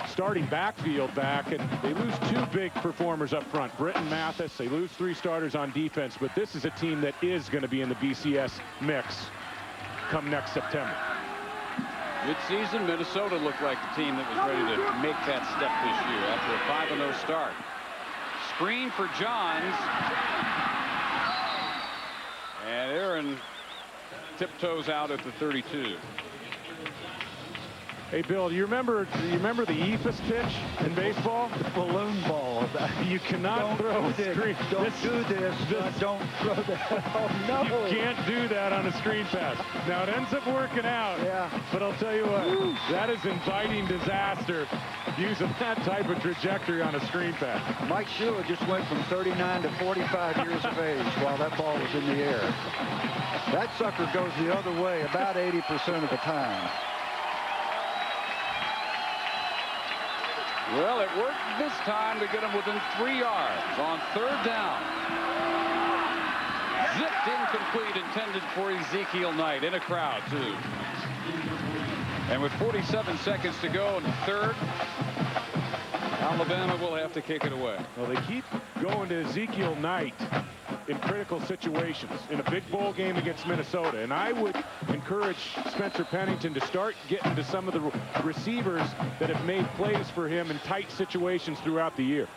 starting backfield back, and they lose 2 big performers up front. Britton Mathis, they lose 3 starters on defense, but this is a team that is going to be in the BCS mix come next September. Mid-season, Minnesota looked like the team that was ready to make that step this year after a 5-0 start. Screen for Johns. And Aaron tiptoes out at the 32. Hey, Bill, do you remember the eephus pitch in baseball? The balloon ball. You cannot throw a screen. Don't do this. Don't throw that. Oh, no. You can't do that on a screen pass. Now, it ends up working out. Yeah. But I'll tell you what, that is inviting disaster using that type of trajectory on a screen pass. Mike Shula just went from 39 to 45 years of age while that ball was in the air. That sucker goes the other way about 80% of the time. Well, it worked this time to get him within 3 yards on 3rd down. Zipped incomplete, intended for Ezekiel Knight in a crowd, too. And with 47 seconds to go in the 3rd, Alabama will have to kick it away. Well, they keep going to Ezekiel Knight in critical situations in a big bowl game against Minnesota. And I would encourage Spencer Pennington to start getting to some of the receivers that have made plays for him in tight situations throughout the year.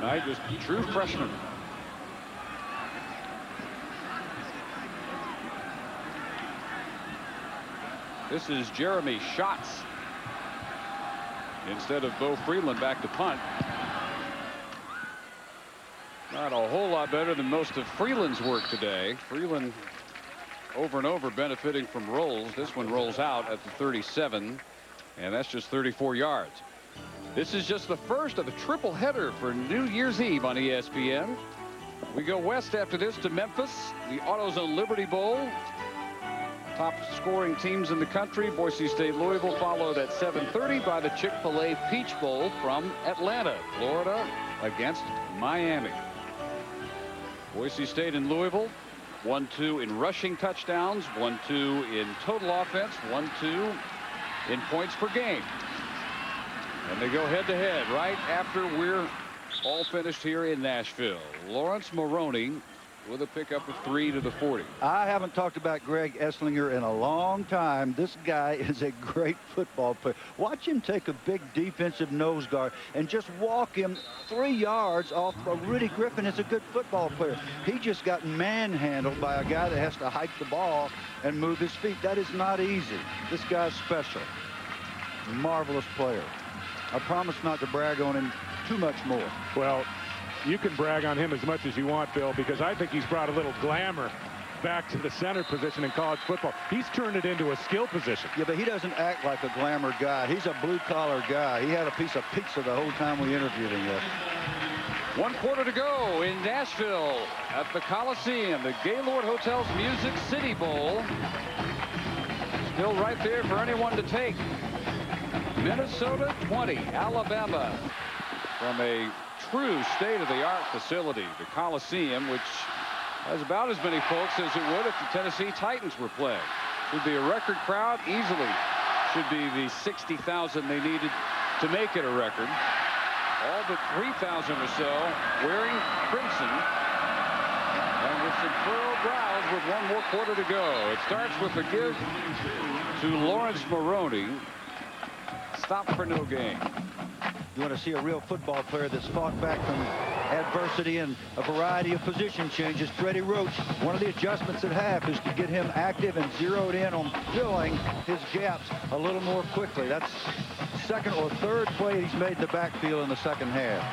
Knight just a true freshman. This is Jeremy Schatz instead of Bo Freeland back to punt. Not a whole lot better than most of Freeland's work today. Freeland over and over benefiting from rolls. This one rolls out at the 37, and that's just 34 yards. This is just the first of the triple header for New Year's Eve on ESPN. We go west after this to Memphis, the AutoZone Liberty Bowl. Top scoring teams in the country, Boise State, Louisville, followed at 7:30 by the Chick-fil-A Peach Bowl from Atlanta, Florida, against Miami. Boise State and Louisville, 1-2 in rushing touchdowns, 1-2 in total offense, 1-2 in points per game. And they go head-to-head right after we're all finished here in Nashville. Lawrence Maroney with a pickup of 3 to the 40. I haven't talked about Greg Esslinger in a long time. This guy is a great football player. Watch him take a big defensive nose guard and just walk him 3 yards off of Rudy Griffin. Is a good football player. He just got manhandled by a guy that has to hike the ball and move his feet. That is not easy. This guy's special. Marvelous player. I promise not to brag on him too much more. Well, you can brag on him as much as you want, Bill, because I think he's brought a little glamour back to the center position in college football. He's turned it into a skill position. Yeah, but he doesn't act like a glamour guy. He's a blue-collar guy. He had a piece of pizza the whole time we interviewed him. 1 quarter to go in Nashville at the Coliseum, the Gaylord Hotel's Music City Bowl. Still right there for anyone to take. Minnesota 20, Alabama, from a true state-of-the-art facility, the Coliseum, which has about as many folks as it would if the Tennessee Titans were playing. Should be a record crowd easily. Should be the 60,000 they needed to make it a record. All but 3,000 or so wearing crimson, and with some furrowed brows with 1 more quarter to go. It starts with a give to Lawrence Maroney. Stop for no gain. You want to see a real football player that's fought back from adversity and a variety of position changes. Freddie Roach, one of the adjustments at half is to get him active and zeroed in on filling his gaps a little more quickly. That's second or third play he's made in the backfield in the second half.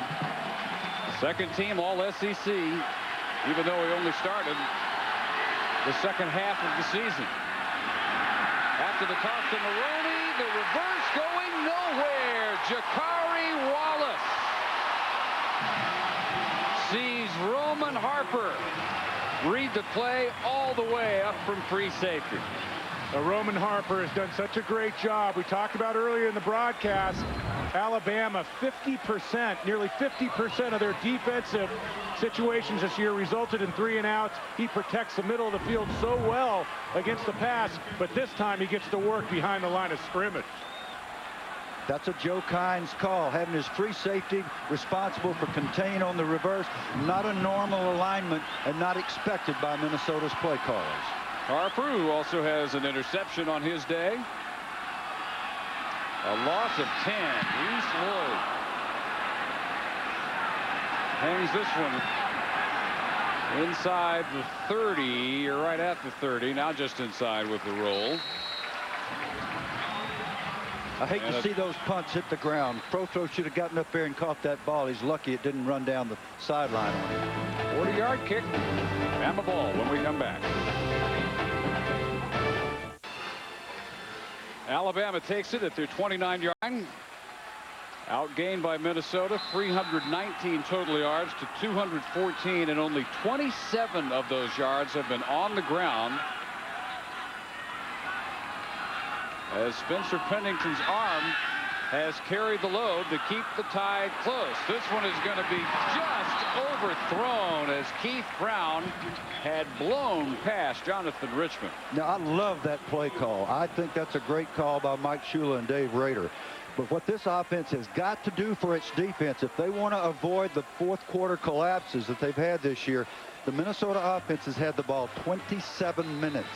Second team all SEC, even though he only started the second half of the season. After the toss to Maroney, the reverse going nowhere. Jakari Wallace sees Roman Harper read the play all the way up from free safety. Roman Harper has done such a great job. We talked about earlier in the broadcast, Alabama, 50%, nearly 50% of their defensive situations this year resulted in 3 and outs. He protects the middle of the field so well against the pass, but this time he gets to work behind the line of scrimmage. That's a Joe Kynes call, having his free safety responsible for contain on the reverse. Not a normal alignment and not expected by Minnesota's play callers. Harper, who also has an interception on his day. A loss of 10. Reese Lloyd hangs this one inside the 30, or right at the 30. Now just inside with the roll. I hate to see those punts hit the ground. Prothro should have gotten up there and caught that ball. He's lucky it didn't run down the sideline on him. 40-yard kick. And the ball when we come back. Alabama takes it at their 29-yard line. Outgained by Minnesota, 319 total yards to 214, and only 27 of those yards have been on the ground. As Spencer Pennington's arm has carried the load to keep the tie close. This one is going to be just overthrown as Keith Brown had blown past Jonathan Richmond. Now, I love that play call. I think that's a great call by Mike Shula and Dave Rader. But what this offense has got to do for its defense, if they want to avoid the fourth quarter collapses that they've had this year, the Minnesota offense has had the ball 27 minutes.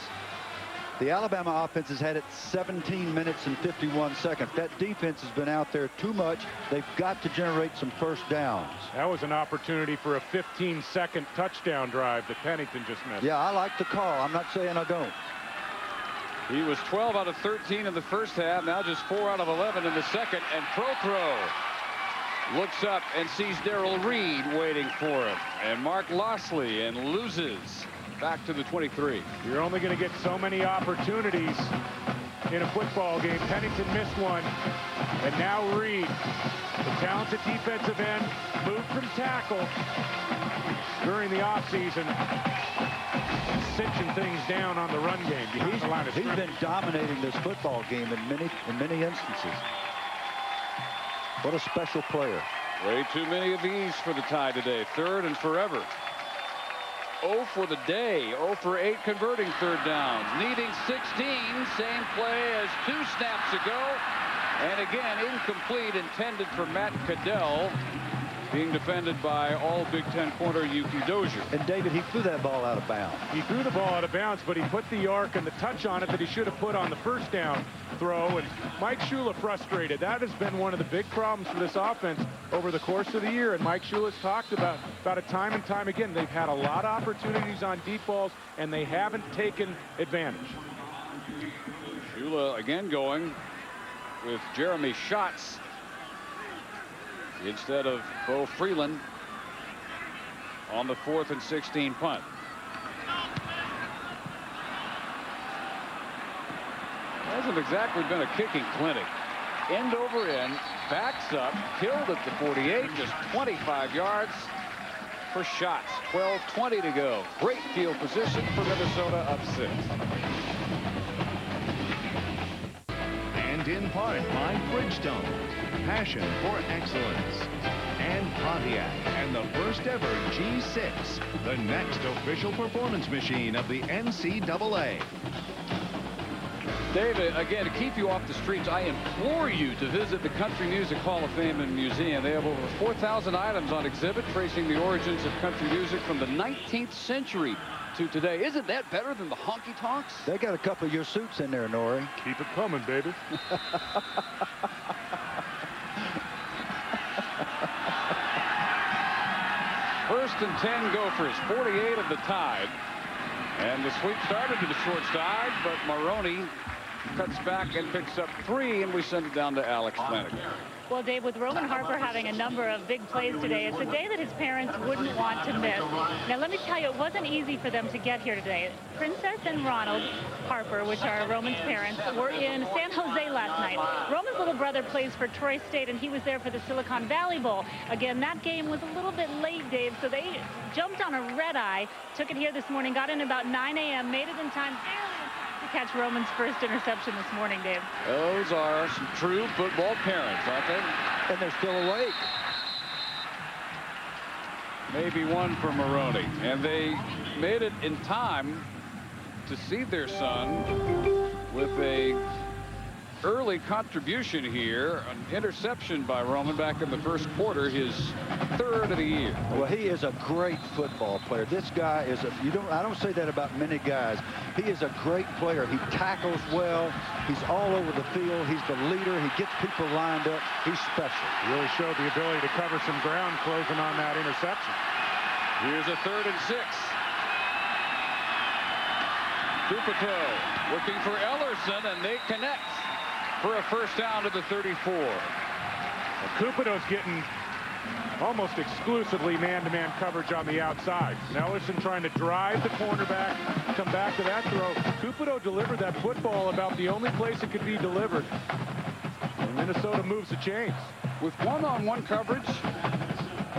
The Alabama offense has had it 17 minutes and 51 seconds. That defense has been out there too much. They've got to generate some first downs. That was an opportunity for a 15-second touchdown drive that Pennington just missed. Yeah, I like the call. I'm not saying I don't. He was 12 out of 13 in the first half. Now just 4 out of 11 in the second. And Prothro looks up and sees Darrell Reed waiting for him. And Mark Lossley, and loses back to the 23. You're only going to get so many opportunities in a football game. Pennington missed one, and now Reed, the talented defensive end, moved from tackle during the offseason, cinching things down on the run game. He's been dominating this football game in many instances. What a special player. Way too many of these for the tie today. Third and forever. 0 for the day. 0 for 8 converting third downs. Needing 16. Same play as 2 snaps ago. And again, incomplete, intended for Matt Caddell. being defended by all Big Ten corner Yuki Dozier. And David, he threw that ball out of bounds. He threw the ball out of bounds, but he put the arc and the touch on it that he should have put on the first down throw. And Mike Shula frustrated. That has been one of the big problems for this offense over the course of the year. And Mike Shula's talked about it time and time again. They've had a lot of opportunities on deep balls, and they haven't taken advantage. Shula again going with Jeremy Schatz instead of Bo Freeland on the 4th and 16 punt. Hasn't exactly been a kicking clinic. End over end, backs up, killed at the 48, just 25 yards for Schatz. 12:20 to go. Great field position for Minnesota, up 6. And in part by Bridgestone, passion for excellence. And Pontiac, and the first ever G6, the next official performance machine of the NCAA. David, again, to keep you off the streets, I implore you to visit the Country Music Hall of Fame and Museum. They have over 4,000 items on exhibit tracing the origins of country music from the 19th century to today. Isn't that better than the honky tonks? They got a couple of your suits in there, Nori. Keep it coming, baby. First and 10 Gophers, 48 of the Tide. And the sweep started to the short side, but Maroney cuts back and picks up 3, and we send it down to Alex Flanagan. Well, Dave, with Roman Harper having a number of big plays today, it's a day that his parents wouldn't want to miss. Now, let me tell you, it wasn't easy for them to get here today. Princess and Ronald Harper, which are Roman's parents, were in San Jose last night. Roman's little brother plays for Troy State, and he was there for the Silicon Valley Bowl. Again, that game was a little bit late, Dave, so they jumped on a red eye, took it here this morning, got in about 9 a.m., made it in time to catch Roman's first interception this morning, Dave. Those are some true football parents, aren't they? And they're still awake. Maybe one for Maroney. And they made it in time to see their son with a early contribution here. An interception by Roman back in the first quarter, his 3rd of the year. Well, he is a great football player. This guy is I don't say that about many guys. He is a great player. He tackles well. He's all over the field. He's the leader. He gets people lined up. He's special. Really showed the ability to cover some ground closing on that interception. Here's a 3rd and 6. Kupito looking for Ellerson, and they connect for a first down to the 34. Well, Kupito's getting almost exclusively man-to-man coverage on the outside. Ellerson trying to drive the cornerback, come back to that throw. Kupito delivered that football about the only place it could be delivered. And Minnesota moves the chains. With one-on-one coverage,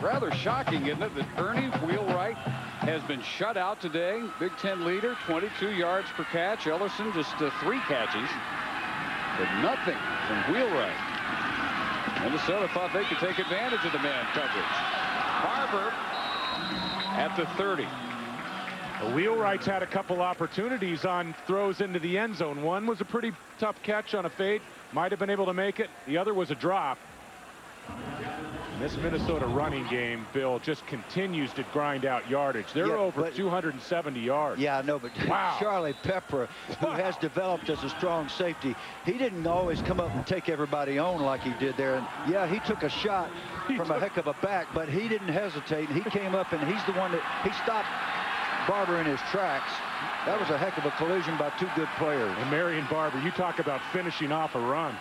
rather shocking, isn't it, that Ernie Wheelwright has been shut out today. Big Ten leader, 22 yards per catch. Ellerson just 3 catches, but nothing from Wheelwright. Minnesota thought they could take advantage of the man coverage. Barbour at the 30. The Wheelwright's had a couple opportunities on throws into the end zone. One was a pretty tough catch on a fade. Might have been able to make it. The other was a drop. This Minnesota running game, Bill, just continues to grind out yardage. They're over 270 yards. Yeah, I know, but wow. Charlie Pepper, who has developed as a strong safety, he didn't always come up and take everybody on like he did there. And yeah, he took a shot from a heck of a back, but he didn't hesitate. He came up, and he's the one that he stopped Barbour in his tracks. That was a heck of a collision by 2 good players. And Marion Barbour, you talk about finishing off a run.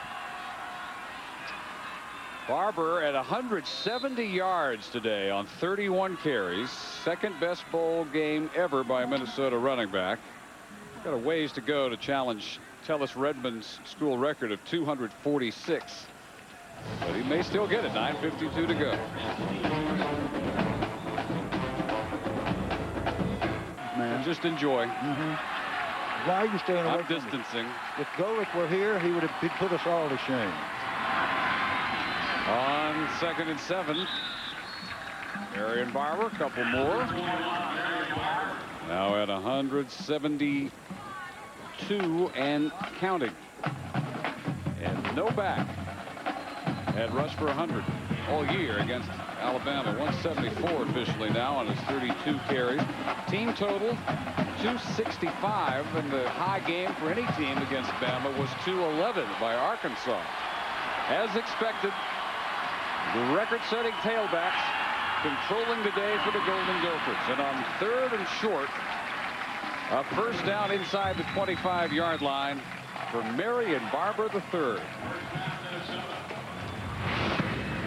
Barbour at 170 yards today on 31 carries. 2nd best bowl game ever by a Minnesota running back. Got a ways to go to challenge Tellis Redmond's school record of 246. But he may still get it. 9:52 to go. Man, just enjoy. Why are you staying away from distancing? If Golick were here, he would have put us all to shame. On 2nd and 7. Marion Barbour, a couple more. Now at 172 and counting. And no back had rushed for 100 all year against Alabama 174 officially now on his 32 carries. Team total 265, and the high game for any team against Bama was 211 by Arkansas. As expected, the record-setting tailbacks controlling the day for the Golden Gophers. And on 3rd and short, a first down inside the 25-yard line for Marion Barbour III.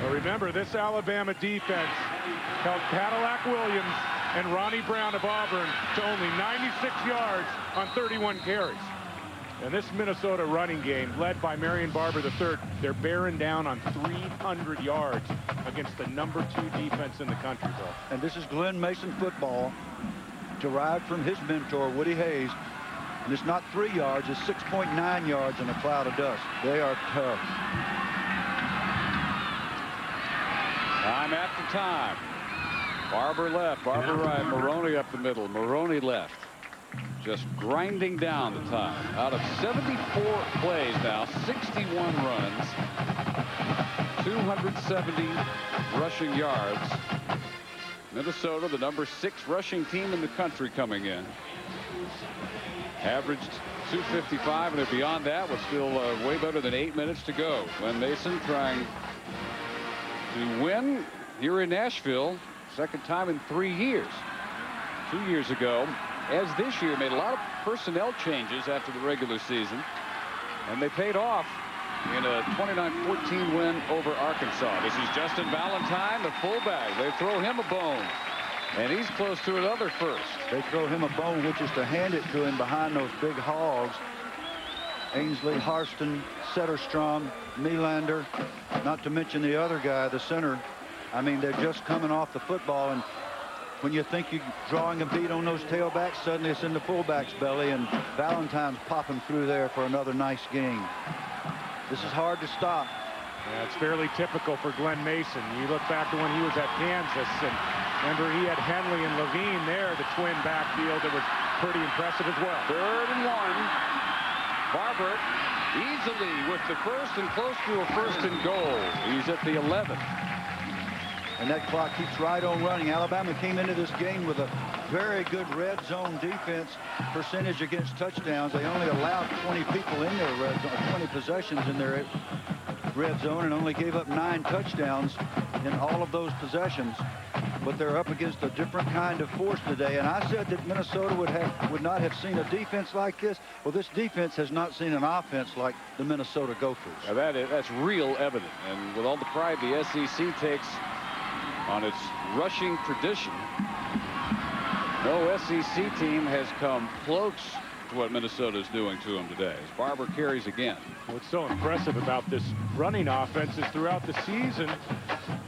Well, remember, this Alabama defense held Cadillac Williams and Ronnie Brown of Auburn to only 96 yards on 31 carries. And this Minnesota running game, led by Marion Barbour III, they're bearing down on 300 yards against the #2 defense in the country, Bill. And this is Glenn Mason football, derived from his mentor, Woody Hayes. And it's not 3 yards, it's 6.9 yards in a cloud of dust. They are tough. Time after time. Barbour left, Barbour right, Maroney up the middle, Maroney left. Just grinding down the time. Out of 74 plays now, 61 runs, 270 rushing yards. Minnesota, the #6 rushing team in the country coming in. Averaged 255, and they're beyond that with still way better than 8 minutes to go. Glenn Mason trying to win here in Nashville, second time in 3 years. 2 years ago, as this year, made a lot of personnel changes after the regular season, and they paid off in a 29-14 win over Arkansas. This is Justin Valentine, the fullback. They throw him a bone, and he's close to another first. They throw him a bone, which is to hand it to him behind those big hogs. Ainsley, Harston, Setterstrom, Melander, not to mention the other guy, the center. I mean, they're just coming off the football, and when you think you're drawing a beat on those tailbacks, suddenly it's in the fullback's belly, and Valentine's popping through there for another nice game. This is hard to stop. Yeah, it's fairly typical for Glenn Mason. You look back to when he was at Kansas, and remember he had Henley and Levine there, the twin backfield. That was pretty impressive as well. 3rd and 1. Barbour easily with the first and close to a 1st and goal. He's at the 11. And that clock keeps right on running. Alabama came into this game with a very good red zone defense percentage against touchdowns. They only allowed 20 people in their red zone, 20 possessions in their red zone, and only gave up 9 touchdowns in all of those possessions. But they're up against a different kind of force today. And I said that Minnesota would not have seen a defense like this. Well, this defense has not seen an offense like the Minnesota Gophers. Now that's real evident. And with all the pride the SEC takes on its rushing tradition, no SEC team has come close to what Minnesota is doing to them today. As Barbour carries again. What's so impressive about this running offense is throughout the season,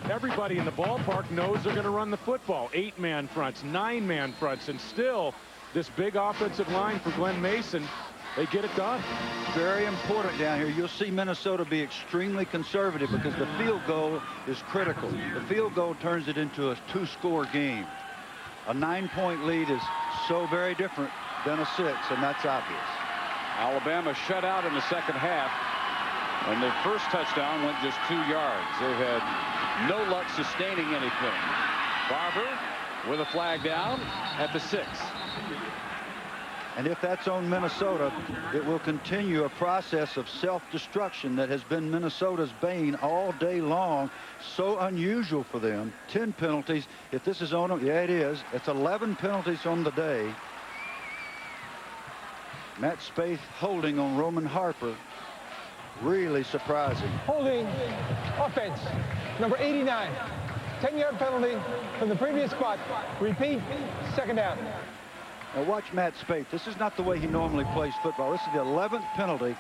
everybody in the ballpark knows they're going to run the football. 8-man fronts, 9-man fronts, and still this big offensive line for Glenn Mason, they get it done. Very important down here. You'll see Minnesota be extremely conservative because the field goal is critical. The field goal turns it into a 2-score game. A 9-point lead is so very different than a 6, and that's obvious. Alabama shut out in the second half, and their first touchdown went just 2 yards. They've had no luck sustaining anything. Barbour with a flag down at the 6. And if that's on Minnesota, it will continue a process of self-destruction that has been Minnesota's bane all day long. So unusual for them. 10 penalties. If this is on them, yeah, it is. It's 11 penalties on the day. Matt Spaeth holding on Roman Harper. Really surprising. Holding offense, number 89. 10-yard penalty from the previous spot. Repeat, second down. Now watch Matt Spaeth. This is not the way he normally plays football. This is the 11th penalty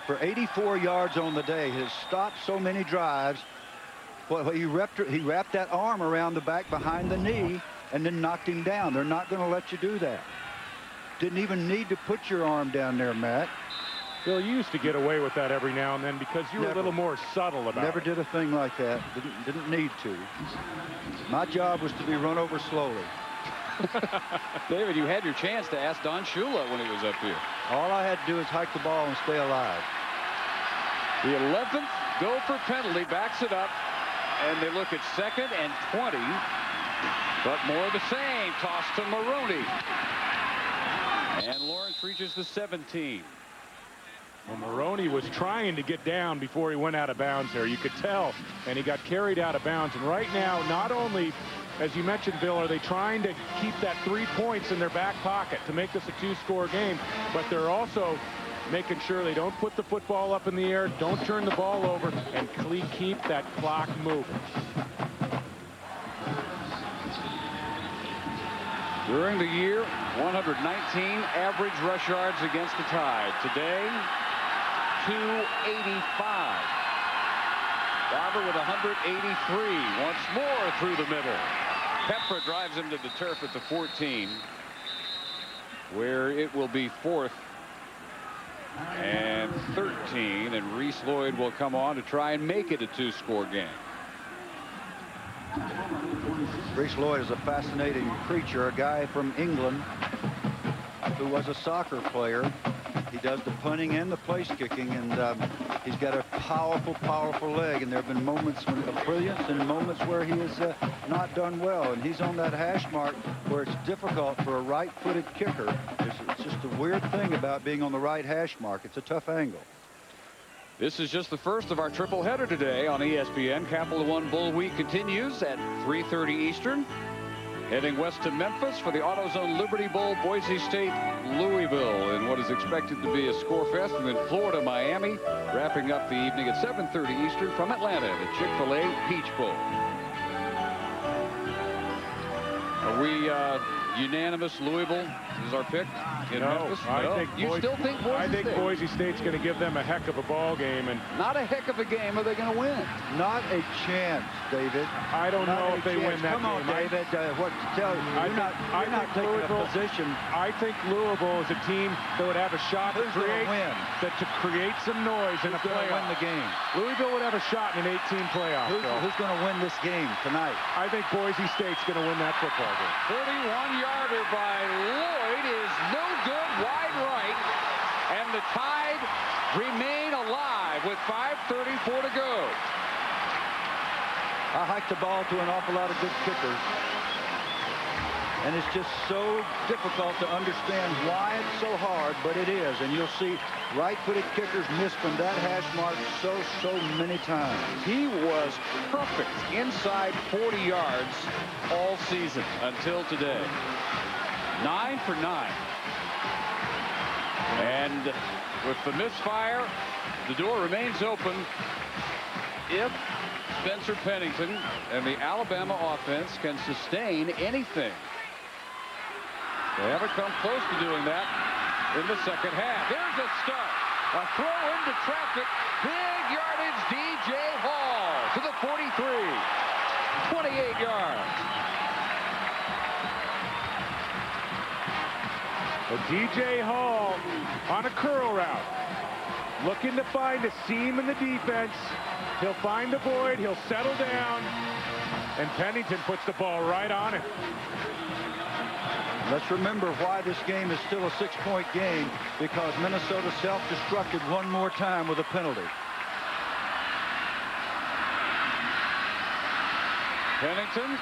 for 84 yards on the day. He has stopped so many drives. Well, he wrapped that arm around the back behind the knee and then knocked him down. They're not going to let you do that. Didn't even need to put your arm down there, Matt. Bill, you used to get away with that every now and then because you were a little more subtle about it. Never did a thing like that. Didn't need to. My job was to be run over slowly. David, you had your chance to ask Don Shula when he was up here. All I had to do is hike the ball and stay alive. The 11th Gopher penalty backs it up. And they look at 2nd and 20. But more of the same. Toss to Maroney. And Lawrence reaches the 17. Well, Maroney was trying to get down before he went out of bounds there. You could tell. And he got carried out of bounds. And right now, not only, as you mentioned, Bill, are they trying to keep that 3 points in their back pocket to make this a 2-score game, but they're also making sure they don't put the football up in the air, don't turn the ball over, and keep that clock moving. During the year, 119 average rush yards against the Tide. Today, 285. Barbour with 183. Once more through the middle. Pepper drives him to the turf at the 14, where it will be 4th and 13, and Reese Lloyd will come on to try and make it a 2-score game. Reese Lloyd is a fascinating creature, a guy from England who was a soccer player. He does the punting and the place kicking, and he's got a powerful leg, and there have been moments of brilliance and moments where he has not done well, and he's on that hash mark where it's difficult for a right-footed kicker. It's just a weird thing about being on the right hash mark. It's a tough angle. This is just the first of our triple header today on ESPN. Capital One Bull Week continues at 3:30 Eastern. Heading west to Memphis for the AutoZone Liberty Bowl, Boise State, Louisville, in what is expected to be a score fest. And then Florida, Miami, wrapping up the evening at 7:30 Eastern from Atlanta, the Chick-fil-A Peach Bowl. Are we unanimous? Louisville is our pick in Memphis? You still think Boise State? I think Boise State's going to give them a heck of a ball game. And not a heck of a game. Are they going to win? Not a chance, David. I don't know if they win that game. Come on, David. What to tell you? You're not taking a position. I think Louisville is a team that would have a shot to create some noise in a playoff. Win the game? Louisville would have a shot in an 18 playoff. Who's going to win this game tonight? I think Boise State's going to win that football game. 31-yarder by Lloyd is no good, wide right, and the Tide remain alive with 5:34 to go. I hiked the ball to an awful lot of good kickers, and it's just so difficult to understand why it's so hard, but it is. And you'll see right-footed kickers miss from that hash mark so many times. He was perfect inside 40 yards all season until today. 9 for 9. And with the misfire, the door remains open if Spencer Pennington and the Alabama offense can sustain anything. They haven't come close to doing that in the second half. There's a start. A throw into traffic. Big yardage, D.J. Hall to the 43. 28 yards. D.J. Hall on a curl route, looking to find a seam in the defense. He'll find the void, he'll settle down, and Pennington puts the ball right on him. Let's remember why this game is still a 6-point game, because Minnesota self-destructed one more time with a penalty. Pennington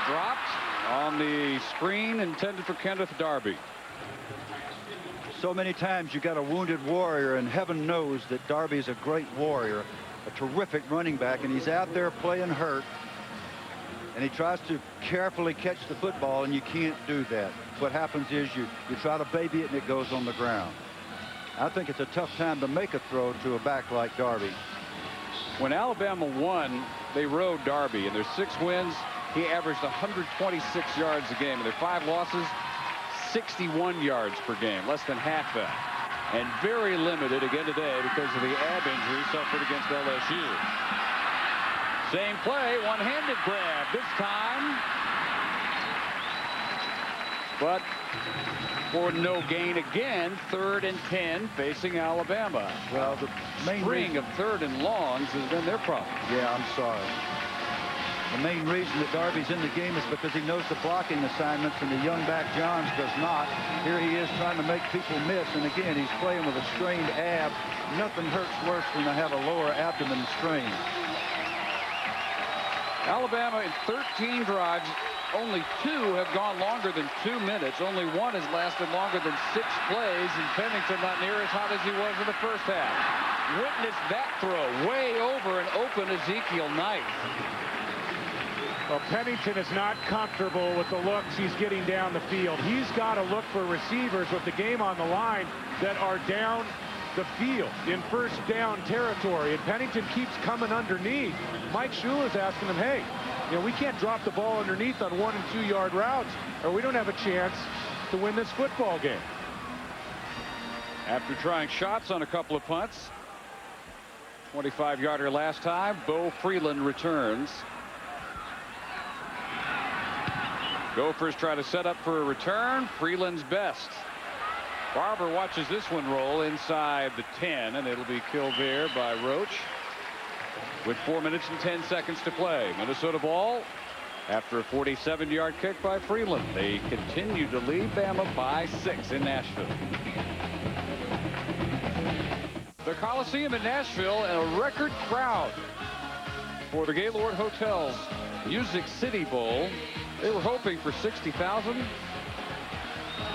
dropped on the screen intended for Kenneth Darby. So many times you got a wounded warrior, and heaven knows that Darby's a great warrior, a terrific running back, and he's out there playing hurt, and he tries to carefully catch the football, and you can't do that. What happens is you try to baby it, and it goes on the ground. I think it's a tough time to make a throw to a back like Darby. When Alabama won, they rode Darby. In their 6 wins, he averaged 126 yards a game. In their 5 losses, 61 yards per game, less than half that. And very limited again today because of the ab injury suffered against LSU. Same play, one-handed grab this time. But for no gain again, 3rd and 10 facing Alabama. Well, the main string of 3rd and longs has been their problem. Yeah, I'm sorry. The main reason that Darby's in the game is because he knows the blocking assignments, and the young back Johns does not. Here he is trying to make people miss, and again, he's playing with a strained ab. Nothing hurts worse than to have a lower abdomen strain. Alabama in 13 drives, only 2 have gone longer than 2 minutes. Only 1 has lasted longer than 6 plays, and Pennington not near as hot as he was in the first half. Witness that throw way over an open Ezekiel Knight. Well, Pennington is not comfortable with the looks he's getting down the field. He's got to look for receivers with the game on the line that are down the field in first down territory, and Pennington keeps coming underneath. Mike Shula's asking him, hey, you know, we can't drop the ball underneath on 1- and 2-yard routes, or we don't have a chance to win this football game. After trying shots on a couple of punts, 25-yarder last time, Bo Freeland returns. Gophers try to set up for a return. Freeland's best. Barbour watches this one roll inside the 10, and it'll be killed there by Roach with 4 minutes and 10 seconds to play. Minnesota ball after a 47-yard kick by Freeland. They continue to lead Bama by 6 in Nashville. The Coliseum in Nashville, and a record crowd for the Gaylord Hotel's Music City Bowl. They were hoping for 60,000.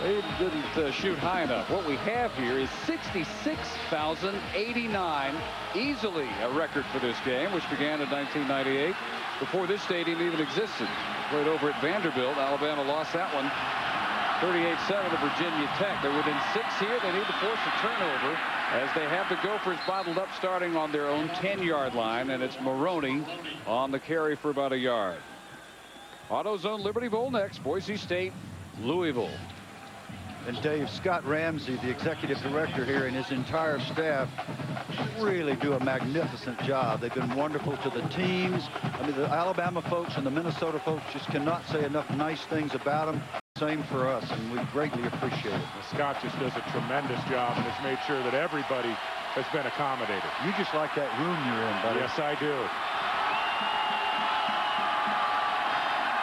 They didn't shoot high enough. What we have here is 66,089, easily a record for this game, which began in 1998, before this stadium even existed. Played over at Vanderbilt. Alabama lost that one 38-7 to Virginia Tech. They're within 6 here. They need to force a turnover as they have the Gophers bottled up starting on their own 10-yard line, and it's Maroney on the carry for about a yard. AutoZone Liberty Bowl next. Boise State, Louisville. And Dave, Scott Ramsey, the executive director here, and his entire staff really do a magnificent job. They've been wonderful to the teams. I mean, the Alabama folks and the Minnesota folks just cannot say enough nice things about them. Same for us, and we greatly appreciate it. Scott just does a tremendous job and has made sure that everybody has been accommodated. You just like that room you're in, buddy. Yes, I do.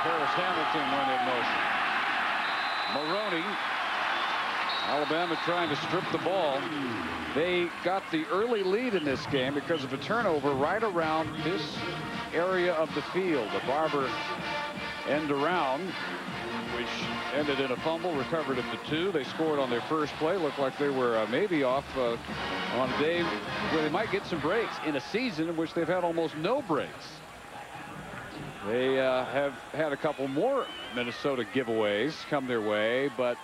Paris Hamilton went in motion. Maroney. Alabama trying to strip the ball. They got the early lead in this game because of a turnover right around this area of the field. The Barbour end around, which ended in a fumble, recovered at the 2. They scored on their first play. Looked like they were maybe off on a day where they might get some breaks in a season in which they've had almost no breaks. They have had a couple more Minnesota giveaways come their way, but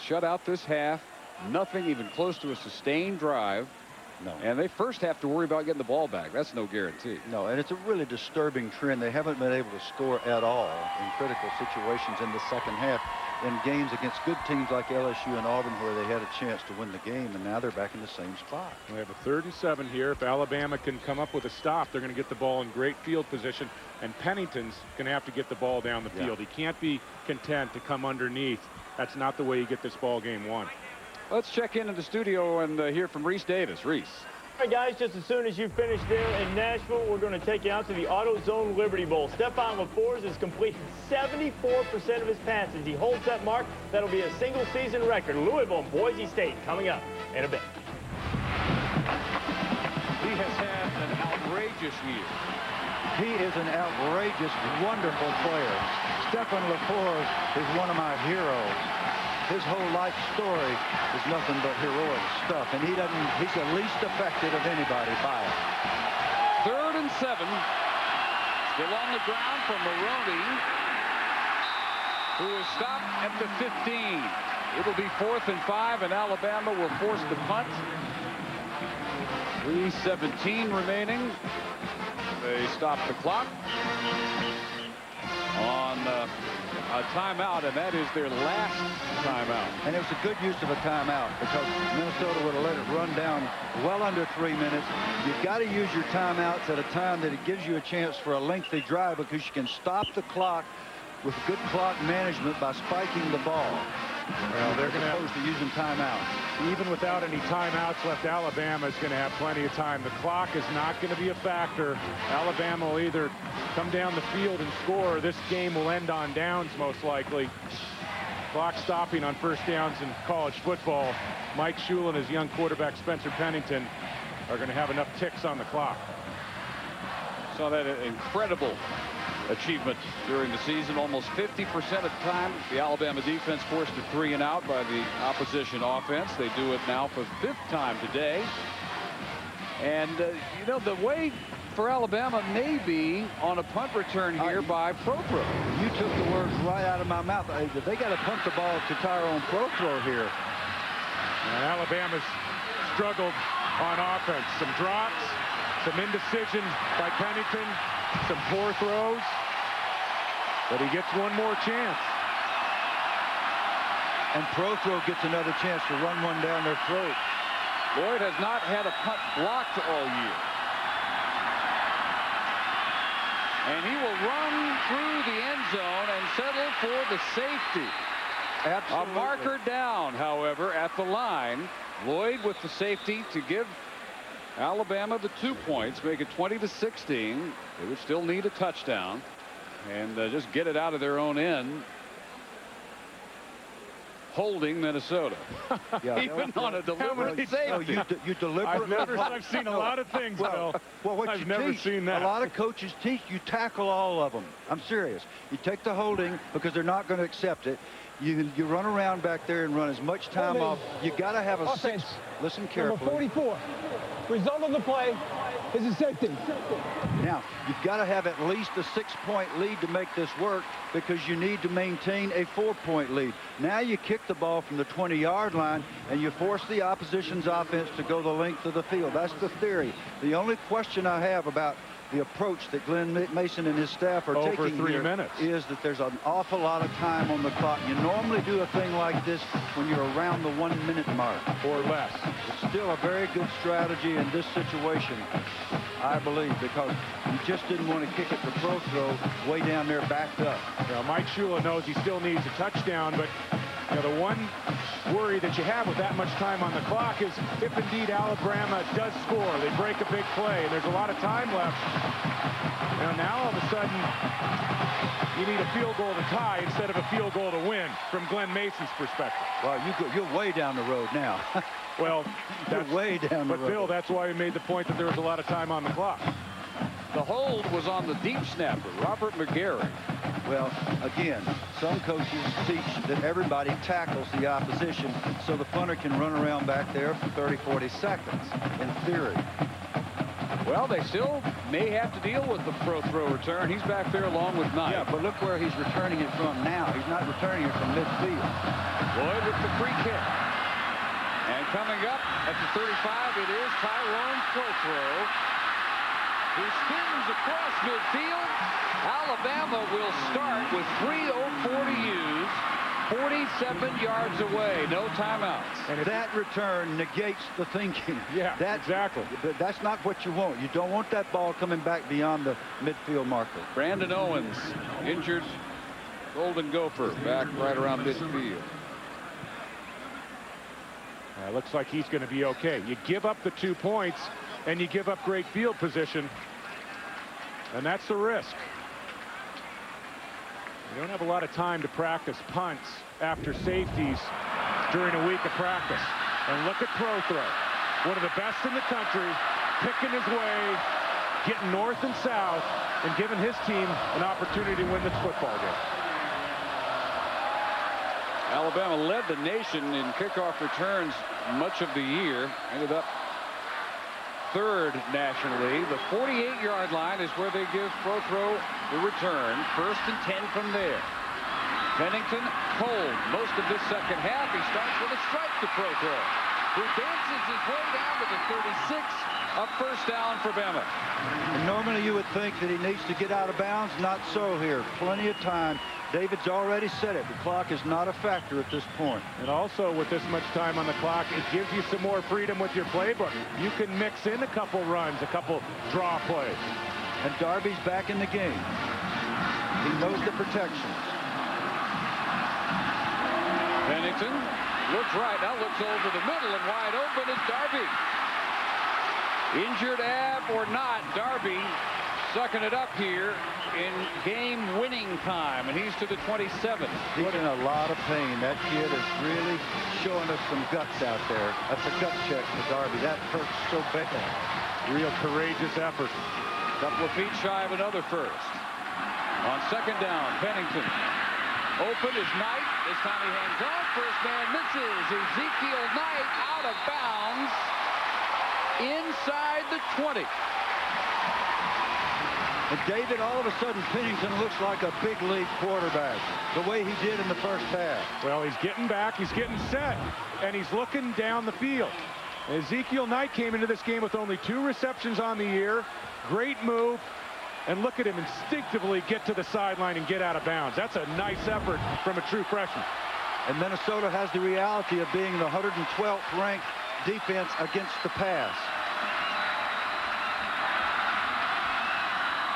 shut out this half. Nothing even close to a sustained drive. No. And they first have to worry about getting the ball back. That's no guarantee. No, and it's a really disturbing trend. They haven't been able to score at all in critical situations in the second half in games against good teams like LSU and Auburn, where they had a chance to win the game, and now they're back in the same spot. We have a 3rd and 7 here. If Alabama can come up with a stop, they're going to get the ball in great field position, and Pennington's going to have to get the ball down the field. He can't be content to come underneath. That's not the way you get this ball game won. Let's check in the studio and hear from Reese Davis. Reese. All right, guys, just as soon as you finish there in Nashville, we're going to take you out to the AutoZone Liberty Bowl. Stephon LaForce has completed 74% of his passes. He holds that mark. That'll be a single-season record. Louisville and Boise State coming up in a bit. He has had an outrageous year. He is an outrageous, wonderful player. Stephon LaForce is one of my heroes. His whole life story is nothing but heroic stuff, and he's the least affected of anybody by it. 3rd and 7. Still on the ground for Maroney, who is stopped at the 15. It'll be 4th and 5, and Alabama will force the punt. 3:17 remaining. They stop the clock on a timeout, and that is their last timeout. And it was a good use of a timeout because Minnesota would have let it run down well under 3 minutes. You've got to use your timeouts at a time that it gives you a chance for a lengthy drive, because you can stop the clock with good clock management by spiking the ball. Well, they're going to opposed to using timeouts. Even without any timeouts left, Alabama is going to have plenty of time. The clock is not going to be a factor. Alabama will either come down the field and score, or this game will end on downs most likely. Clock stopping on first downs in college football. Mike Shula and his young quarterback Spencer Pennington are going to have enough ticks on the clock. Saw that incredible achievement during the season. Almost 50% of the time, the Alabama defense forced a 3 and out by the opposition offense. They do it now for the 5th time today. And, you know, the way for Alabama may be on a punt return here by Prothro. You took the words right out of my mouth. They got to punt the ball to Tyrone Prothro here. And Alabama's struggled on offense. Some drops, some indecision by Pennington, some poor throws. But he gets one more chance. And Prothro gets another chance to run one down their throat. Lloyd has not had a punt blocked all year. And he will run through the end zone and settle for the safety. Absolutely. A marker down, however, at the line. Lloyd with the safety to give Alabama the 2 points, make it 20-16. They would still need a touchdown and just get it out of their own end. Holding Minnesota. Yeah, even on a deliberate safety. No, you deliberately. I've seen a lot of things, Bill. Well, what I've you never teach, seen that. A lot of coaches teach you tackle all of them. I'm serious. You take the holding because they're not going to accept it. You run around back there and run as much time off. You got to have a offense. Listen carefully. Number 44. Result of the play is a safety. Now, you've got to have at least a 6-point lead to make this work because you need to maintain a 4-point lead. Now you kick the ball from the 20-yard line and you force the opposition's offense to go the length of the field. That's the theory. The only question I have about the approach that Glenn Mason and his staff are taking 3 minutes is that there's an awful lot of time on the clock. You normally do a thing like this when you're around the 1-minute mark or less. It's still a very good strategy in this situation, I believe, because you just didn't want to kick it to Prothro way down there backed up. Now, Mike Shula knows he still needs a touchdown, but you know, the one worry that you have with that much time on the clock is if indeed Alabama does score, they break a big play, and there's a lot of time left. Now all of a sudden, you need a field goal to tie instead of a field goal to win from Glenn Mason's perspective. Well, you're way down the road now. Well, that's way down the road. But Bill, that's why we made the point that there was a lot of time on the clock. The hold was on the deep snapper, Robert McGarry. Well, again, some coaches teach that everybody tackles the opposition so the punter can run around back there for 30, 40 seconds, in theory. Well, they still may have to deal with the Prothro return. He's back there along with Knight. Yeah, but look where he's returning it from now. He's not returning it from midfield. Lloyd with the free kick. And coming up at the 35, it is Tyrone Prothro, who spins across midfield. Alabama will start with 3:04 to use, 47 yards away, no timeouts. And that return negates the thinking. Yeah, exactly. But that's not what you want. You don't want that ball coming back beyond the midfield marker. Brandon Owens, injured Golden Gopher, back right around midfield. Looks like he's going to be okay. You give up the 2 points, and you give up great field position, and that's the risk. You don't have a lot of time to practice punts after safeties during a week of practice. And look at Prothro, one of the best in the country, picking his way, getting north and south, and giving his team an opportunity to win this football game. Alabama led the nation in kickoff returns much of the year. Ended up third nationally. The 48-yard line is where they give Prothro the return. 1st and 10 from there. Pennington cold most of this second half. He starts with a strike to Prothro, who dances his way down to the 36. A first down for Bama. And normally you would think that he needs to get out of bounds. Not so here. Plenty of time. David's already said it. The clock is not a factor at this point. And also with this much time on the clock, it gives you some more freedom with your playbook. You can mix in a couple runs, a couple draw plays. And Darby's back in the game. He knows the protections. Pennington looks right, now looks over the middle, and wide open is Darby. Injured ab or not, Darby sucking it up here in game-winning time, and he's to the 27. He's in a lot of pain. That kid is really showing us some guts out there. That's a gut check for Darby. That hurts so bad. Real courageous effort. Couple of feet shy of another first. On second down, Pennington. Open is Knight. This time he hands off. First man misses. Ezekiel Knight out of bounds inside the 20. And David, all of a sudden, Pennington looks like a big league quarterback, the way he did in the first half. Well, he's getting back, he's getting set, and he's looking down the field. Ezekiel Knight came into this game with only 2 receptions on the year. Great move. And look at him instinctively get to the sideline and get out of bounds. That's a nice effort from a true freshman. And Minnesota has the reality of being the 112th ranked defense against the pass.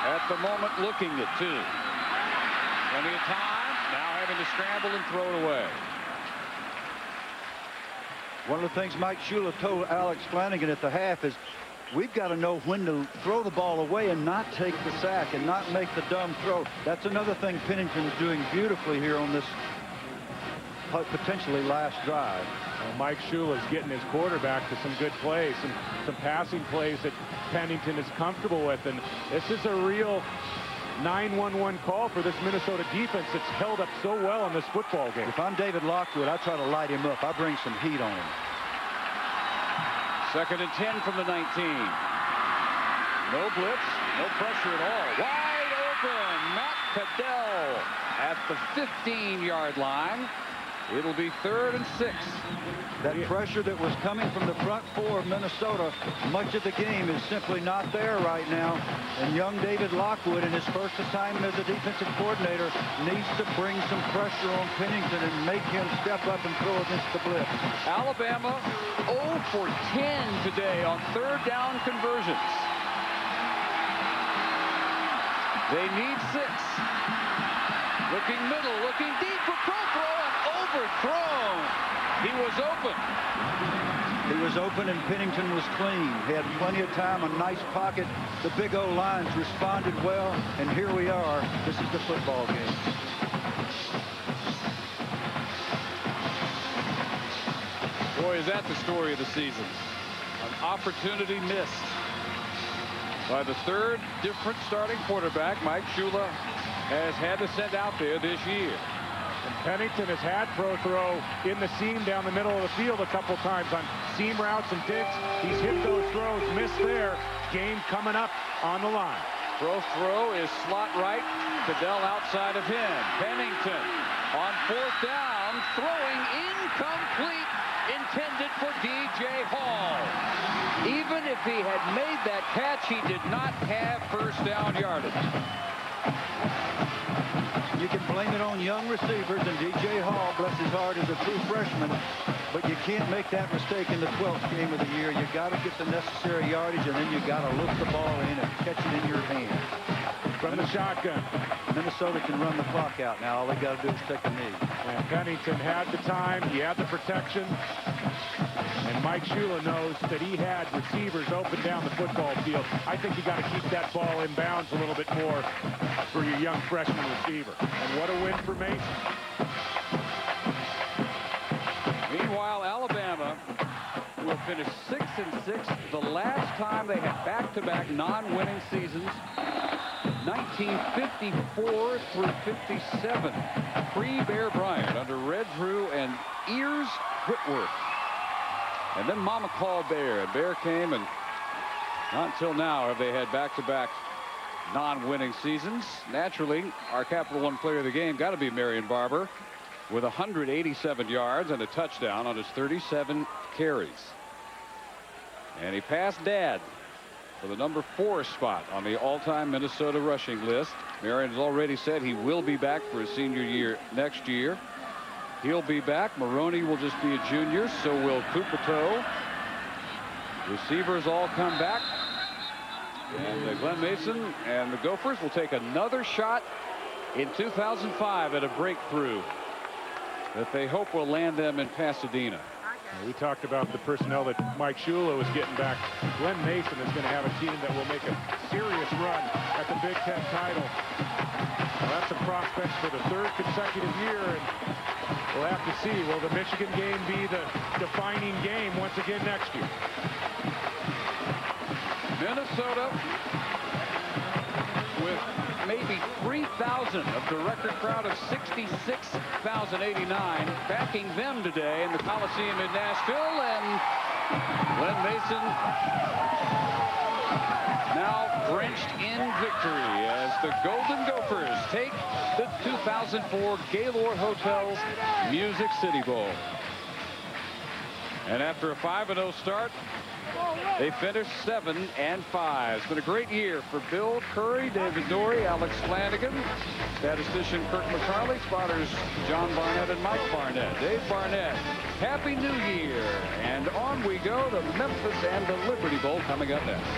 At the moment, looking at 2. Plenty of time. Now having to scramble and throw it away. One of the things Mike Shula told Alex Flanagan at the half is, we've got to know when to throw the ball away and not take the sack and not make the dumb throw. That's another thing Pennington's doing beautifully here on this potentially last drive. Well, Mike Shula's getting his quarterback to some good plays, some passing plays that Pennington is comfortable with. And this is a real 9-1-1 call for this Minnesota defense that's held up so well in this football game. If I'm David Lockwood, I try to light him up. I bring some heat on him. Second and 10 from the 19. No blitz, no pressure at all. Wide open, Matt Cadell at the 15-yard line. It'll be 3rd and 6. That pressure that was coming from the front 4 of Minnesota, much of the game is simply not there right now. And young David Lockwood, in his first assignment as a defensive coordinator, needs to bring some pressure on Pennington and make him step up and throw against the blitz. Alabama 0 for 10 today on 3rd down conversions. They need 6. Looking middle, looking deep for Pro, and overthrown. He was open. He was open and Pennington was clean. He had plenty of time, a nice pocket. The big O-lines responded well, and here we are. This is the football game. Boy, is that the story of the season. An opportunity missed by the 3rd different starting quarterback Mike Shula has had to send out there this year. And Pennington has had Pro throw in the seam down the middle of the field a couple times on seam routes and digs. He's hit those throws, missed there. Game coming up on the line. Pro throw is slot right. Cadell outside of him. Pennington on 4th down, throwing incomplete, intended for DJ Hall. Even if he had made that catch, he did not have first down yardage. You can blame it on young receivers, and DJ Hall, bless his heart, is a true freshman, but you can't make that mistake in the 12th game of the year. You got to get the necessary yardage, and then you got to look the ball in and catch it in your hand. From the shotgun. Minnesota can run the clock out now. All they got to do is take a knee. And Pennington had the time, he had the protection, and Mike Shula knows that he had receivers open down the football field. I think you got to keep that ball in bounds a little bit more for your young freshman receiver. And what a win for Mason. Meanwhile, Alabama will finish 6-6. The last time they had back-to-back non-winning seasons, 1954 through 57, pre-Bear Bryant under Red Drew and Ears Whitworth. And then Mama called Bear, and Bear came, and not until now have they had back-to-back non-winning seasons. Naturally, our Capital One player of the game got to be Marion Barbour with 187 yards and a touchdown on his 37 carries. And he passed Dad for the number 4 spot on the all-time Minnesota rushing list. Marion has already said he will be back for his senior year next year. He'll be back. Maroney will just be a junior, so will Coupeteau. Receivers all come back. And Glenn Mason and the Gophers will take another shot in 2005 at a breakthrough that they hope will land them in Pasadena. We talked about the personnel that Mike Shula was getting back. Glenn Mason is going to have a team that will make a serious run at the Big Ten title. Well, that's a prospect for the 3rd consecutive year, and we'll have to see. Will the Michigan game be the defining game once again next year? Minnesota with maybe 3,000 of the record crowd of 66,089 backing them today in the Coliseum in Nashville. And Glenn Mason now drenched in victory as the Golden Gophers take the 2004 Gaylord Hotels Music City Bowl. And after a 5-0 start, they finished 7-5. It's been a great year for Bill Curry, David Dorey, Alex Flanagan, statistician Kirk McCarley, spotters John Barnett and Mike Barnett. Dave Barnett, Happy New Year. And on we go to Memphis and the Liberty Bowl coming up next.